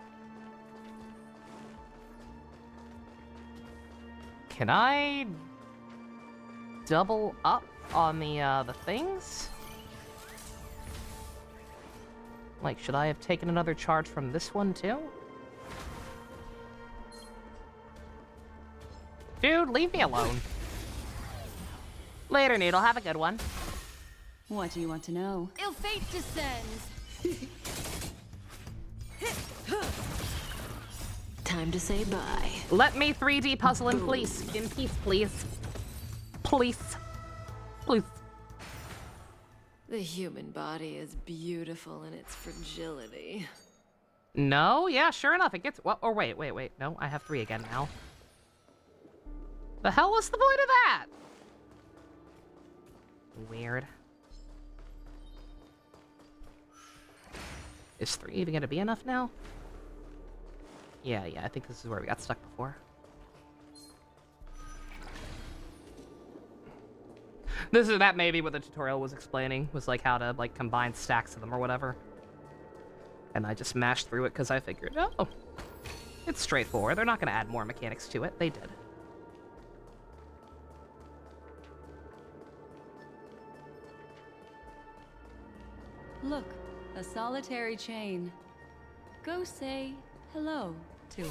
Can I double up on the things? Like, should I have taken another charge from this one too? Dude, leave me alone. Later, Noodle. Have a good one. What do you want to know? Ill fate descends. Time to say bye. Let me 3D puzzle in peace. In peace, please. Please. Please. The human body is beautiful in its fragility. No? Yeah, sure enough. It gets... Well, or wait. No, I have 3 again now. The hell was the point of that? Weird. Is 3 even gonna be enough now? Yeah, I think this is where we got stuck before. That may be what the tutorial was explaining, was like how to like combine stacks of them or whatever. And I just mashed through it because I figured, oh, it's straightforward. They're not gonna add more mechanics to it. They did. Look, a solitary chain. Go say hello to it.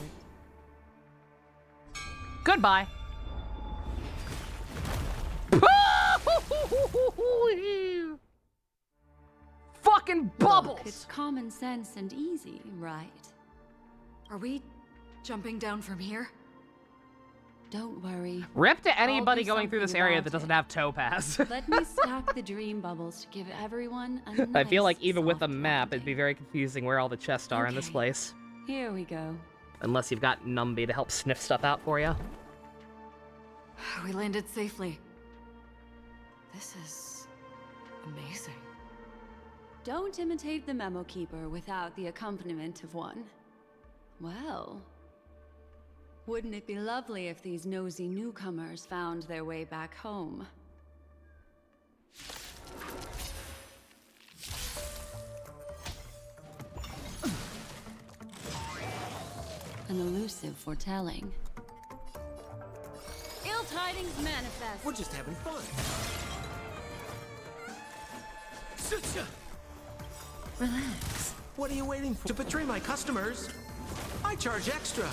Goodbye. Fucking bubbles! Look, it's common sense and easy, right? Are we jumping down from here? Don't worry. Rip to anybody going through this something area about that doesn't it. have topaz. Let me stack the dream bubbles to give everyone a nice I feel like even with a soft map, it'd be very confusing where all the chests are in this Okay. place. Here we go. Unless you've got Numby to help sniff stuff out for you. We landed safely. This is amazing. Don't imitate the memo keeper without the accompaniment of one. Well, wouldn't it be lovely if these nosy newcomers found their way back home? An elusive foretelling. Ill tidings manifest. We're just having fun. Relax. What are you waiting for? To betray my customers, I charge extra.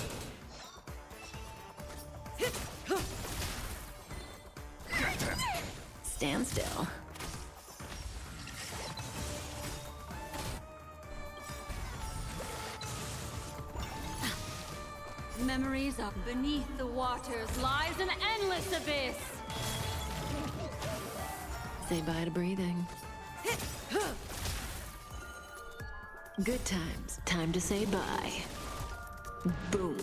Stand still. Memories of beneath the waters lies an endless abyss. Say bye to breathing. Good times. Time to say bye. Boom.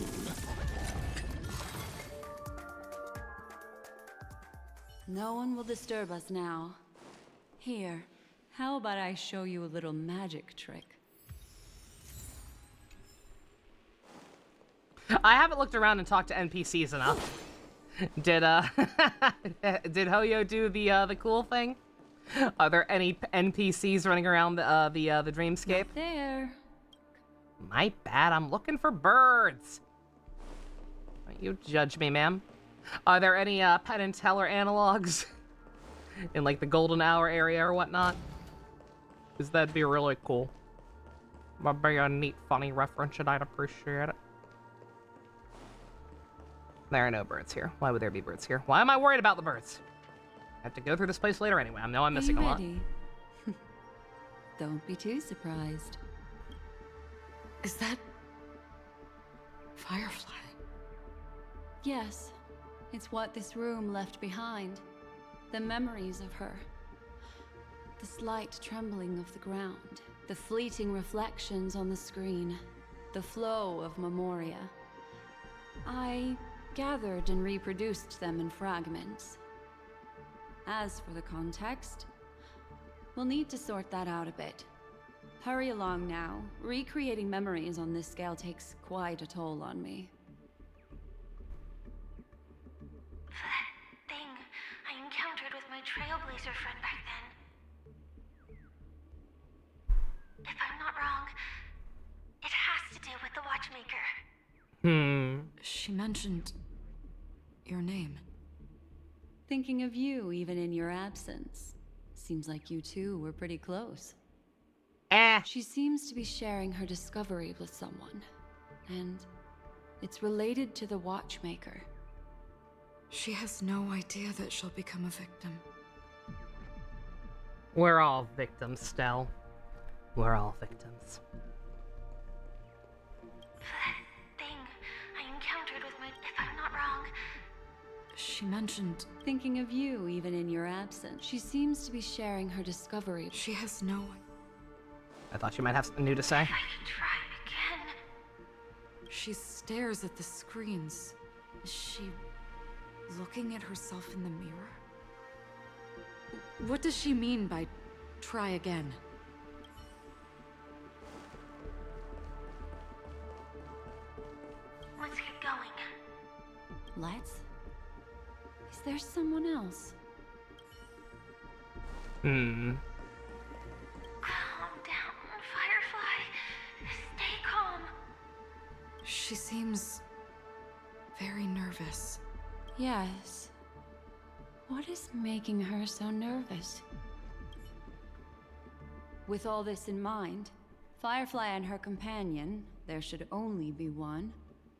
No one will disturb us now. Here, how about I show you a little magic trick? I haven't looked around and talked to NPCs enough. Did did Hoyo do the cool thing? Are there any NPCs running around the dreamscape? Not there. My bad. I'm looking for birds. Don't you judge me, ma'am. Are there any Penn and Teller analogs? in like the golden hour area or whatnot. Because that'd be really cool. That'd be a neat, funny reference, and I'd appreciate it. There are no birds here. Why would there be birds here? Why am I worried about the birds? I have to go through this place later anyway. I know I'm missing a lot. Don't be too surprised. Is that... Firefly? Yes. It's what this room left behind. The memories of her. The slight trembling of the ground. The fleeting reflections on the screen. The flow of memoria. I gathered and reproduced them in fragments. As for the context, we'll need to sort that out a bit. Hurry along now. Recreating memories on this scale takes quite a toll on me. That thing I encountered with my Trailblazer friend back then. If I'm not wrong, it has to do with the Watchmaker. She mentioned your name. Thinking of you even in your absence. Seems like you two were pretty close. She seems to be sharing her discovery with someone. And it's related to the Watchmaker. She has no idea that she'll become a victim. We're all victims, Stell. We're all victims. That thing I encountered with my... If I'm not wrong... She mentioned... Thinking of you even in your absence. She seems to be sharing her discovery. She has no... I thought you might have something new to say. I can try again. She stares at the screens. Is she looking at herself in the mirror? What does she mean by try again? Let's get going. Let's? Is there someone else? Calm down, Firefly. Stay calm. She seems very nervous. Yes. What is making her so nervous? With all this in mind, Firefly and her companion, there should only be one,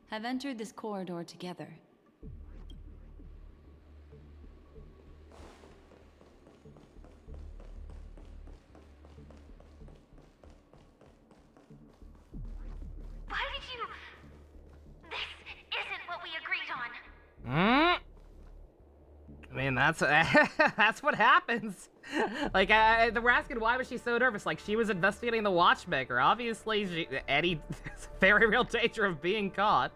have entered this corridor together. Why did you... This isn't what we agreed on. I mean, that's that's what happens. Like, we're asking why was she so nervous? Like, she was investigating the Watchmaker. Obviously, Eddie, there's a very real danger of being caught.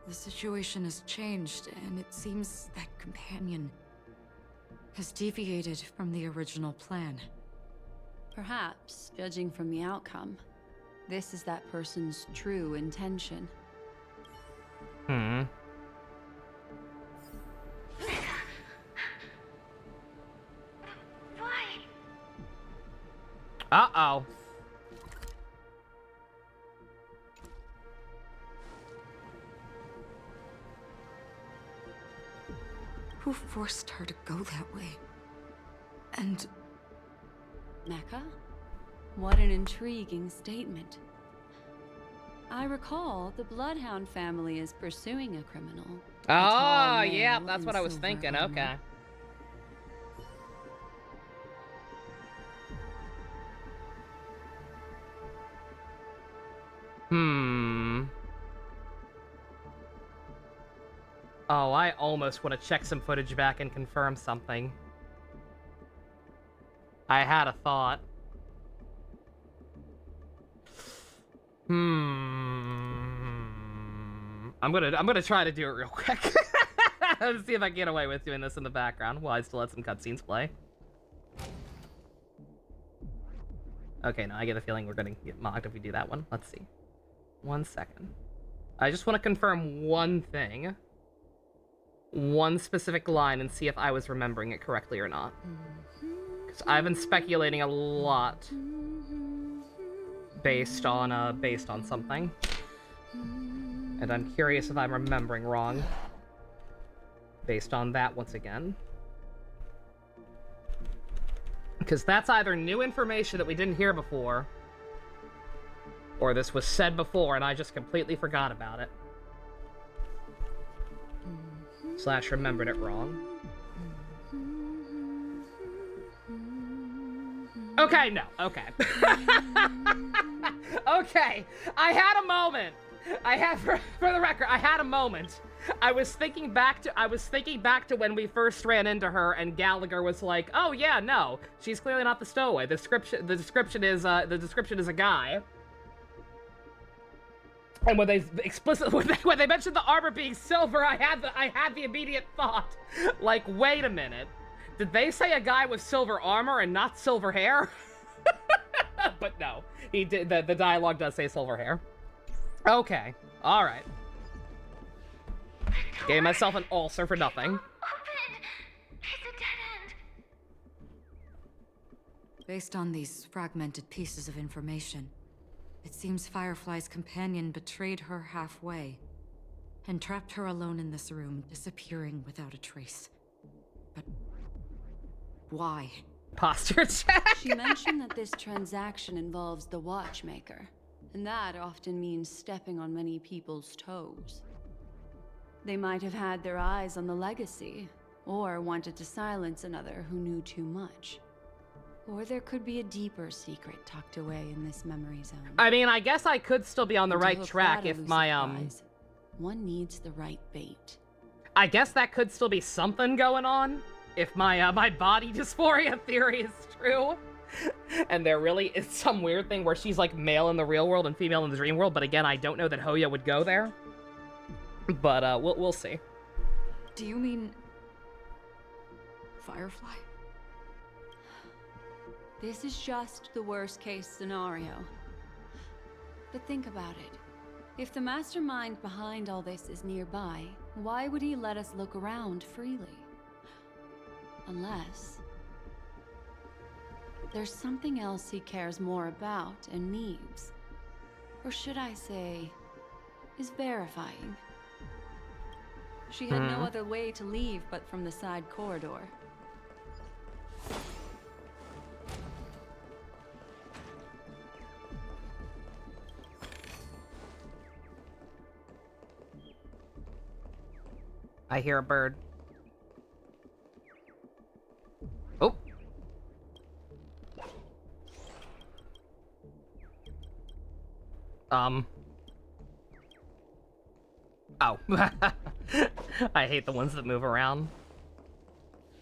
The situation has changed, and it seems that companion has deviated from the original plan. Perhaps, judging from the outcome, this is that person's true intention. Why? Uh-oh. Who forced her to go that way? And... Mecca? What an intriguing statement. I recall the Bloodhound family is pursuing a criminal. Oh, yeah, that's what I was thinking. Okay. Oh, I almost want to check some footage back and confirm something. I had a thought. I'm gonna try to do it real quick. Let's see if I can get away with doing this in the background while I still let some cutscenes play. Okay, now I get a feeling we're gonna get mocked if we do that one. Let's see. 1 second. I just want to confirm one thing. One specific line and see if I was remembering it correctly or not. Because I've been speculating a lot based on something. And I'm curious if I'm remembering wrong based on that once again. Because that's either new information that we didn't hear before, or this was said before and I just completely forgot about it. Slash remembered it wrong. Okay, no. Okay. Okay. I had a moment. For the record, I had a moment. I was thinking back to when we first ran into her and Gallagher was like, "Oh yeah, no. She's clearly not the stowaway. The description is a guy." And when they when they mentioned the armor being silver, I had the immediate thought, like, wait a minute. Did they say a guy with silver armor and not silver hair? But no, he did. The dialogue does say silver hair. Okay, all right. Gave myself an ulcer for nothing. Open! It's a dead end. Based on these fragmented pieces of information, it seems Firefly's companion betrayed her halfway and trapped her alone in this room, disappearing without a trace. But why? Posture check. She mentioned that this transaction involves the Watchmaker, and that often means stepping on many people's toes. They might have had their eyes on the legacy, or wanted to silence another who knew too much. Or there could be a deeper secret tucked away in this memory zone. I mean, I guess I could still be on the right track if my, one needs the right bait. I guess that could still be something going on if my, my body dysphoria theory is true. And there really is some weird thing where she's like male in the real world and female in the dream world, but again, I don't know that Hoya would go there. But, we'll see. Do you mean Firefly? This is just the worst case scenario. But think about it. If the mastermind behind all this is nearby, why would he let us look around freely? Unless there's something else he cares more about and needs. Or should I say, is verifying. She had no other way to leave but from the side corridor. I hear a bird. Oh. Oh. I hate the ones that move around.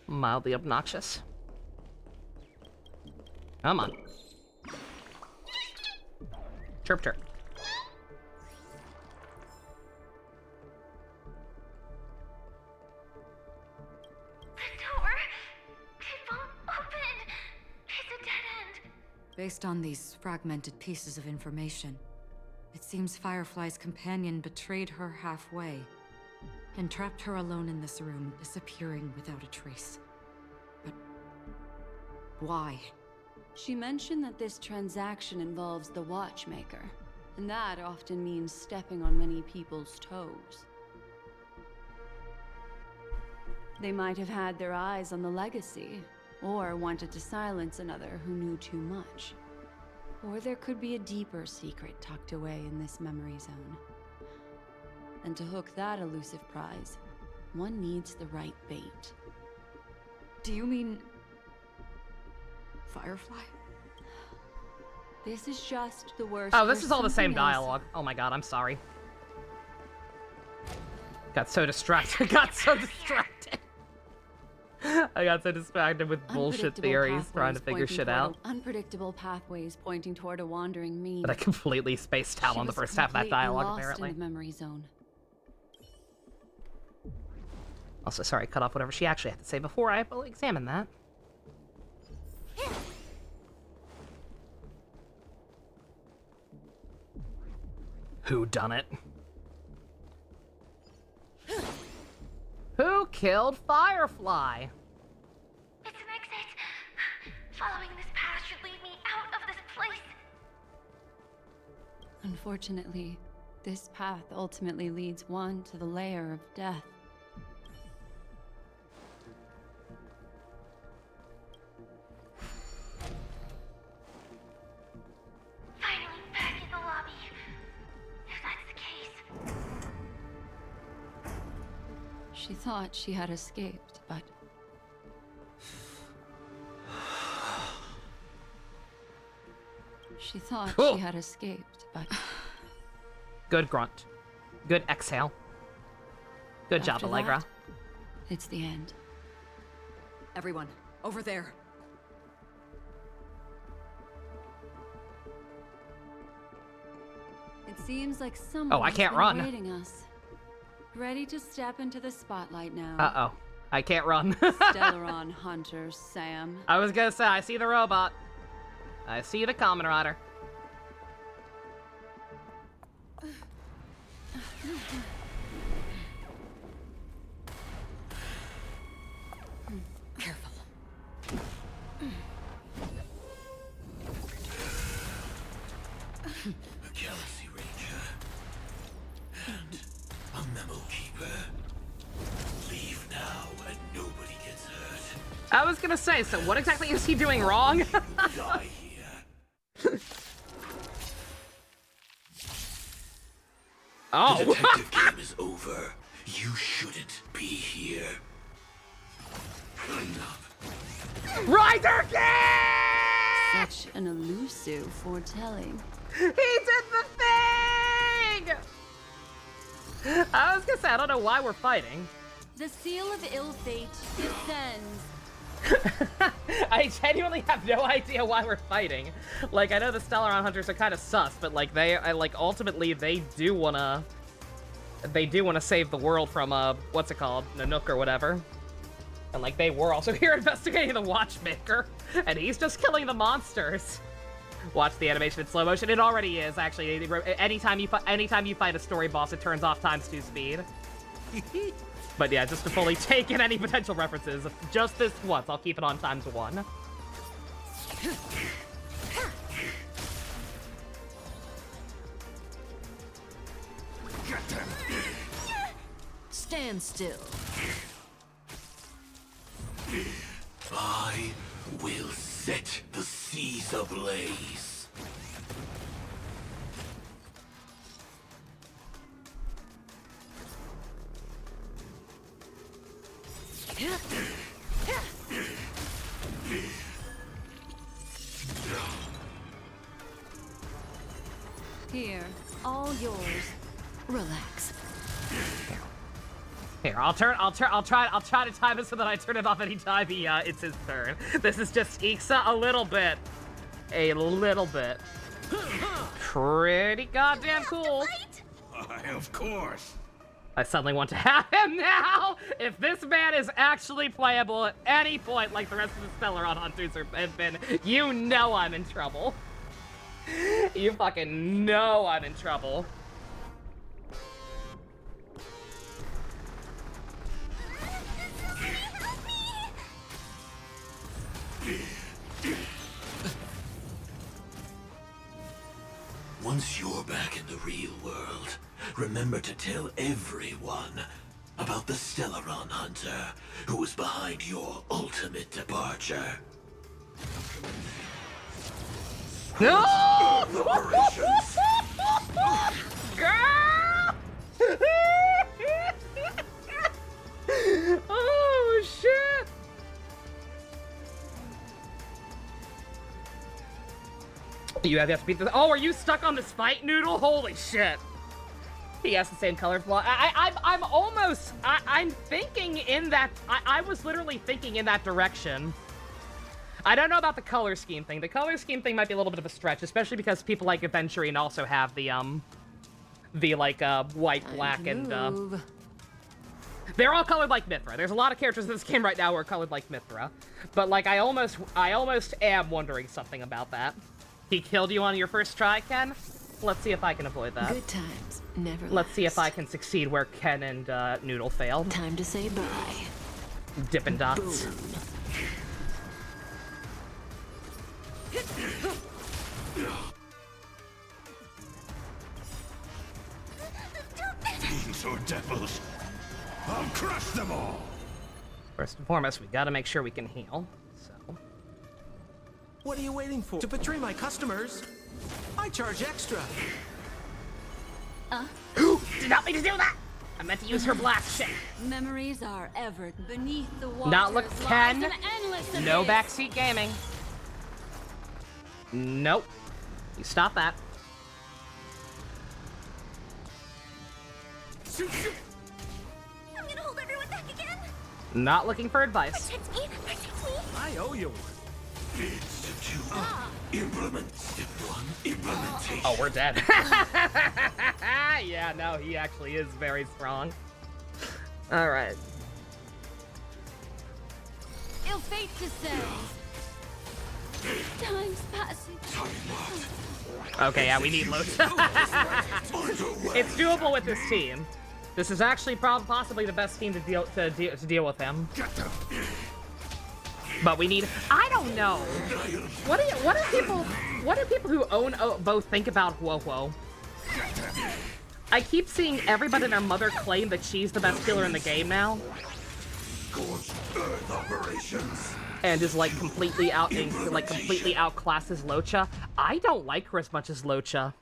Mildly obnoxious. Come on. Chirp chirp. Based on these fragmented pieces of information, it seems Firefly's companion betrayed her halfway and trapped her alone in this room, disappearing without a trace. But why? She mentioned that this transaction involves the Watchmaker, and that often means stepping on many people's toes. They might have had their eyes on the legacy, or wanted to silence another who knew too much. Or there could be a deeper secret tucked away in this memory zone. And to hook that elusive prize, one needs the right bait. Do you mean Firefly? This is just the worst. Oh, this is all the same dialogue. Oh my god, I'm sorry. Got so distracted. I got so distracted with bullshit theories, trying to figure shit out. Unpredictable pathways pointing toward a wandering me. But I completely spaced out on the first half of that dialogue, apparently. In the memory zone. Also, sorry, cut off whatever she actually had to say before I examine that. Who done it? Who killed Firefly? It's an exit. Following this path should lead me out of this place. Unfortunately, this path ultimately leads one to the lair of death. She thought she had escaped, but... She thought she had escaped, but... Good grunt. Good exhale. Good job, After Allegra. that, it's the end. Everyone, over there. It seems like someone Oh, I can't run. waiting us. Ready to step into the spotlight now. Uh-oh. I can't run. Stellaron Hunter, Sam. I was gonna say, I see the robot. I see the Kamen Rider. Careful. A Galaxy Ranger. And a Memo Keeper. Leave now and nobody gets hurt. I was gonna say, so what exactly is he doing wrong? Die here. Oh. The detective game is over. You shouldn't be here. Clean up. Ryder King! Such an elusive foretelling. He did the thing! I was gonna say, I don't know why we're fighting. The seal of ill fate descends. I genuinely have no idea why we're fighting. Like, I know the Stellaron Hunters are kind of sus, but like ultimately they do wanna save the world from what's it called, Nanook or whatever. And like they were also here investigating the Watchmaker, and he's just killing the monsters. Watch the animation in slow motion. It already is actually. Anytime you fight a story boss, it turns off ×2 speed. But yeah, just to fully take in any potential references, just this once, I'll keep it on ×1. Stand still. I will set the seas ablaze. Here, all yours. Relax. Here, I'll try to time it so that I turn it off anytime it's his turn. This is just Ixa a little bit. Pretty goddamn cool. Of course. I suddenly want to have him now! If this man is actually playable at any point like the rest of the Stellaron Hunters have been, you know I'm in trouble. You fucking know I'm in trouble. Once you're back in the real world, remember to tell everyone about the Stellaron Hunter who was behind your ultimate departure. No! Operations. Girl! Oh, shit! You have to beat this. Oh, are you stuck on this fight, Noodle? Holy shit. He has the same color flaw. I'm thinking in that, I was literally thinking in that direction. I don't know about the color scheme thing. The color scheme thing might be a little bit of a stretch, especially because people like Aventurine also have the white, black, and, they're all colored like Mithra. There's a lot of characters in this game right now who are colored like Mithra. But, like, I almost am wondering something about that. He killed you on your first try, Ken? Let's see if I can avoid that. Good times never Let's last. see if I can succeed where Ken and Noodle failed. Time to say bye. Dippin' Dots. Boom. Fiends or devils, I'll crush them all. First and foremost, we gotta make sure we can heal. So. What are you waiting for? To betray my customers, I charge extra. Did not mean to do that! I meant to use her blast shit. Memories are ever beneath the water. Not look 10. No backseat gaming. Nope. You stop that. I'm gonna hold everyone back again. Not looking for advice. Protect me. Protect me. I owe you one. Implement step 1, implementation. Oh, we're dead. Yeah, no, he actually is very strong. Alright. Ill fate descends. Time's passing. Okay, yeah, we need Locha. It's doable with this team. This is actually possibly the best team to deal with him. But we need. I don't know. What do people who own both think about Huohuo? I keep seeing everybody and their mother claim that she's the best killer in the game now. And is like completely outclasses Locha. I don't like her as much as Locha.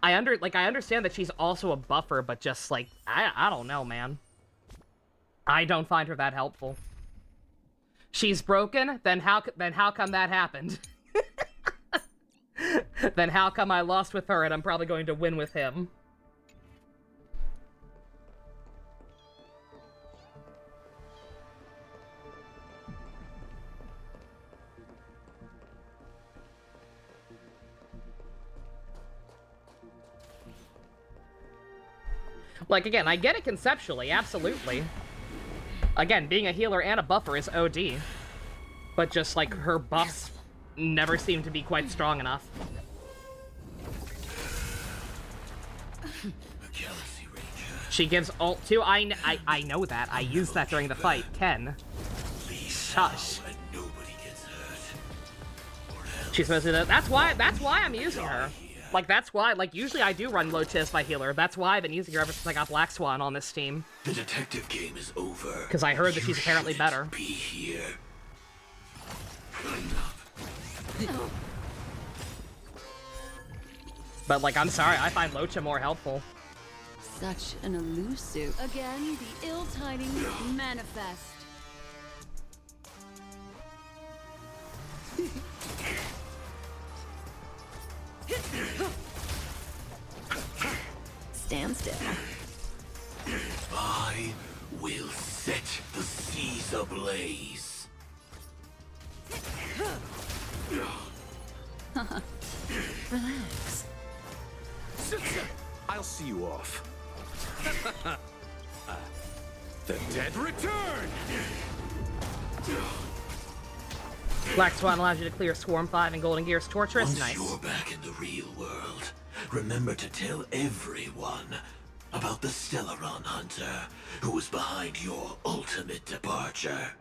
I understand that she's also a buffer, but just like I don't know, man. I don't find her that helpful. She's broken, then how come that happened? Then how come I lost with her and I'm probably going to win with him? Like, again, I get it conceptually, absolutely. Again, being a healer and a buffer is OD. But just, like, her buffs never seem to be quite strong enough. She gives ult too. I know that. I used that during the fight. Ken. Shush. She's supposed to. That's why I'm using her. Like, that's why, like, usually I do run Locha as my healer. That's why I've been using her ever since I got Black Swan on this team. The detective game is over. Because I heard that she's apparently better. Be here. But, like, I'm sorry, I find Locha more helpful. Such an elusive. Again, the ill tidings manifest. Stand still. I will set the seas ablaze. Relax. I'll see you off. The dead return! Black Swan allows you to clear Swarm 5 and Golden Gear's Torturous. Once Nice. you're back in the real world, remember to tell everyone about the Stellaron Hunter who was behind your ultimate departure.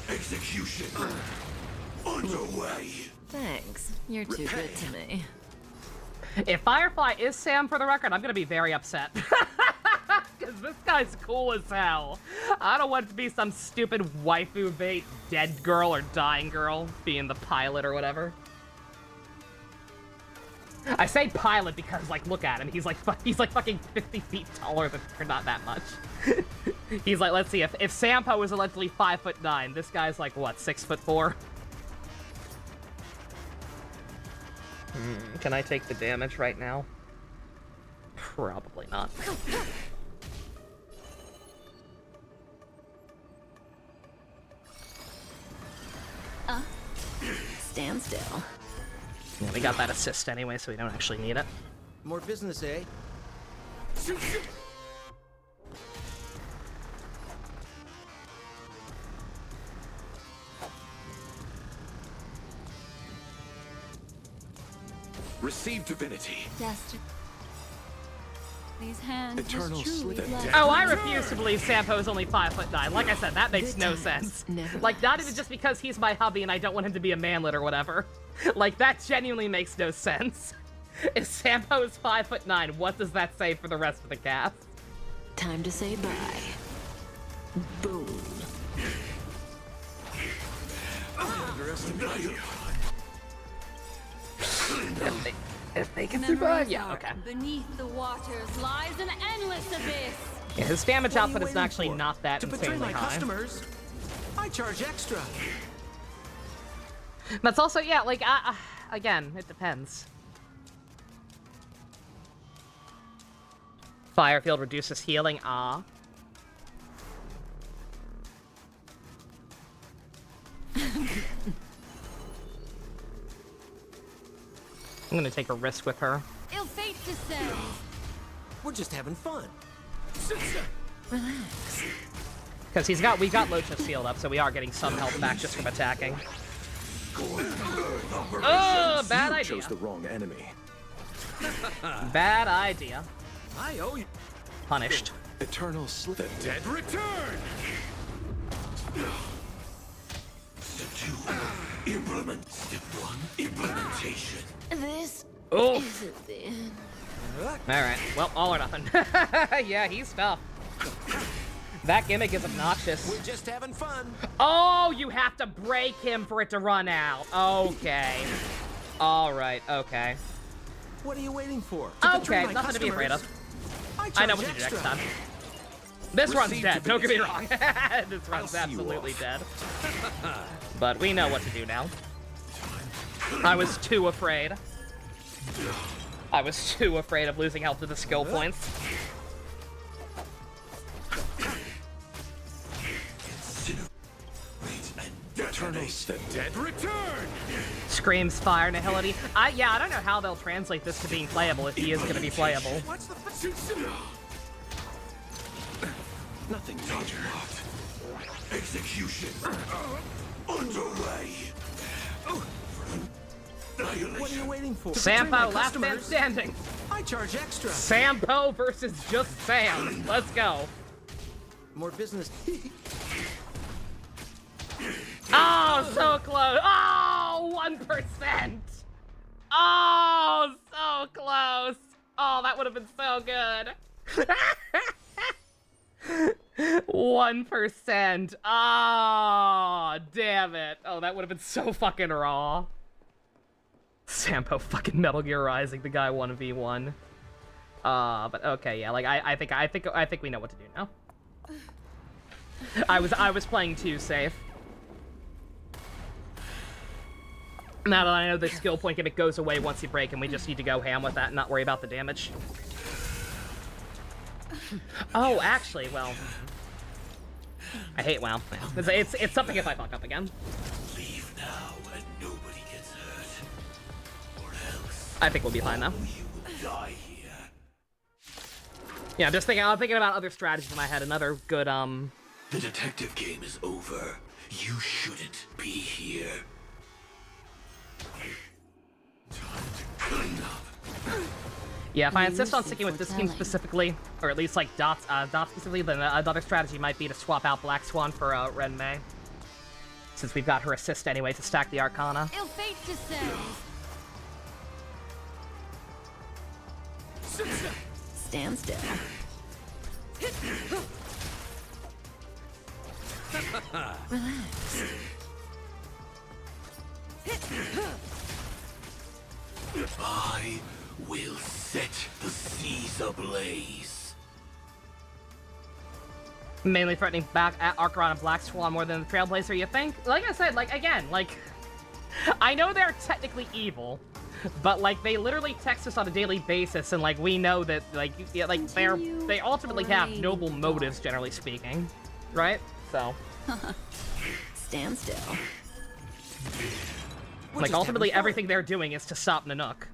Execution underway. Thanks. You're too good to me. If Firefly is Sam, for the record, I'm gonna be very upset. Because this guy's cool as hell. I don't want it to be some stupid waifu bait dead girl or dying girl being the pilot or whatever. I say pilot because, like, look at him. He's like fucking 50 feet taller than her, not that much. He's like, let's see, if Sampo is allegedly 5'9", this guy's like, what, 6'4"? Can I take the damage right now? Probably not. Stand still. Yeah, we got that assist anyway, so we don't actually need it. More business, eh? Receive divinity. Destiny. These hands Eternal truly slip. blessed. Oh, I refuse to believe Sampo is only 5'9". Like I said, that makes no sense. Like, not even just because he's my hubby and I don't want him to be a manlet or whatever. Like, that genuinely makes no sense. If Sampo is 5'9", what does that say for the rest of the cast? Time to say bye. Boom. If they can survive, yeah, Memories okay. are Beneath the waters lies an endless abyss. Yeah, his damage What are you output is waiting actually for? not that To betray insanely my high. customers, I charge extra. That's also, yeah, like, again, it depends. Firefield reduces healing, I'm gonna take a risk with her. Ill fate descends. We're just having fun. Relax. Because we got Locha sealed up, so we are getting some health back just from attacking. Oh, bad idea. Chose the wrong enemy. Bad idea. I owe you. Punished. Eternal slip. The dead return. Step 2, implement. Step 1, implementation. This Oh. isn't the end. Alright, well, all or nothing. Yeah, he's tough. That gimmick is obnoxious. We're just having fun. Oh, you have to break him for it to run out. Okay. Alright, okay. What are you waiting for? Okay, nothing to be afraid of. I know what to do next time. This run's dead, don't get me wrong. This run's absolutely dead. But we know what to do now. I was too afraid. I was too afraid of losing health to the skill points. Eternals, the dead return. Screams fire nihility. I don't know how they'll translate this to being playable if he is gonna be playable. What's the nothing major. Execution underway. What are you waiting for? Sampo, last man standing. I charge extra. Sampo versus just Sam. Let's go. More business. Oh, so close. Oh, 1%. Oh, so close. Oh, that would have been so good. 1%. Oh, damn it. Oh, that would have been so fucking raw. Sampo fucking Metal Gear Rising the guy 1v1. But okay, yeah, like I think we know what to do now. I was playing too safe. Now that I know the skill point gimmick goes away once you break, and we just need to go ham with that and not worry about the damage. Oh, actually, well, I hate WoW. It's something if I fuck up again. Leave now and nobody gets hurt. Or else I think we'll be fine now. you will die here. Yeah, I'm thinking about other strategies in my head. Another good The detective game is over. You shouldn't be here. Time to clean up. Yeah, if I insist on sticking with this team specifically, or at least like Dot specifically, then another strategy might be to swap out Black Swan for Ren Mei. Since we've got her assist anyway to stack the Arcana. Ill fate descends. Stand still. Relax. I will set the seas ablaze. Mainly threatening back at Archeron and Black Swan more than the Trailblazer, you think? Like I said, like, again, like, I know they're technically evil, but, like, they literally text us on a daily basis, and, like, we know that, like, yeah, like they ultimately have noble motives, generally speaking, right? So. Stand still. Like, ultimately, everything they're doing is to stop Nanook.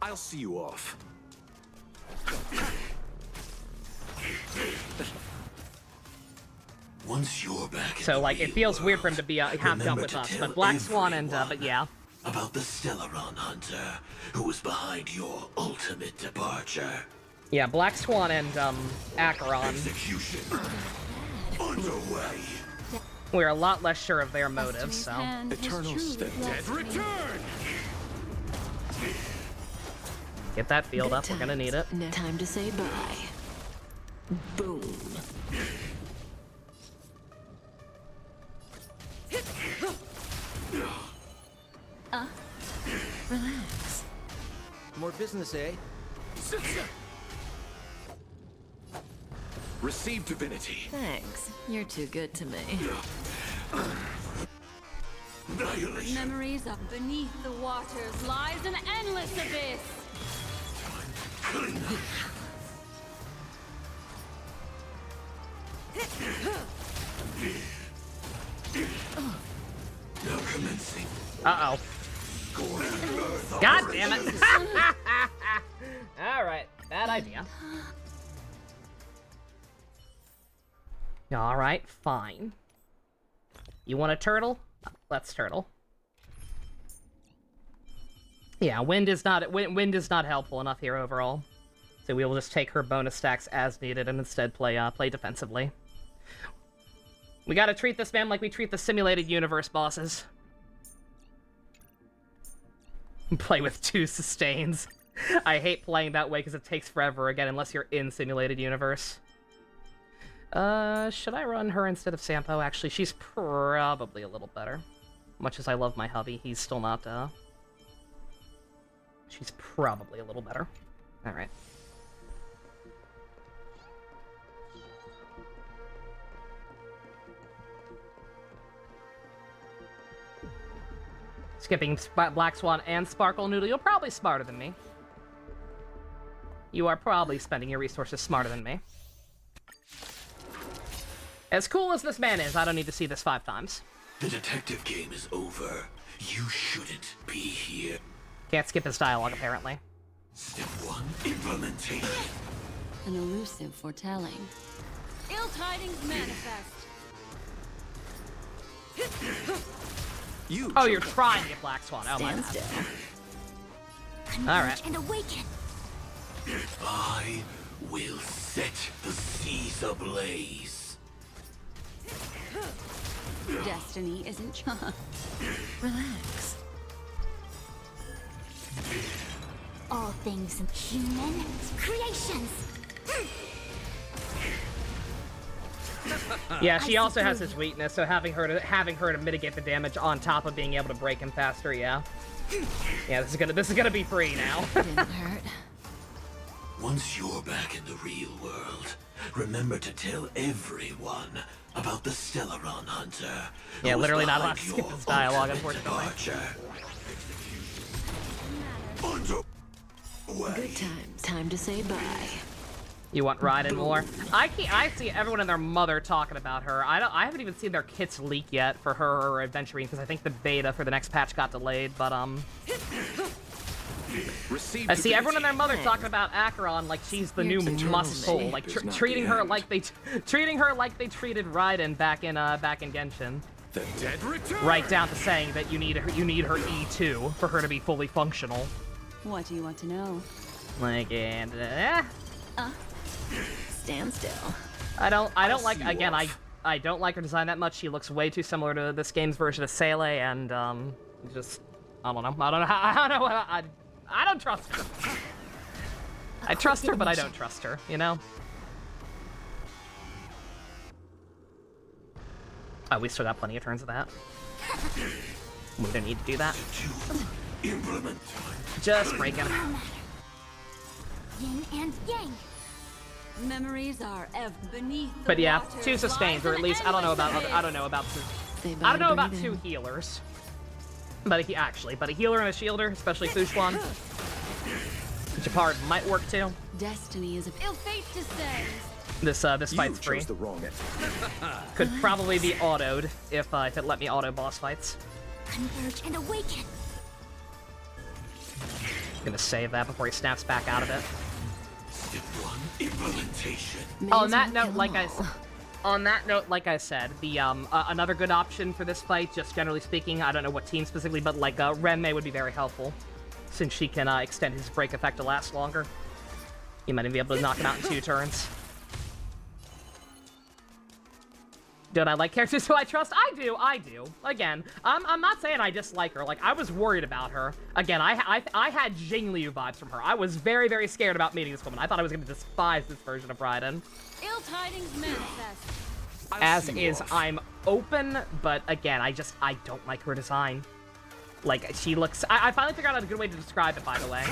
I'll see you off. Once you're back in So, the like, it real feels world, weird for him to be half done remember with to us, tell but Black Swan and, everyone but yeah. about the Stellaron Hunter, who was behind your ultimate departure. Yeah, Black Swan and, Acheron. Execution underway. We're a lot less sure of their motives, so. Eternals, the dead return. Get that field up, we're gonna need it. Time to say bye. Boom. Uh. Relax. More business, eh? Receive divinity. Thanks. You're too good to me. Annihilation. Memories of beneath the waters lies an endless abyss. Now commencing. Uh-oh. God damn it. Alright, bad idea. Alright, fine. You want a turtle? Let's turtle. Yeah, wind is not helpful enough here overall. So we will just take her bonus stacks as needed and instead play defensively. We gotta treat this man like we treat the simulated universe bosses. Play with 2 sustains. I hate playing that way because it takes forever again unless you're in simulated universe. Should I run her instead of Sampo? Actually, she's probably a little better. Much as I love my hubby, he's still not, she's probably a little better. Alright. Skipping Black Swan and Sparkle Noodle, you're probably smarter than me. You are probably spending your resources smarter than me. As cool as this man is, I don't need to see this 5 times. The detective game is over. You shouldn't be here. Can't skip his dialogue, apparently. Step 1, implementation. An elusive foretelling. Ill tidings manifest. Oh, you're trying to get Black Swan. Oh, my Stand still. Alright. And awaken. I will set the seas ablaze. Destiny isn't Relax. All things human creations. Yeah, she also has his weakness, so having her to mitigate the damage on top of being able to break him faster, yeah. Yeah, this is gonna be free now. Didn't hurt. Once you're back in the real world, remember to tell everyone about the Stellaron Hunter. Yeah, who literally was not allowed behind to skip your his dialogue, ultimate unfortunately. departure. Good times. Time to say bye. You want Raiden more? I see everyone and their mother talking about her. I haven't even seen their kits leak yet for her or Adventurine because I think the beta for the next patch got delayed. But I see everyone and their mother talking about Acheron like she's the new must-pull, like treating her like they treated Raiden back in Genshin. The dead return. Right down to saying that you need her E2 for her to be fully functional. What do you want to know? Like, and stand still. I don't like, again, I don't like her design that much. She looks way too similar to this game's version of Sele, and just I don't know. I don't trust her. I trust her, but I don't trust her. You know. Oh, we still got plenty of turns of that. We don't need to do that. Implement. Just break him. Yin and yang. Memories are beneath the But yeah, waters 2 sustains, or at least I don't know about Say bye, 2 healers. But a healer and a shielder, especially Fushwan. Japard might work too. Destiny is a ill fate descends. This fight's free. You chose the wrong end. Could probably be autoed if it let me auto boss fights. Converge and awaken. Gonna save that before he snaps back out of it. Step 1, implementation. On that note, like I said, the another good option for this fight, just generally speaking, I don't know what team specifically, but like Renmei would be very helpful, since she can extend his break effect to last longer. You might even be able to knock him out in 2 turns. Don't I like characters who I trust? I do. Again, I'm not saying I dislike her. Like, I was worried about her. Again, I had Jingliu vibes from her. I was very, very scared about meeting this woman. I thought I was going to despise this version of Raiden. Ill tidings manifest. As is, I'm open, but again, I don't like her design. Like, she looks... I finally figured out a good way to describe it, by the way.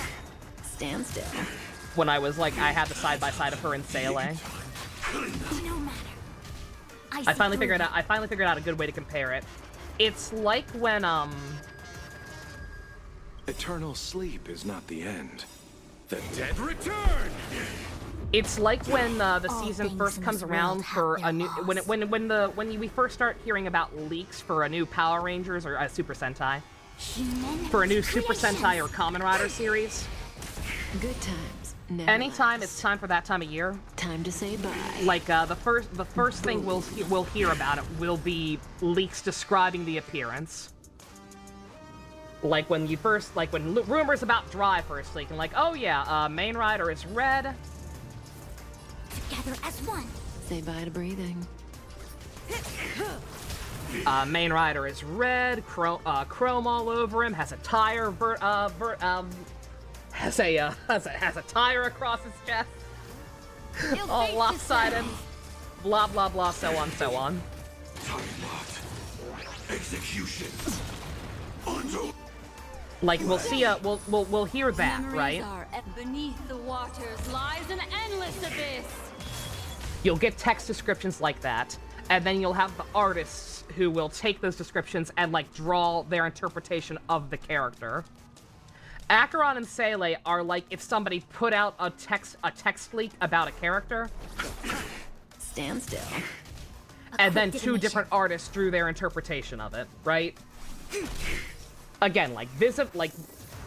Stand still. When I was like, I had the side-by-side of her and Seele. No matter. I finally figured out a good way to compare it. It's like when, Eternal sleep is not the end. The dead return! It's like when the All season things first in comes this around world have for their a new laws. when we first start hearing about leaks for a new Power Rangers or a Super Sentai, for a new Super Sentai or Kamen Rider series. Good times. Never Anytime last. it's time for that time of year, Time to say bye. like the first thing we'll hear about it will be leaks describing the appearance. Like when rumors about Dry first leak, and like, oh yeah, main rider is red. Together as one. Say bye to breathing. Main rider is red, chrome all over him, has a tire has a tire across his chest, all lopsided, blah blah blah, so on so on. Time locked. Execution. Unto. Like we'll see we'll hear that, right? Beneath the waters lies an endless abyss. You'll get text descriptions like that, and then you'll have the artists who will take those descriptions and like draw their interpretation of the character. Acheron and Seele are like if somebody put out a text leak about a character. Stand still. And then two different artists drew their interpretation of it, right? Again, like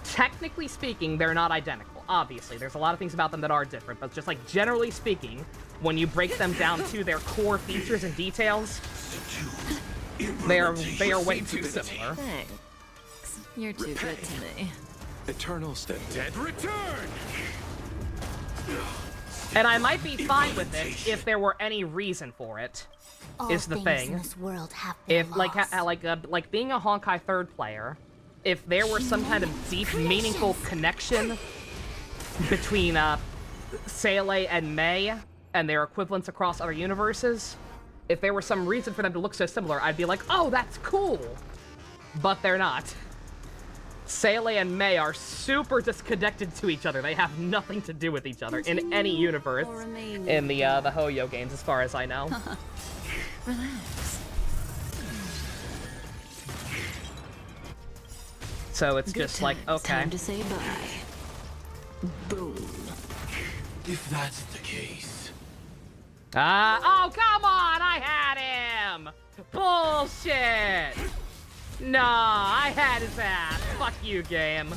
technically speaking, they're not identical. Obviously, there's a lot of things about them that are different, but just like generally speaking, when you break them down to their core features and details, they are way too similar. Thanks. You're too good to me. Eternal The dead return! And I might be fine with it if there were any reason for it. All Is the things thing. in this world have their If like laws. like being a Honkai third player, if there were some kind of deep, meaningful connection between Seele and Mei and their equivalents across other universes, if there was some reason for them to look so similar, I'd be like, oh, that's cool. But they're not. Seele and Mei are super disconnected to each other. They have nothing to do with each other in any universe in the Hoyo games, as far as I know. Relax. So it's Good just like, times. okay. Time to say bye. Boom. If that's the case. Oh, come on! I had him! Bullshit! Nah, I had his ass. Fuck you, game.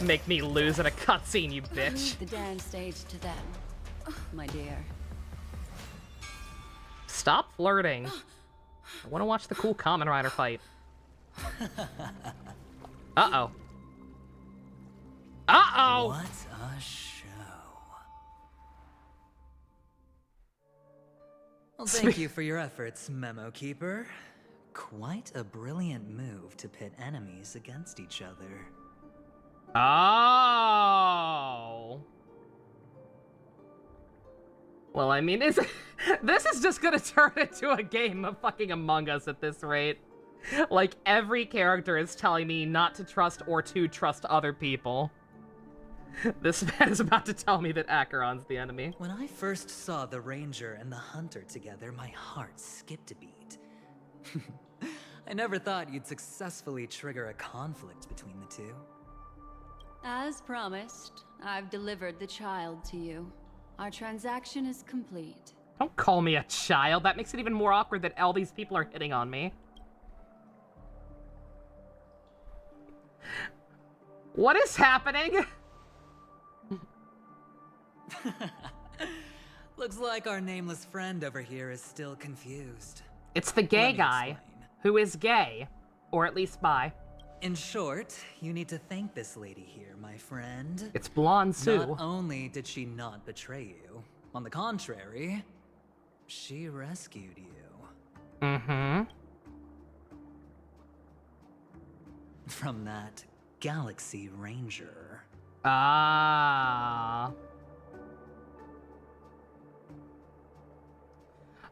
Make me lose at a cutscene, you bitch. The dance stage to them, my dear. Stop flirting. I want to watch the cool Kamen Rider fight. Uh-oh. Uh-oh! What a show. Well, thank you for your efforts, Memo Keeper. Quite a brilliant move to pit enemies against each other. Oh. Well, I mean, this is just gonna turn into a game of fucking Among Us at this rate. Like, every character is telling me not to trust or to trust other people. This man is about to tell me that Acheron's the enemy. When I first saw the Ranger and the Hunter together, my heart skipped a beat. I never thought you'd successfully trigger a conflict between the two. As promised, I've delivered the child to you. Our transaction is complete. Don't call me a child. That makes it even more awkward that all these people are hitting on me. What is happening? Looks like our nameless friend over here is still confused. It's the gay Let me guy, explain. who is gay, or at least bi. In short, you need to thank this lady here, my friend. It's Blonde Sue. Not only did she not betray you, on the contrary, she rescued you. Mm-hmm. From that Galaxy Ranger. Ah.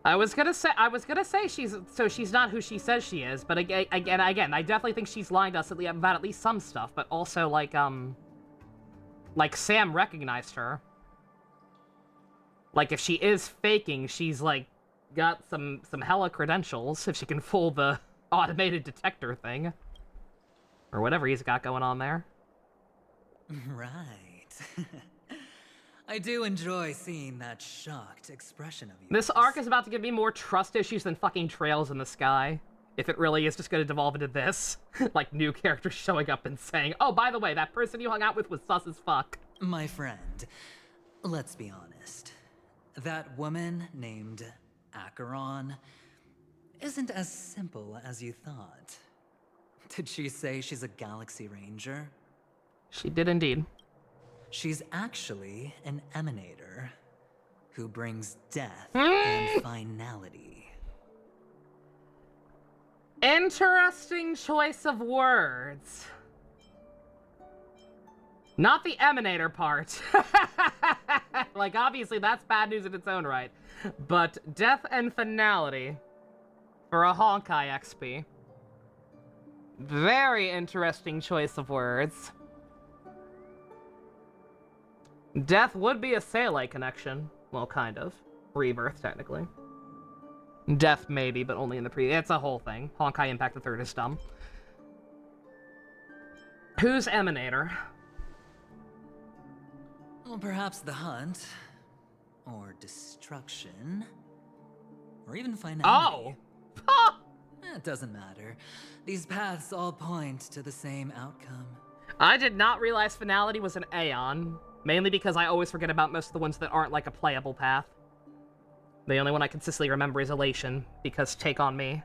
I was gonna say she's not who she says she is, but again, I definitely think she's lying to us about at least some stuff, but also like Like, Sam recognized her. Like, if she is faking, she's, like, got some hella credentials, if she can fool the automated detector thing. Or whatever he's got going on there. Right. I do enjoy seeing that shocked expression of yours. This arc is about to give me more trust issues than fucking Trails in the Sky. If it really is just going to devolve into this. Like, new characters showing up and saying, oh, by the way, that person you hung out with was sus as fuck. My friend, let's be honest. That woman named Acheron isn't as simple as you thought. Did she say she's a Galaxy Ranger? She did indeed. She's actually an emanator who brings death and finality. Interesting choice of words. Not the emanator part. Like, obviously, that's bad news in its own right. But death and finality for a Honkai XP. Very interesting choice of words. Death would be a Seele connection. Well, kind of. Rebirth, technically. Death, maybe, but only in the It's a whole thing. Honkai Impact the Third is dumb. Who's Emanator? Well, perhaps the hunt. Or destruction. Or even finality. Oh! It doesn't matter. These paths all point to the same outcome. I did not realize finality was an Aeon. Mainly because I always forget about most of the ones that aren't like a playable path. The only one I consistently remember is Elation, because take on me.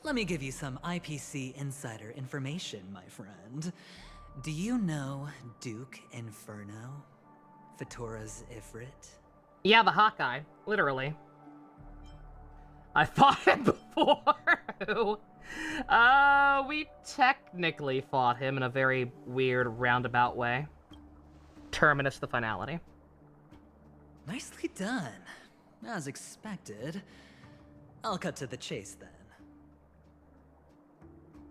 Let me give you some IPC insider information, my friend. Do you know Duke Inferno? Fatora's Ifrit? Yeah, the hot guy. Literally. I fought him before! We technically fought him in a very weird, roundabout way. Terminus the finality. Nicely done. As expected. I'll cut to the chase then.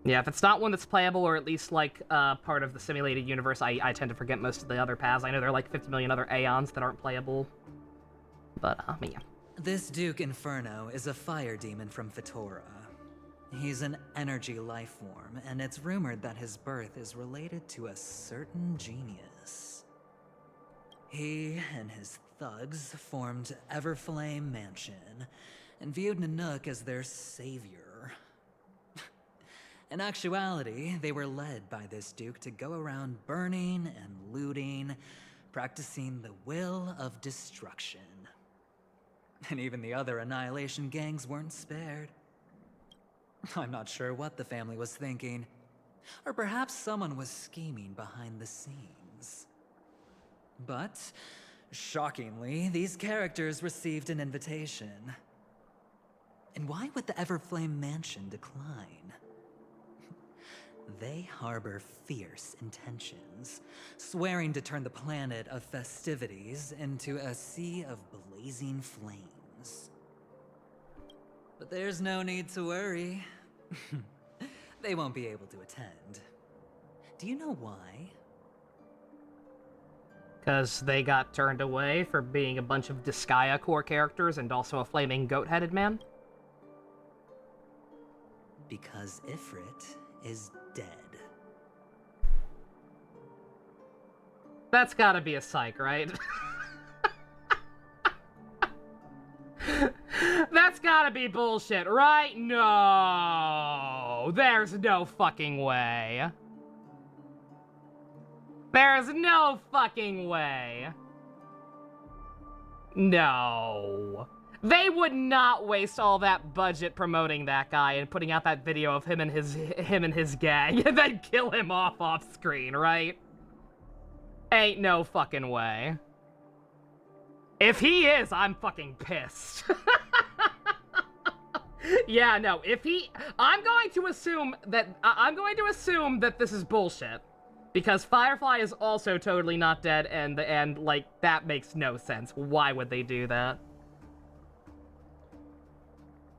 Yeah, if it's not one that's playable or at least like part of the simulated universe, I tend to forget most of the other paths. I know there are like 50 million other Aeons that aren't playable. But, yeah. This Duke Inferno is a fire demon from Fatora. He's an energy life form, and it's rumored that his birth is related to a certain genius. He and his thugs formed Everflame Mansion, and viewed Nanook as their savior. In actuality, they were led by this Duke to go around burning and looting, practicing the will of destruction. And even the other Annihilation gangs weren't spared. I'm not sure what the family was thinking. Or perhaps someone was scheming behind the scenes. But, shockingly, these characters received an invitation. And why would the Everflame Mansion decline? They harbor fierce intentions, swearing to turn the planet of festivities into a sea of blazing flames. But there's no need to worry. They won't be able to attend. Do you know why? Because they got turned away for being a bunch of Disgaea core characters and also a flaming goat-headed man? Because Ifrit is dead. That's gotta be a psych, right? That's gotta be bullshit, right? No! There's no fucking way. There's no fucking way. No. They would not waste all that budget promoting that guy and putting out that video of him and his gang and then kill him off screen, right? Ain't no fucking way. If he is, I'm fucking pissed. Yeah, no, if he... I'm going to assume that this is bullshit. Because Firefly is also totally not dead, and like, that makes no sense. Why would they do that?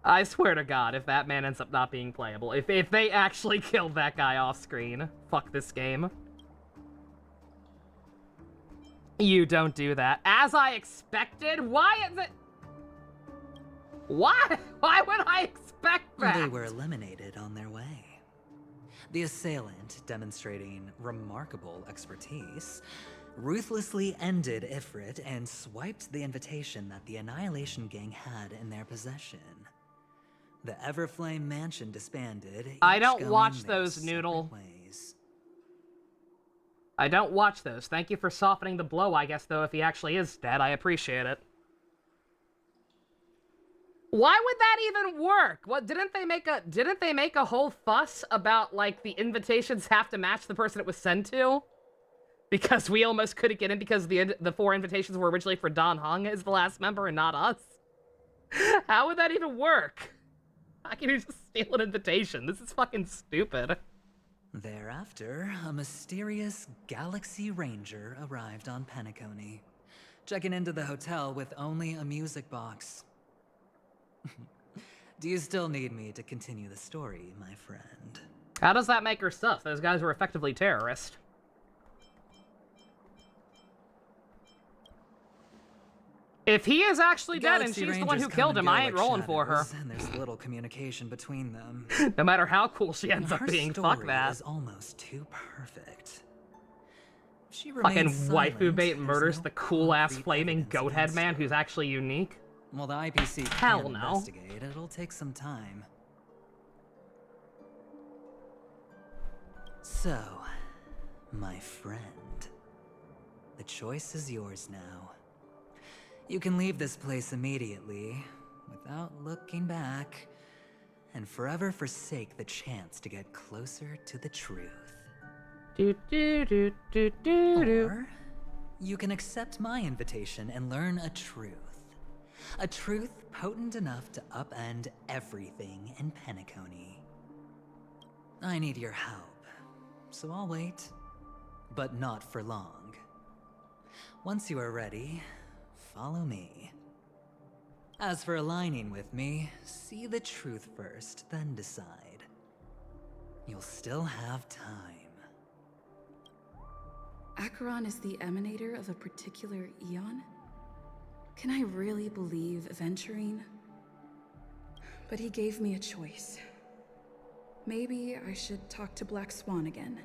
I swear to God, if that man ends up not being playable, if they actually killed that guy off screen, fuck this game. You don't do that. As I expected? Why is it... Why? Why would I expect that? They were eliminated on their way. The assailant, demonstrating remarkable expertise, ruthlessly ended Ifrit and swiped the invitation that the Annihilation Gang had in their possession. The Everflame Mansion disbanded. I don't watch those, Noodle. I don't watch those. Thank you for softening the blow, I guess, though, if he actually is dead. I appreciate it. Why would that even work? What, didn't they make a whole fuss about, like, the invitations have to match the person it was sent to? Because we almost couldn't get in because the 4 invitations were originally for Don Hung as the last member and not us? How would that even work? How can you just steal an invitation? This is fucking stupid. Thereafter, a mysterious Galaxy Ranger arrived on Penacony, checking into the hotel with only a music box. Do you still need me to continue the story, my friend? How does that make her sus? Those guys were effectively terrorists. If he is actually dead and she's the one who killed him, I ain't rolling for her. And there's little communication between them. No matter how cool she ends up being, fuck that. Her story is almost too perfect. She fucking silent, waifu bait murders the cool-ass flaming goat-head man who's actually unique. Well, the IPC Hell can no. investigate. It'll take some time. So, my friend, the choice is yours now. You can leave this place immediately, without looking back, and forever forsake the chance to get closer to the truth. Or, you can accept my invitation and learn a truth. A truth potent enough to upend everything in Penacony. I need your help, so I'll wait, but not for long. Once you are ready, follow me. As for aligning with me, see the truth first, then decide. You'll still have time. Acheron is the emanator of a particular eon? Can I really believe Aventurine? But he gave me a choice. Maybe I should talk to Black Swan again.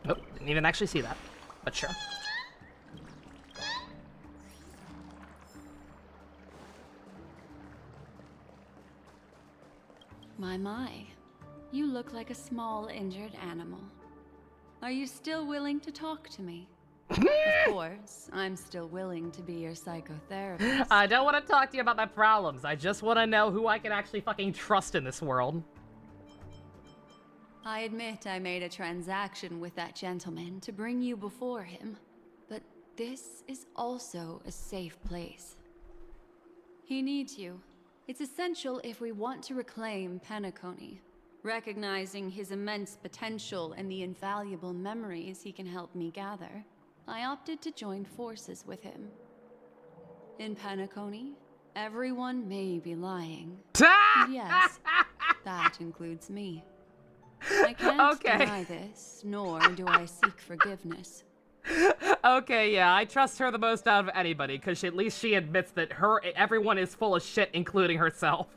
Nope, didn't even actually see that, but sure. My. You look like a small, injured animal. Are you still willing to talk to me? Of course, I'm still willing to be your psychotherapist. I don't want to talk to you about my problems. I just want to know who I can actually fucking trust in this world. I admit I made a transaction with that gentleman to bring you before him, but this is also a safe place. He needs you. It's essential if we want to reclaim Penacony. Recognizing his immense potential and the invaluable memories he can help me gather, I opted to join forces with him. In Penacony, everyone may be lying. And yes, that includes me. I can't deny this, nor do I seek forgiveness. Okay, yeah, I trust her the most out of anybody, because at least she admits that everyone is full of shit, including herself.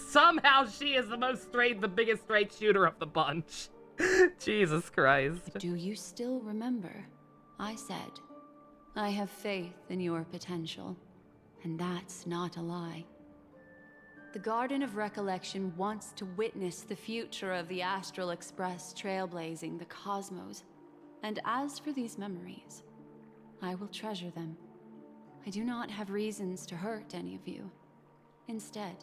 Somehow she is the biggest straight shooter of the bunch. Jesus Christ. Do you still remember? I said, I have faith in your potential, and that's not a lie. The Garden of Recollection wants to witness the future of the Astral Express trailblazing the cosmos. And as for these memories, I will treasure them. I do not have reasons to hurt any of you. Instead,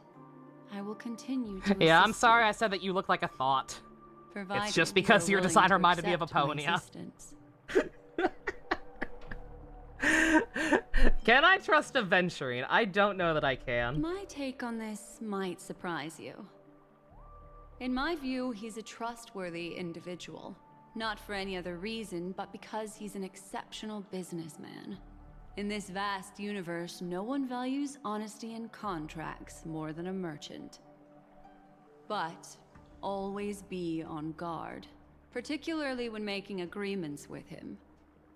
I will continue to Yeah, I'm sorry I said that you look like a thought. It's just because your design reminded me of a Ponia. Can I trust Aventurine? I don't know that I can. My take on this might surprise you. In my view, he's a trustworthy individual. Not for any other reason, but because he's an exceptional businessman. In this vast universe, no one values honesty and contracts more than a merchant. But always be on guard, particularly when making agreements with him.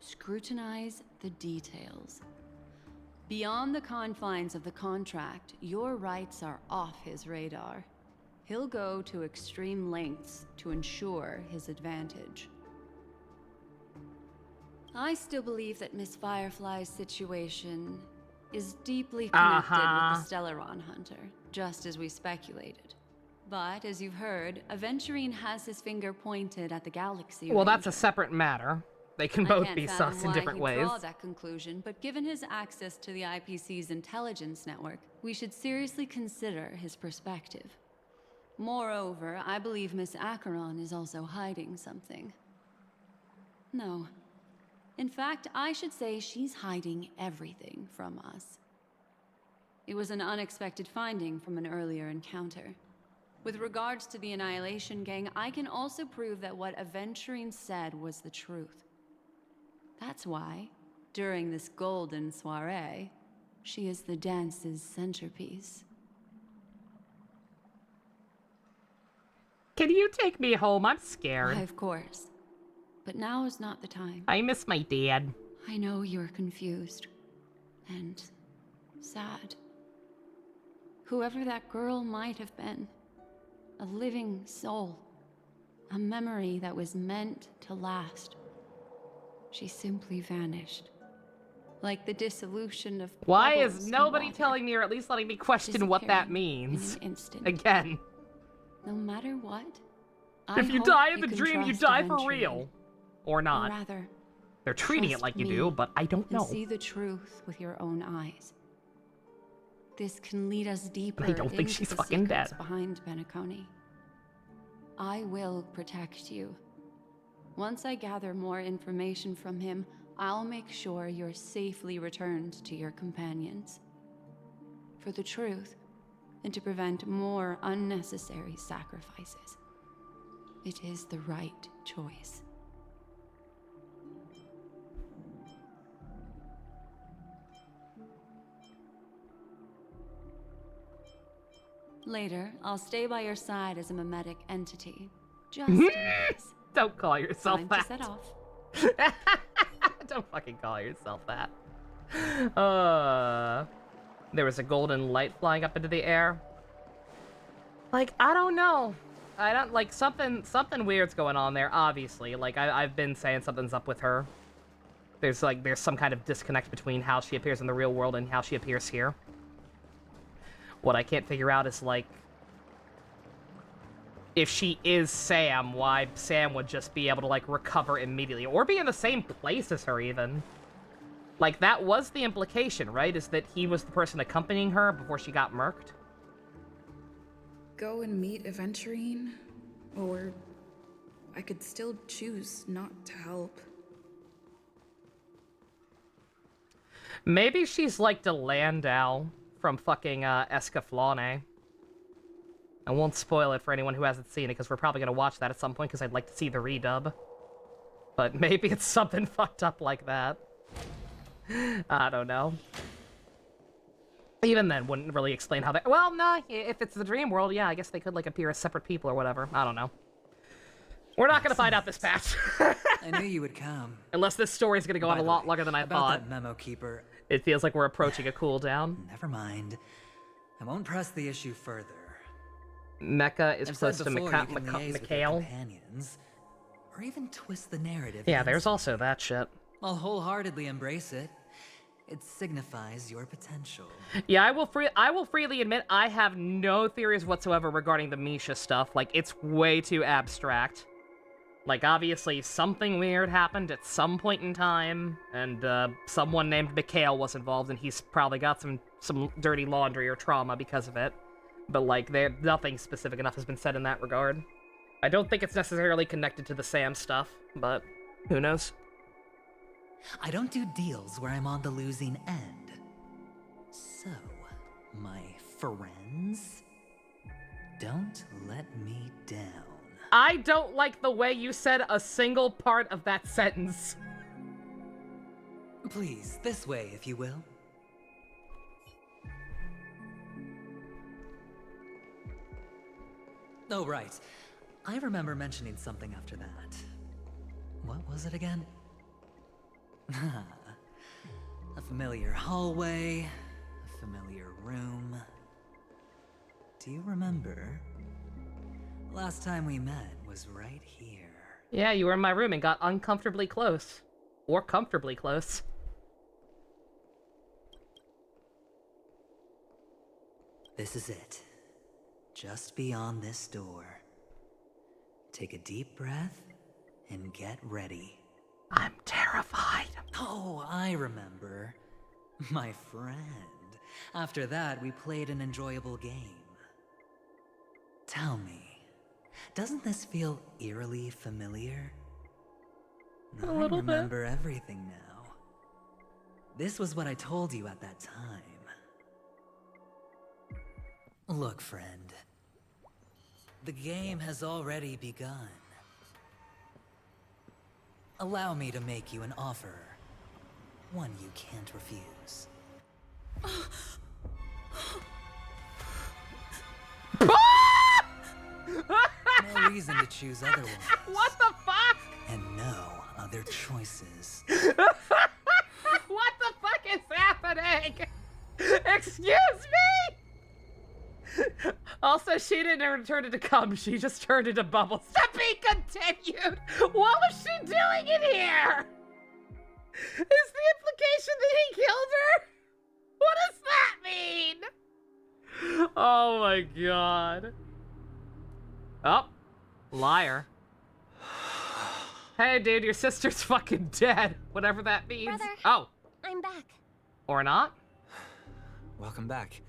Scrutinize the details. Beyond the confines of the contract, your rights are off his radar. He'll go to extreme lengths to ensure his advantage. I still believe that Miss Firefly's situation is deeply connected with the Stellaron Hunter, just as we speculated. But, as you've heard, Aventurine has his finger pointed at the Galaxy Well, that's Ranger. a separate matter. They can both be sus in different ways. I can't fathom why he'd draw that conclusion, but given his access to the IPC's intelligence network, we should seriously consider his perspective. Moreover, I believe Miss Acheron is also hiding something. No. In fact, I should say she's hiding everything from us. It was an unexpected finding from an earlier encounter. With regards to the Annihilation Gang, I can also prove that what Aventurine said was the truth. That's why, during this golden soiree, she is the dance's centerpiece. Can you take me home? I'm scared. Why, of course. But now is not the time. I miss my dad. I know you're confused. And sad. Whoever that girl might have been. A living soul. A memory that was meant to last. She simply vanished. Like the dissolution of Why pebbles is in nobody water, telling me or at least letting me question what that means? in an instant. Again. No matter what, If you die in the dream, you die for real. Or Or not. rather, They're treating it trust like you me do, but I don't know. and see the truth with your own eyes. This can lead us deeper I don't think into she's the fucking secrets dead. behind Penacony. I will protect you. Once I gather more information from him, I'll make sure you're safely returned to your companions. For the truth, and to prevent more unnecessary sacrifices. It is the right choice. Later, I'll stay by your side as a mimetic entity. Just in case. Don't call yourself Time that. to set off. Don't fucking call yourself that. There was a golden light flying up into the air. Like, I don't know. I don't, like, something weird's going on there, obviously. Like, I've been saying something's up with her. There's some kind of disconnect between how she appears in the real world and how she appears here. What I can't figure out is, like, if she is Sam, why Sam would just be able to, like, recover immediately. Or be in the same place as her, even. Like, that was the implication, right? Is that he was the person accompanying her before she got murked? Go and meet Aventurine, or I could still choose not to help. Maybe she's like the Landau from fucking Escaflowne. I won't spoil it for anyone who hasn't seen it, because we're probably going to watch that at some point, because I'd like to see the redub. But maybe it's something fucked up like that. I don't know. Even then, wouldn't really explain how they... Well, no, if it's the dream world, yeah, I guess they could, like, appear as separate people or whatever. I don't know. We're not going to find out this fast. I knew you would come. Unless this story's going to go on a lot longer than I thought. That memo keeper. It feels like we're approaching a cooldown. Never mind. I won't press the issue further. Mecha is I've close said to before, you can liaise with your Mikhail. companions, or even twist the narrative. Yeah, against there's also that shit. I'll wholeheartedly embrace it. It signifies your potential. Yeah, I will freely admit I have no theories whatsoever regarding the Misha stuff. Like, it's way too abstract. Like, obviously, something weird happened at some point in time, and someone named Mikhail was involved, and he's probably got some dirty laundry or trauma because of it. But, like, nothing specific enough has been said in that regard. I don't think it's necessarily connected to the Sam stuff, but who knows? I don't do deals where I'm on the losing end. So, my friends, don't let me down. I don't like the way you said a single part of that sentence. Please, this way, if you will. Oh, right. I remember mentioning something after that. What was it again? A familiar hallway, a familiar room. Do you remember? Last time we met was right here. Yeah, you were in my room and got uncomfortably close. Or comfortably close. This is it. Just beyond this door. Take a deep breath and get ready. I'm terrified. Oh, I remember. My friend. After that, we played an enjoyable game. Tell me, doesn't this feel eerily familiar? A little bit. I remember everything now. This was what I told you at that time. Look, friend. The game has already begun. Allow me to make you an offer. One you can't refuse. No reason to choose otherwise. What the fuck? And no other choices. What the fuck is happening? Excuse me? Also, she didn't turn into cum, she just turned into bubbles. To be continued! What was she doing in here? Is the implication that he killed her? What does that mean? Oh my god. Oh, liar. Hey dude, your sister's fucking dead. Whatever that means. Brother, oh. I'm back. Or not? Welcome back.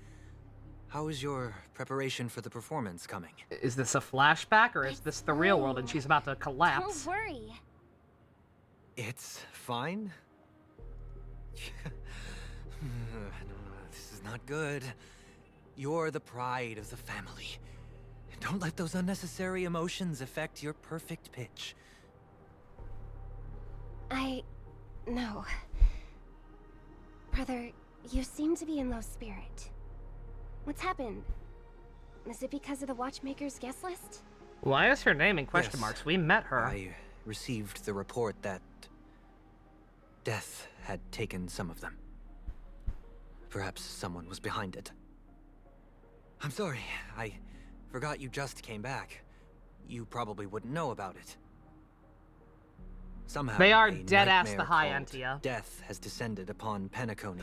How is your preparation for the performance coming? Is this a flashback, or is this the real world and she's about to collapse? Don't worry. It's fine. This is not good. You're the pride of the family. Don't let those unnecessary emotions affect your perfect pitch. No. Brother, you seem to be in low spirit. What's happened? Is it because of the Watchmaker's guest list? Why is her name in question Yes. marks? We met her. I received the report that death had taken some of them. Perhaps someone was behind it. I'm sorry, I forgot you just came back. You probably wouldn't know about it. Somehow, They are a dead-ass nightmare the High called Entia. Death has descended upon Penacony,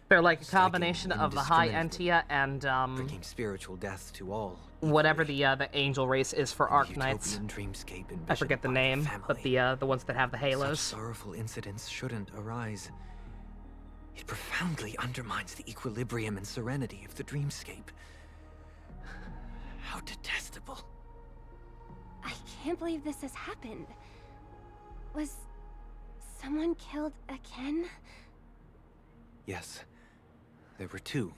They're like a combination of the High Entia and bringing spiritual death to all. whatever the angel race is for Arknights. Utopian dreamscape I forget the name, but the ones that have the Such halos. sorrowful incidents shouldn't arise. It profoundly undermines the equilibrium and serenity of the dreamscape. How detestable. I can't believe this has happened. Was someone killed again? Yes. There were two.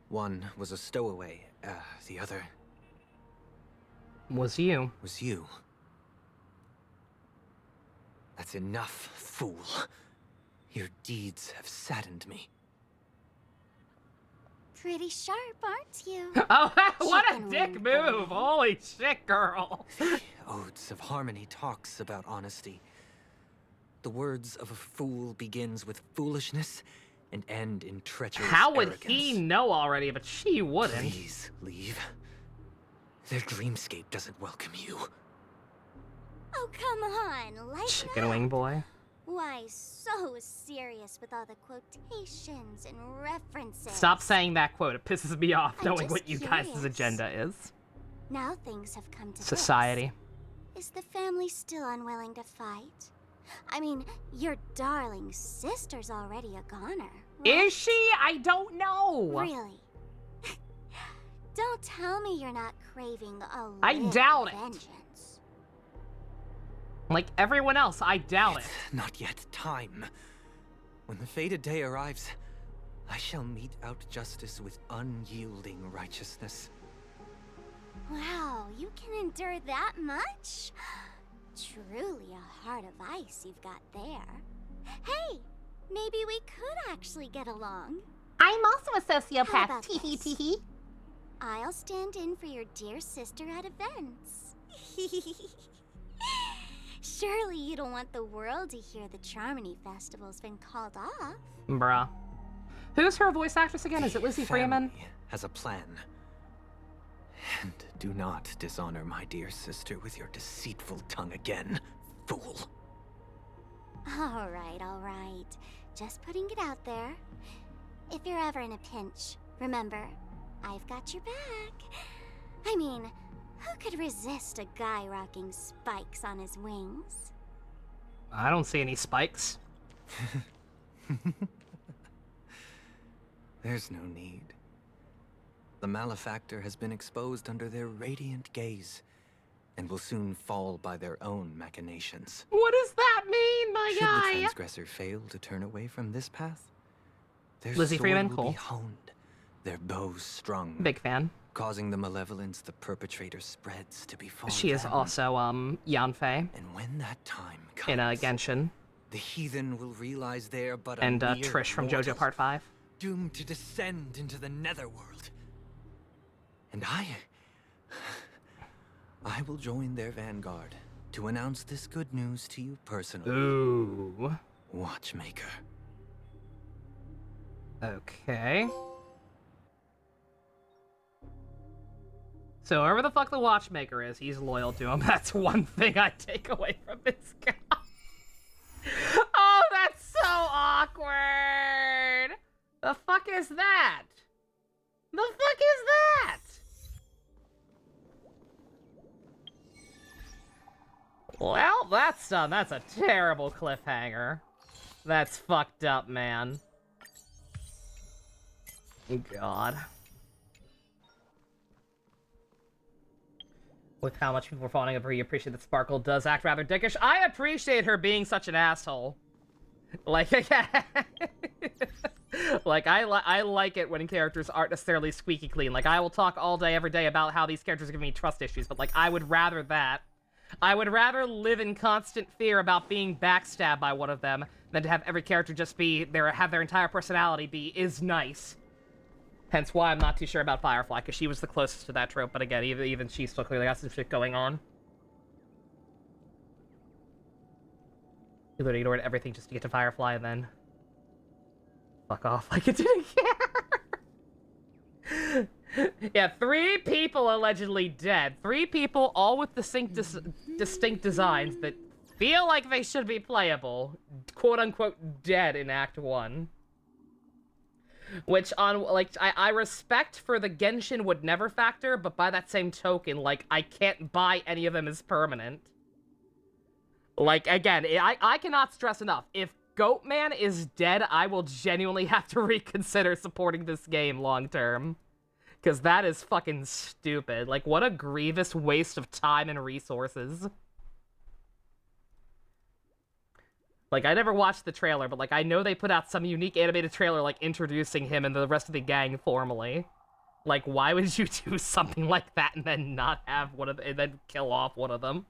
One was a stowaway. The other Was you. was you. That's enough, fool. Your deeds have saddened me. Pretty sharp, aren't you? Oh, what a Chicken dick wing move! boy. Holy shit, girl! Odes of Harmony talks about honesty. The words of a fool begins with foolishness and end in treacherous How would arrogance. he know already, but she wouldn't? Please leave. Their dreamscape doesn't welcome you. Oh, come on, lighten Chicken up. wing boy. Why so serious with all the quotations and references? Stop saying that quote. It pisses me off I'm knowing just what you guys' curious. agenda is. Now things have come to Society. this. Is the family still unwilling to fight? I mean, your darling sister's already a goner. Is she? I don't know. Really? Don't tell me you're not craving a I little doubt it. vengeance. Like everyone else, I doubt it. Not yet time. When the fated day arrives, I shall mete out justice with unyielding righteousness. Wow, you can endure that much? Truly a heart of ice you've got there. Hey, maybe we could actually get along. I'm also a How sociopath. about Teehee this? teehee. I'll stand in for your dear sister at events. Surely you don't want the world to hear the Charmony Festival's been called off. Bruh. Who's her voice actress again? Is it Lizzie Freeman? Has a plan. And do not dishonor my dear sister with your deceitful tongue again, fool. All right. Just putting it out there. If you're ever in a pinch, remember, I've got your back. I mean, who could resist a guy rocking spikes on his wings? I don't see any spikes. There's no need. The malefactor has been exposed under their radiant gaze, and will soon fall by their own machinations. What does that mean, my Should guy? the transgressor fail to turn away from this path, their Lizzie sword Freeman, will cool. be honed, their bows strung. Big fan. Causing the malevolence the perpetrator spreads to be far She is down. also, Yanfei. And when that time comes, In Genshin. the heathen will realize they're but a And mere Trish from mortal, JoJo Part 5. doomed to descend into the netherworld. And I will join their vanguard to announce this good news to you personally. Ooh. Watchmaker. Okay. So whoever the fuck the Watchmaker is, he's loyal to him. That's one thing I take away from this guy. Oh, that's so awkward! The fuck is that? The fuck is that? Well, that's done. That's a terrible cliffhanger. That's fucked up, man. God. With how much people are falling over, you appreciate that Sparkle does act rather dickish. I appreciate her being such an asshole. Like, like I like it when characters aren't necessarily squeaky clean. Like, I will talk all day, every day about how these characters are giving me trust issues, but like, I would rather that. I would rather live in constant fear about being backstabbed by one of them than to have every character just be have their entire personality be is nice. Hence why I'm not too sure about Firefly, because she was the closest to that trope, but again, even she still clearly got some shit going on. You literally ignored everything just to get to Firefly and then fuck off like it didn't care. Yeah, 3 people allegedly dead. 3 people, all with distinct designs that feel like they should be playable. Quote-unquote dead in Act 1. Which, I respect for the Genshin would never factor, but by that same token, like, I can't buy any of them as permanent. Like, again, I cannot stress enough. If Goatman is dead, I will genuinely have to reconsider supporting this game long-term. Because that is fucking stupid. Like, what a grievous waste of time and resources. Like, I never watched the trailer, but, like, I know they put out some unique animated trailer, like, introducing him and the rest of the gang formally. Like, why would you do something like that and then not have one of them, and then kill off one of them?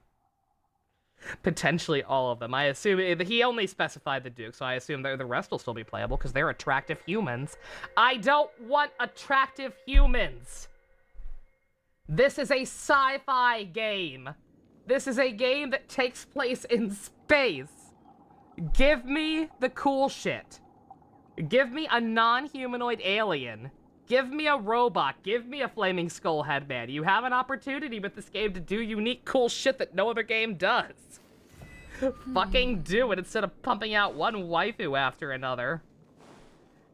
Potentially all of them. I assume, he only specified the Duke, so I assume the rest will still be playable, because they're attractive humans. I don't want attractive humans! This is a sci-fi game. This is a game that takes place in space. Give me the cool shit. Give me a non-humanoid alien. Give me a robot. Give me a flaming skull headman. You have an opportunity with this game to do unique, cool shit that no other game does. Fucking do it instead of pumping out one waifu after another.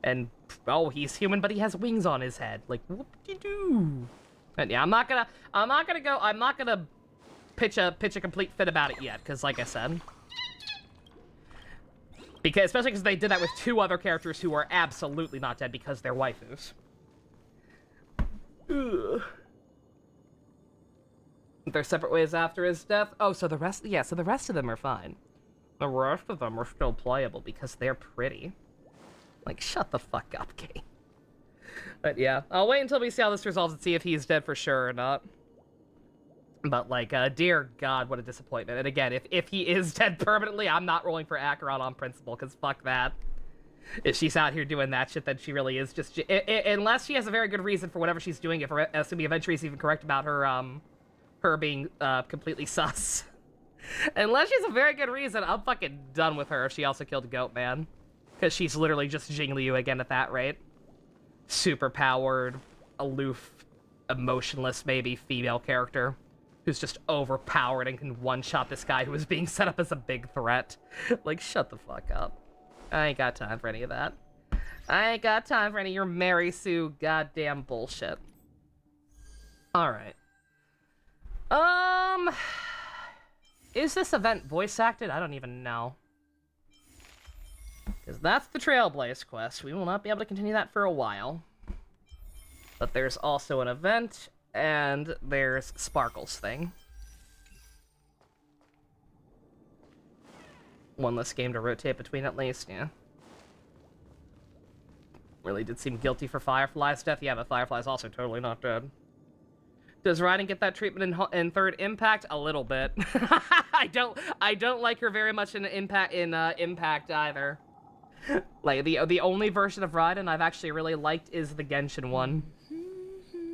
And, oh, he's human, but he has wings on his head. Like, whoop-de-doo. And yeah, I'm not gonna pitch a complete fit about it yet, because like I said, especially because they did that with 2 other characters who are absolutely not dead because they're waifus. Ugh. They're separate ways after his death. Oh, so the rest of them are fine. The rest of them are still playable because they're pretty. Like, shut the fuck up, game. But yeah, I'll wait until we see how this resolves and see if he's dead for sure or not. But, like, dear God, what a disappointment. And again, if he is dead permanently, I'm not rolling for Acheron on principle, because fuck that. If she's out here doing that shit, then she really is just... unless she has a very good reason for whatever she's doing, if assuming eventually is even correct about her being completely sus. Unless she's a very good reason, I'm fucking done with her if she also killed Goat Man. Because she's literally just Jingliu again at that rate. Super powered, aloof, emotionless, maybe, female character. Who's just overpowered and can one-shot this guy who is being set up as a big threat. Like, shut the fuck up. I ain't got time for any of that. I ain't got time for any of your Mary Sue goddamn bullshit. Alright. Is this event voice acted? I don't even know. Because that's the Trailblaze quest. We will not be able to continue that for a while. But there's also an event, and there's Sparkle's thing. One less game to rotate between at least, yeah. Really did seem guilty for Firefly's death. Yeah, but Firefly's also totally not dead. Does Raiden get that treatment in Third Impact? A little bit. I don't like her very much in Impact either. Like the only version of Raiden I've actually really liked is the Genshin one.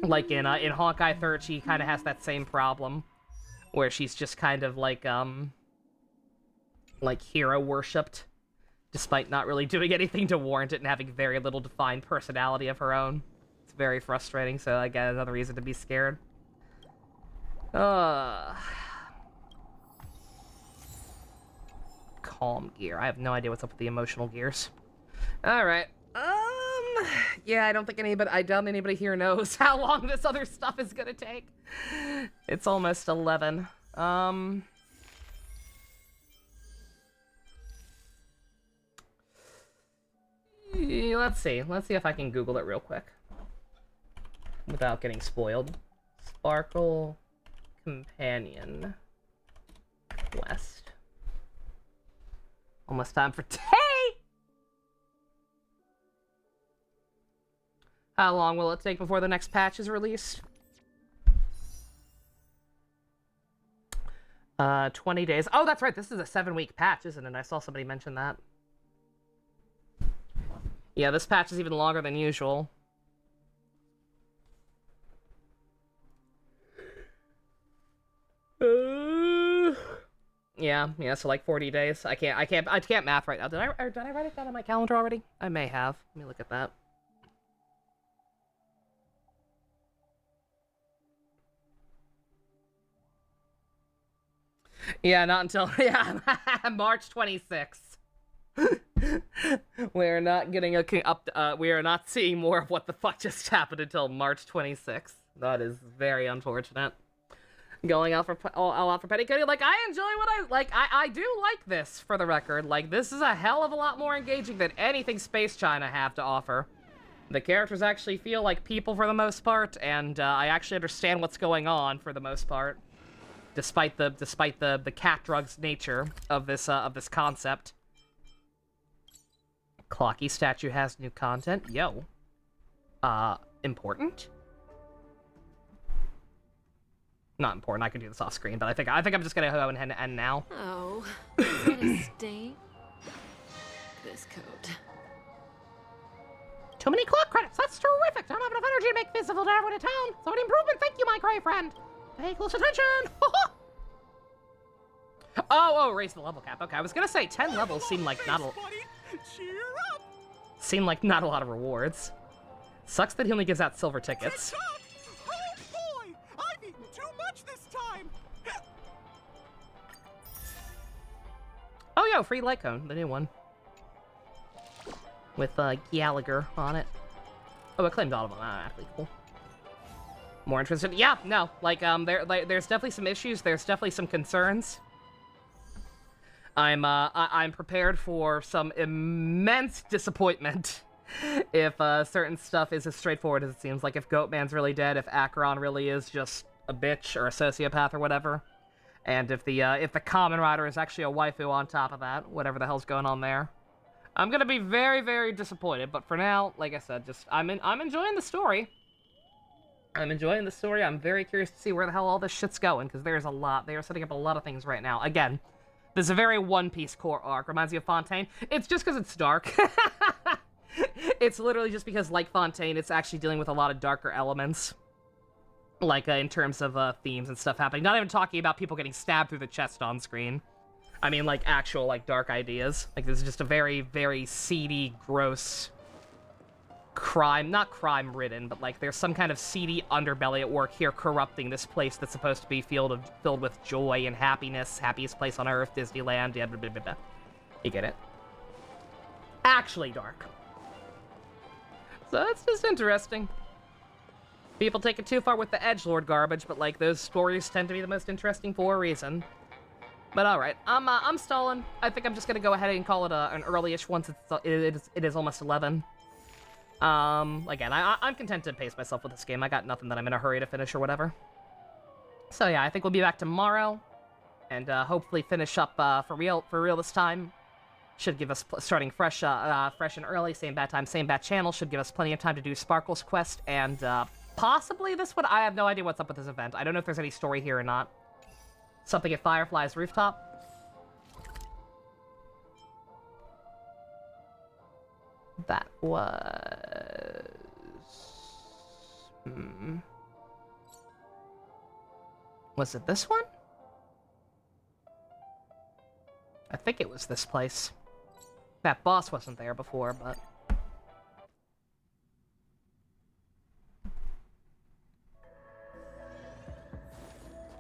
Like in Honkai 3rd, she kind of has that same problem, where she's just kind of like hero worshipped, despite not really doing anything to warrant it and having very little defined personality of her own. It's very frustrating. So again, another reason to be scared. Calm gear. I have no idea what's up with the emotional gears. All right. Yeah, I doubt anybody here knows how long this other stuff is gonna take. It's almost 11. Let's see if I can Google it real quick without getting spoiled. Sparkle Companion Quest. Almost time for tea! How long will it take before the next patch is released? 20 days. Oh, that's right. This is a 7-week patch, isn't it? I saw somebody mention that. Yeah, this patch is even longer than usual. Yeah, so like 40 days. I can't math right now. Did I write it down on my calendar already? I may have. Let me look at that. Yeah, not until March 26th. We're not getting we are not seeing more of what the fuck just happened until March 26th. That is very unfortunate. Going out for Petty Cody, like, I enjoy what I do like this, for the record. Like, this is a hell of a lot more engaging than anything Space China have to offer. The characters actually feel like people for the most part, and I actually understand what's going on for the most part. Despite the cat drugs nature of this concept. Clocky statue has new content. Yo. Important? Not important. I can do this off screen, but I think I'm just gonna go and end now. Oh, is that a stain? This coat. Too many clock credits. That's terrific. I don't have enough energy to make visible to everyone in town. So an improvement. Thank you, my gray friend. Pay close attention. Oh, raise the level cap. Okay, I was gonna say 10 levels seem like not a lot of rewards. Sucks that he only gives out silver tickets. Oh boy! I've eaten too much this time! Oh, yo, free light cone, the new one. With Gallagher on it. Oh, acclaimed Audible. Actually cool. More interested? Yeah, no. There's definitely some issues. There's definitely some concerns. I'm prepared for some immense disappointment if certain stuff is as straightforward as it seems. Like if Goatman's really dead, if Acheron really is just a bitch or a sociopath or whatever, and if the Kamen Rider is actually a waifu on top of that, whatever the hell's going on there, I'm gonna be very, very disappointed. But for now, like I said, just I'm enjoying the story. I'm enjoying the story. I'm very curious to see where the hell all this shit's going, because there's a lot. They are setting up a lot of things right now. Again, there's a very One Piece core arc. Reminds me of Fontaine. It's just because it's dark. It's literally just because, like Fontaine, it's actually dealing with a lot of darker elements. Like, in terms of themes and stuff happening. Not even talking about people getting stabbed through the chest on screen. I mean, like, actual, like, dark ideas. Like, this is just a very, very seedy, gross crime. Not crime-ridden, but, like, there's some kind of seedy underbelly at work here corrupting this place that's supposed to be filled with joy and happiness. Happiest place on Earth, Disneyland, yeah, blah, blah, blah, blah. You get it. Actually dark. So it's just interesting. People take it too far with the edgelord garbage, but, like, those stories tend to be the most interesting for a reason. But alright, I'm stalling. I think I'm just gonna go ahead and call it an early-ish once it is almost 11. Again, I'm content to pace myself with this game. I got nothing that I'm in a hurry to finish or whatever. So yeah, I think we'll be back tomorrow, and hopefully finish up for real this time. Should give us, starting fresh and early, same bad time, same bad channel, should give us plenty of time to do Sparkle's quest, and possibly this one. I have no idea what's up with this event. I don't know if there's any story here or not. Something at Firefly's rooftop. That was... Was it this one? I think it was this place. That boss wasn't there before, but...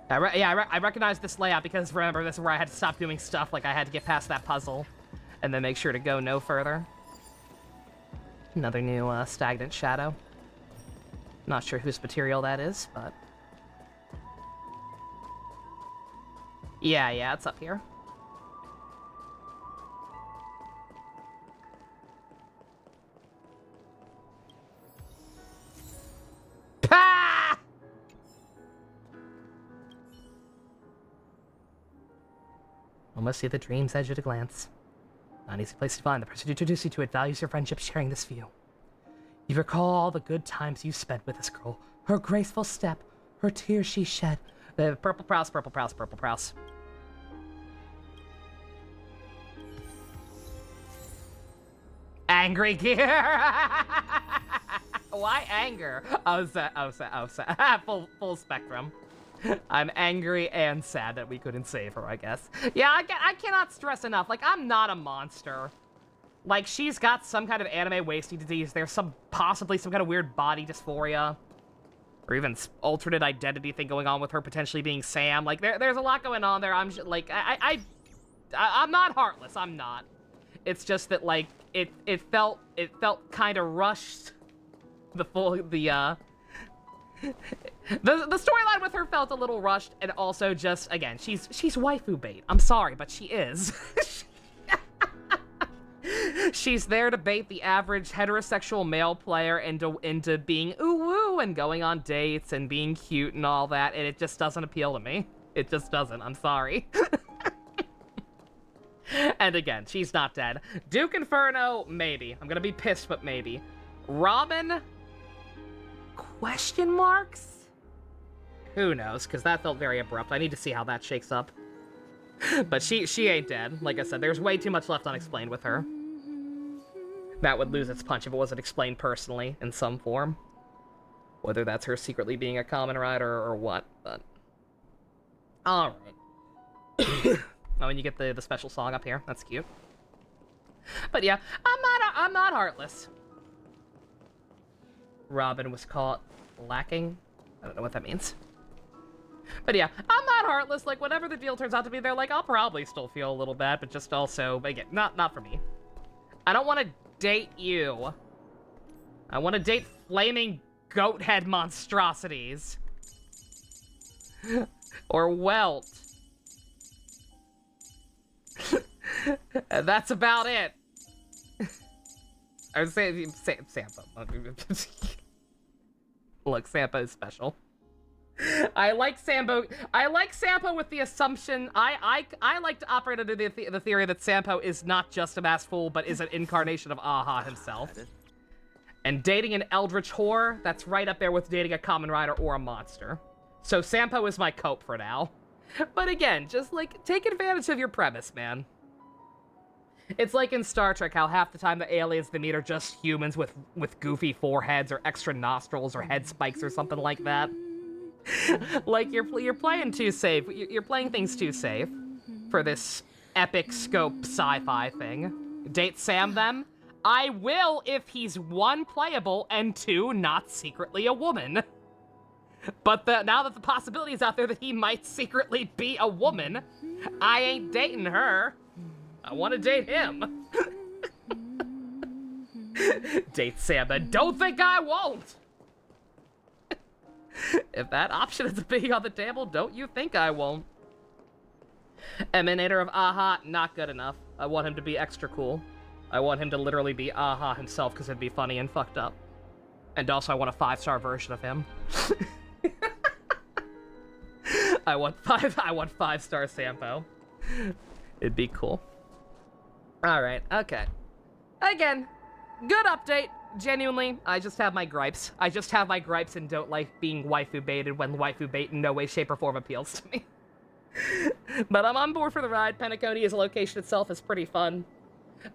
I recognize this layout because, remember, this is where I had to stop doing stuff, like I had to get past that puzzle, and then make sure to go no further. Another new stagnant shadow. Not sure whose material that is, but... Yeah, it's up here. Pah! Almost see the dream's edge at a glance. Not an easy place to find. The person who introduced you to it values your friendship sharing this view. You recall all the good times you spent with this girl. Her graceful step, her tears she shed. The purple prouse, purple prouse, purple prouse. Angry gear! Why anger? Full spectrum. I'm angry and sad that we couldn't save her, I guess. Yeah, I cannot stress enough. Like, I'm not a monster. Like, she's got some kind of anime wasting disease. There's possibly some kind of weird body dysphoria. Or even alternate identity thing going on with her potentially being Sam. Like, there's a lot going on there. I'm just, like, I'm not heartless. I'm not. It's just that, like, it felt kind of rushed. The storyline with her felt a little rushed, and also just, again, she's waifu bait. I'm sorry, but she is. She's there to bait the average heterosexual male player into being ooh-woo and going on dates and being cute and all that, and it just doesn't appeal to me. It just doesn't. I'm sorry. And again, she's not dead. Duke Inferno, maybe. I'm gonna be pissed, but maybe. Robin? Question marks? Who knows, because that felt very abrupt. I need to see how that shakes up. But she ain't dead. Like I said, there's way too much left unexplained with her. That would lose its punch if it wasn't explained personally in some form. Whether that's her secretly being a Kamen Rider or what, but... Alright. Oh, and you get the special song up here. That's cute. But yeah, I'm not heartless. Robin was caught lacking. I don't know what that means. But yeah, I'm not heartless. Like, whatever the deal turns out to be, they're like, I'll probably still feel a little bad, but just also, again, not for me. I don't want to date you. I want to date flaming goat head monstrosities. Or welt. And that's about it. I would say Sampo. Look, Sampo is special. I like Sampo with the assumption I like to operate under the theory that Sampo is not just a masked fool, but is an incarnation of Aha himself. And dating an eldritch whore, that's right up there with dating a Kamen Rider or a monster. So Sampo is my cope for now. But again, just like take advantage of your premise, man. It's like in Star Trek how half the time the aliens they meet are just humans with goofy foreheads or extra nostrils or head spikes or something like that. Like you're playing too safe. You're playing things too safe for this epic scope sci-fi thing. Date Sam them? I will if he's 1, playable, and 2, not secretly a woman. But now that the possibility is out there that he might secretly be a woman, I ain't dating her. I want to date him. Date Sam, and don't think I won't. If that option is being on the table, don't you think I won't. Emanator of Aha, not good enough. I want him to be extra cool. I want him to literally be Aha himself because it'd be funny and fucked up. And also I want a 5-star version of him. I want 5-star Sampo. It'd be cool. Alright, okay. Again, good update. Genuinely, I just have my gripes. I just have my gripes and don't like being waifu baited when waifu bait in no way, shape, or form appeals to me. But I'm on board for the ride. Penacony as a location itself is pretty fun.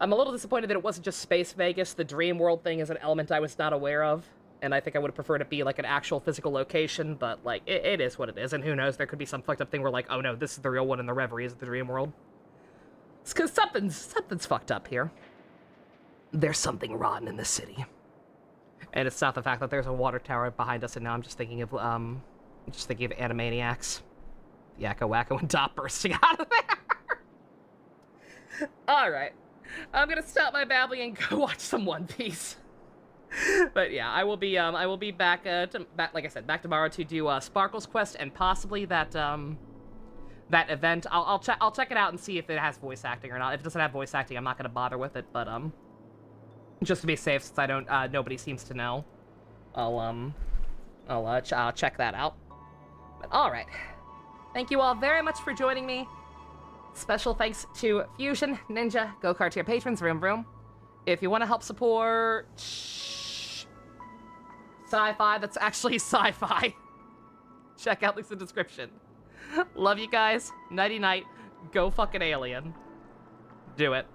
I'm a little disappointed that it wasn't just Space Vegas. The Dream World thing is an element I was not aware of, and I think I would have preferred it be like an actual physical location, but like, it is what it is, and who knows, there could be some fucked up thing where like, oh no, this is the real one and the Reverie is the Dream World. It's because something's fucked up here. There's something rotten in this city. And it's not the fact that there's a water tower behind us, and now I'm just thinking of Animaniacs. Yakko Wacko and Dot bursting out of there. Alright. I'm gonna stop my babbling and go watch some One Piece. But yeah, I will be back like I said, back tomorrow to do Sparkle's Quest and possibly that event. I'll check it out and see if it has voice acting or not. If it doesn't have voice acting, I'm not gonna bother with it, but just to be safe, since I don't nobody seems to know, I'll check that out. But alright. Thank you all very much for joining me. Special thanks to Fusion, Ninja, Go-Kart tier patrons, Vroom Vroom. If you want to help support sci-fi that's actually sci-fi, check out links in the description. Love you guys. Nighty night. Go fucking alien. Do it.